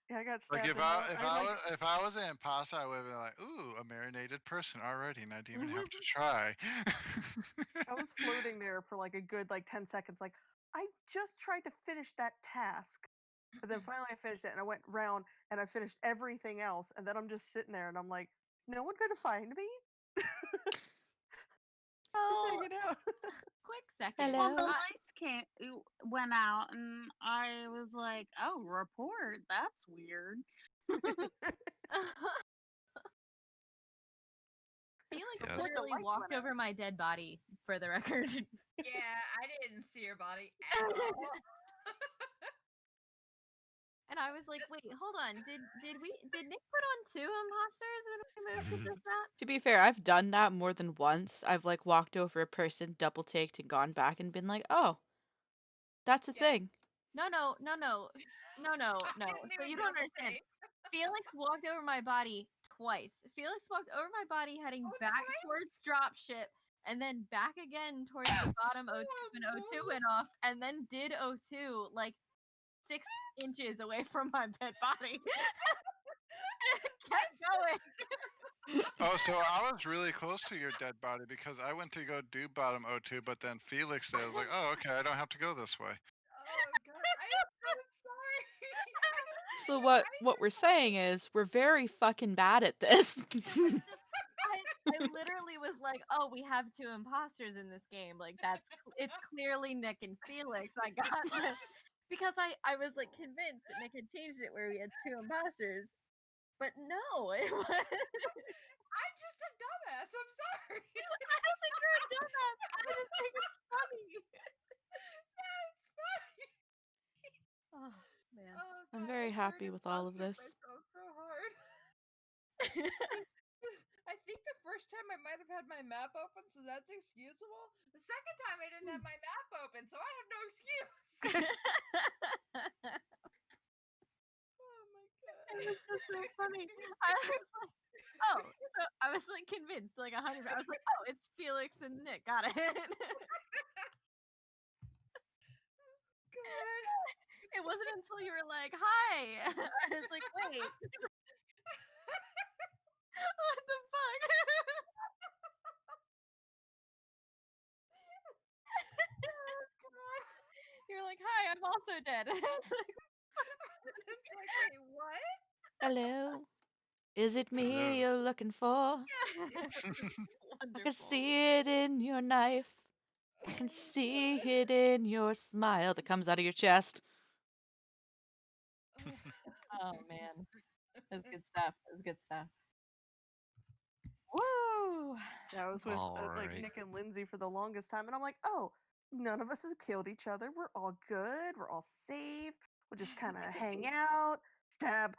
Yeah, I got Like stabbed. if I was an imposter, I would have been like, ooh, a marinated person already, and I didn't even have to try. I was floating there for like a good 10 seconds. Like I just tried to finish that task, and then finally I finished it, and I went round and I finished everything else, and then I'm just sitting there, and I'm like, is no one going to find me? Just Oh, hanging out. quick second. Well, the Hello. lights went out, and I was like, "Oh, report. That's weird." Felix Yes. The literally lights walked went out. over my dead body, for the record. Yeah, I didn't see your body at all. And I was like, wait, hold on. Did Nick put on 2 imposters when we moved to this map? To be fair, I've done that more than once. I've like walked over a person, double taked, and gone back and been like, oh, that's a Yeah. thing. No. I So didn't you even don't double understand. take. Felix walked over my body twice. Felix walked over my body heading Oh, back twice? towards dropship, and then back again towards the bottom O2 when O2 went off, and then did O2 like 6 inches away from my dead body. And kept going. Oh, so I was really close to your dead body because I went to go do bottom O2, but then Felix said, I was like, oh, okay, I don't have to go this way. Oh god, I am so sorry. So what we're saying is we're very fucking bad at this. I literally was like, oh, we have 2 imposters in this game. Like it's clearly Nick and Felix. I got this. Because I was like convinced that Nick had changed it where we had 2 imposters. But no, it was I'm just a dumbass. I'm sorry. I don't think you're a dumbass. I just think it's funny. Yeah, it's funny. Oh man. Oh, I'm God, very I happy turned with all of imposter this. myself so hard. I think the first time I might have had my map open, so that's excusable. The second time I didn't have my map open, so I have no excuse. Oh my god. It was just so funny. I was like, oh, so I was like convinced, like 100. I was like, oh, it's Felix and Nick. Got it. God. It wasn't until you were like, hi. I was like, wait. What the fuck? You're like, hi, I'm also dead. It's like, It's like, wait, what? Hello. Is it me Hello. you're looking for? I can wonderful. see it in your knife. I can see it in your smile that comes out of your chest. Oh man, that's good stuff. That's good stuff. Woo! Yeah, I was with like Alright. Nick and Lindsay for the longest time, and I'm like, oh, none of us have killed each other. We're all good. We're all safe. We'll just kind of hang out, stab.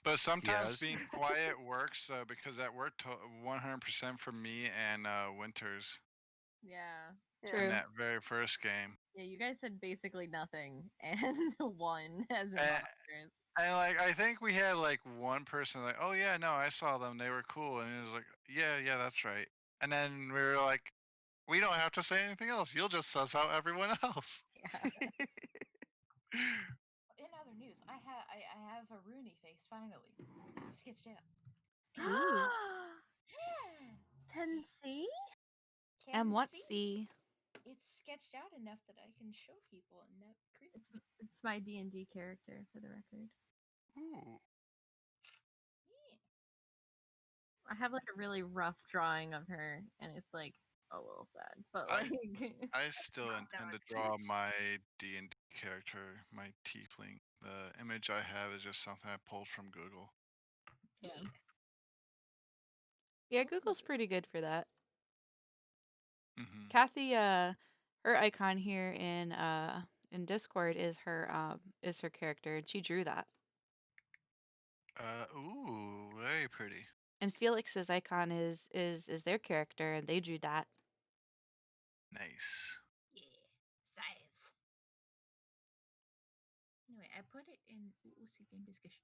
But sometimes Yes. being quiet works because that worked 100% for me and Winters Yeah. Yeah. True. in that very first game. Yeah, you guys said basically nothing and won as And, imposters. and like I think we had like one person like, oh yeah, no, I saw them. They were cool, and it was like, yeah, that's right. And then we were like, we don't have to say anything else. You'll just suss out everyone else. Yeah. In other news, I have a Rooney face finally sketched out. Ooh. Can see? And what see? see? It's sketched out enough that I can show people and not creep. It's my D&D character for the record. Ooh. I have like a really rough drawing of her, and it's like a little sad, but like I still No, intend to it's draw cute. my D&D character, my tiefling. The image I have is just something I pulled from Google. yeah. Yeah, Google's pretty good for that. Hmm. Kathy, her icon here in Discord is her character, and she drew that. Ooh, very pretty. And Felix's icon is their character, and they drew that. Nice. Yeah, saves. Anyway, I put it in Uzi game discussion.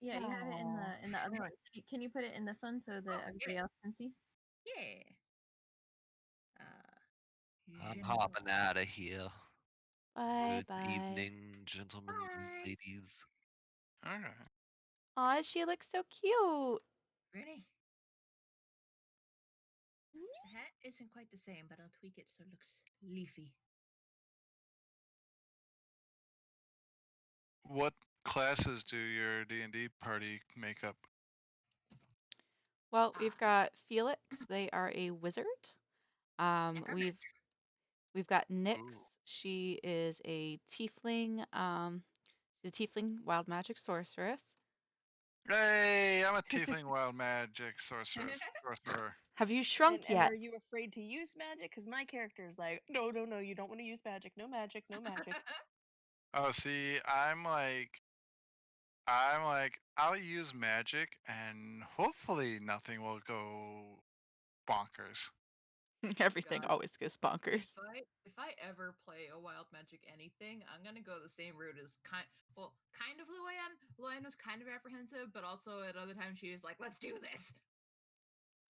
Yeah, you have it in the other one. Can you put it in this one so that everybody else can see? Yeah. I'm hopping out of here. Bye Good bye. evening, gentlemen Bye. and ladies. Okay. Aw, she looks so cute. Ready? The hat isn't quite the same, but I'll tweak it so it looks leafy. What classes do your D&D party make up? Well, we've got Felix. They are a wizard. We've got Nyx. Ooh. She is a tiefling. She's a tiefling wild magic sorceress. Hey, I'm a tiefling wild magic sorcerer. Have you shrunk And yet? are you afraid to use magic? Because my character is like, no, you don't want to use magic. No magic, no magic. Oh, see, I'm like, I'll use magic, and hopefully nothing will go bonkers. Everything God. always goes bonkers. If I ever play a wild magic anything, I'm gonna go the same route as kind of Luann. Luann was kind of apprehensive, but also at other times she was like, "Let's do this."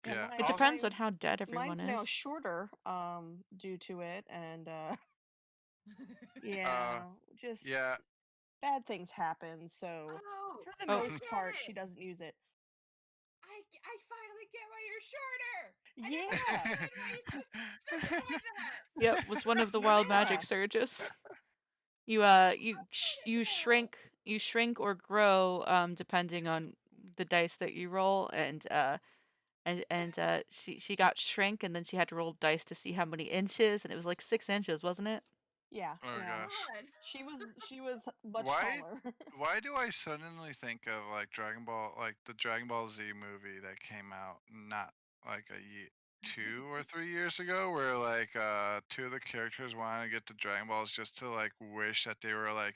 Yeah, It depends on how dead everyone Mine's now is. shorter, due to it, and yeah, just Yeah. bad things happen. So Oh, for the Oh. most part, get she it. doesn't use it. I finally get why you're shorter. I Yeah. didn't understand why you specified that. Yep, was one of the wild magic Yeah. surges. You shrink or grow depending on the dice that you roll, and she got shrink, and then she had to roll dice to see how many inches, and it was like 6 inches, wasn't it? Yeah. Oh yeah. gosh. God. She was much Why- taller. Why do I suddenly think of like Dragon Ball, like the Dragon Ball Z movie that came out not like 2 or 3 years ago, where like 2 of the characters wanted to get the Dragon Balls just to like wish that they were like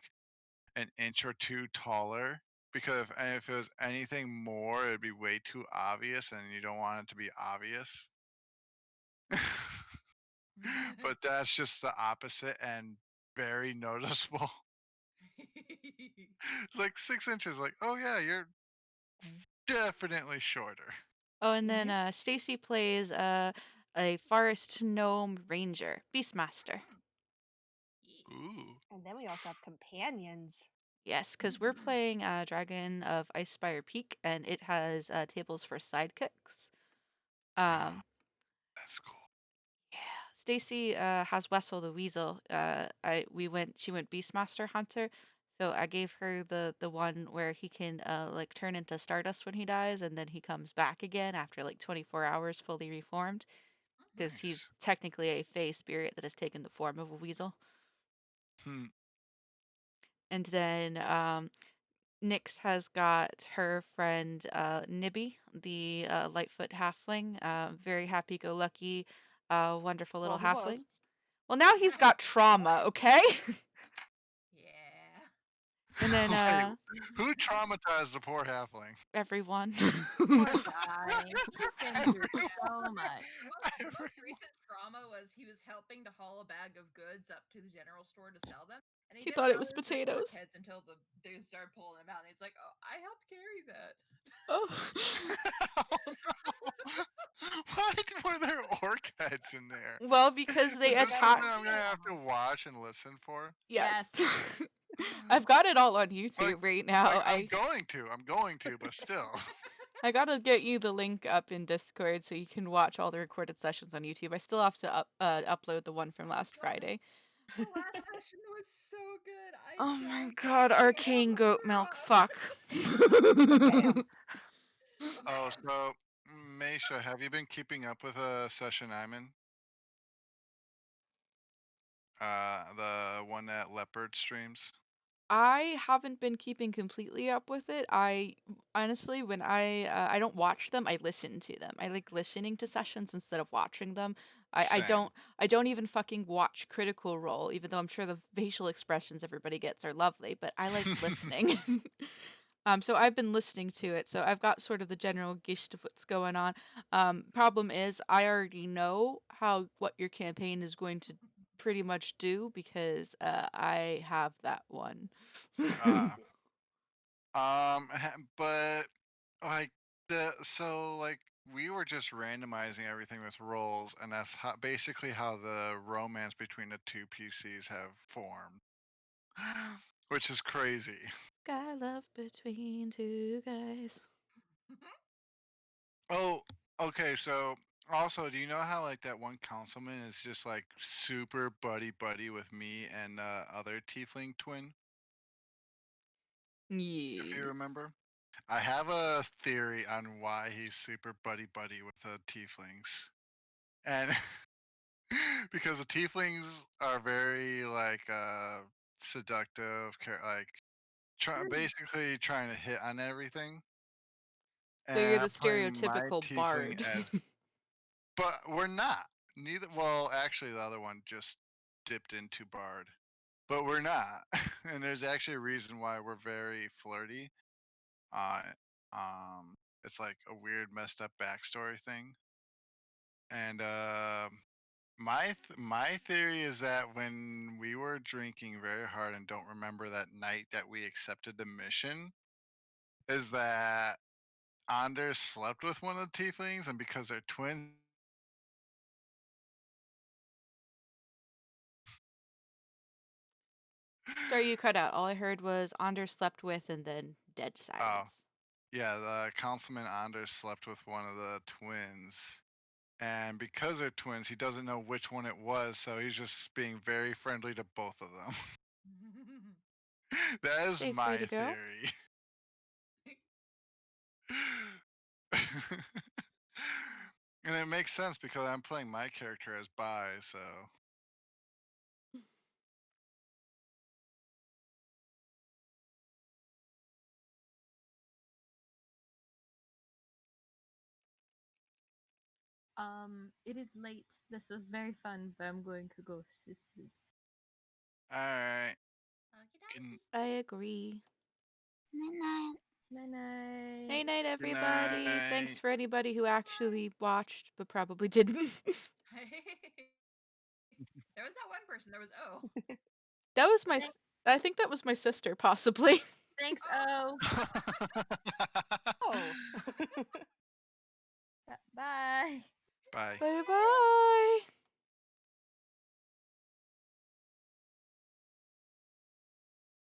an inch or 2 taller because if it was anything more, it'd be way too obvious, and you don't want it to be obvious. But that's just the opposite and very noticeable. It's like 6 inches. Like, oh yeah, you're definitely shorter. Oh, and then Stacy plays a forest gnome ranger, Beastmaster. Ooh. And then we also have companions. Yes, because we're playing Dragon of Icespire Peak, and it has tables for sidekicks. That's cool. Yeah, Stacy has Wessel the Weasel. She went Beastmaster Hunter, so I gave her the one where he can like turn into Stardust when he dies, and then he comes back again after like 24 hours fully reformed, because he's Nice. technically a Fey spirit that has taken the form of a weasel. Hmm. And then Nyx has got her friend Nibby, the Lightfoot halfling, very happy-go-lucky, wonderful little Well, he was. halfling. Well, now he's got trauma, okay? Yeah. And then Wait, who traumatized the poor halfling? everyone. Poor guy. He's been through so much. The most recent trauma was he was helping to haul a bag of goods up to the general store to sell them. And He didn't thought it was realize they were potatoes. heads until the dude started pulling them out. And he's like, "Oh, I helped carry that." Oh. Why were there orc heads in there? Well, because they Is this attacked. something I'm gonna have to watch and listen for? Yes. Yes. I've got it all on YouTube Like- right now. Like, I'm going to, but still. I gotta get you the link up in Discord so you can watch all the recorded sessions on YouTube. I still have to upload the one from last Friday. The last session was so good. Oh my god, arcane goat milk, fuck. Oh, so Meisha, have you been keeping up with session I'm in? The one that Leopard streams. I haven't been keeping completely up with it. I honestly, when I don't watch them, I listen to them. I like listening to sessions instead of watching them. I Same. don't even fucking watch Critical Role, even though I'm sure the facial expressions everybody gets are lovely, but I like listening. So I've been listening to it, so I've got sort of the general gist of what's going on. Problem is, I already know what your campaign is going to pretty much do because I have that one. But like like we were just randomizing everything with rolls, and that's basically how the romance between the two PCs have formed, which is crazy. Guy love between two guys. Oh, okay. So also, do you know how like that one councilman is just like super buddy with me and other tiefling twin? If you Yes. remember, I have a theory on why he's super buddy with the tieflings, and because the tieflings are very like seductive, like basically trying to hit on everything. So you're And the I'm playing my stereotypical tiefling bard. but we're not. Neither. Well, actually, the other one just dipped into bard, but we're not. And there's actually a reason why we're very flirty. Uh, it's like a weird, messed up backstory thing. And my theory is that when we were drinking very hard and don't remember that night that we accepted the mission, is that Anders slept with one of the tieflings, and because they're twins. Sorry, you cut out. All I heard was Anders slept with and then dead silence. Yeah, the councilman Anders slept with one of the twins. And because they're twins, he doesn't know which one it was, so he's just being very friendly to both of them. That is Safe way my to go. theory. And it makes sense because I'm playing my character as bi, so. It is late. This was very fun, but I'm going to go to sleep. Alright. I agree. Night. Night night. Night night, everybody. Thanks night. for anybody who actually watched but probably didn't. There was that one person. There was O. That was my. I think that was my sister, possibly. Thanks, Oh. O.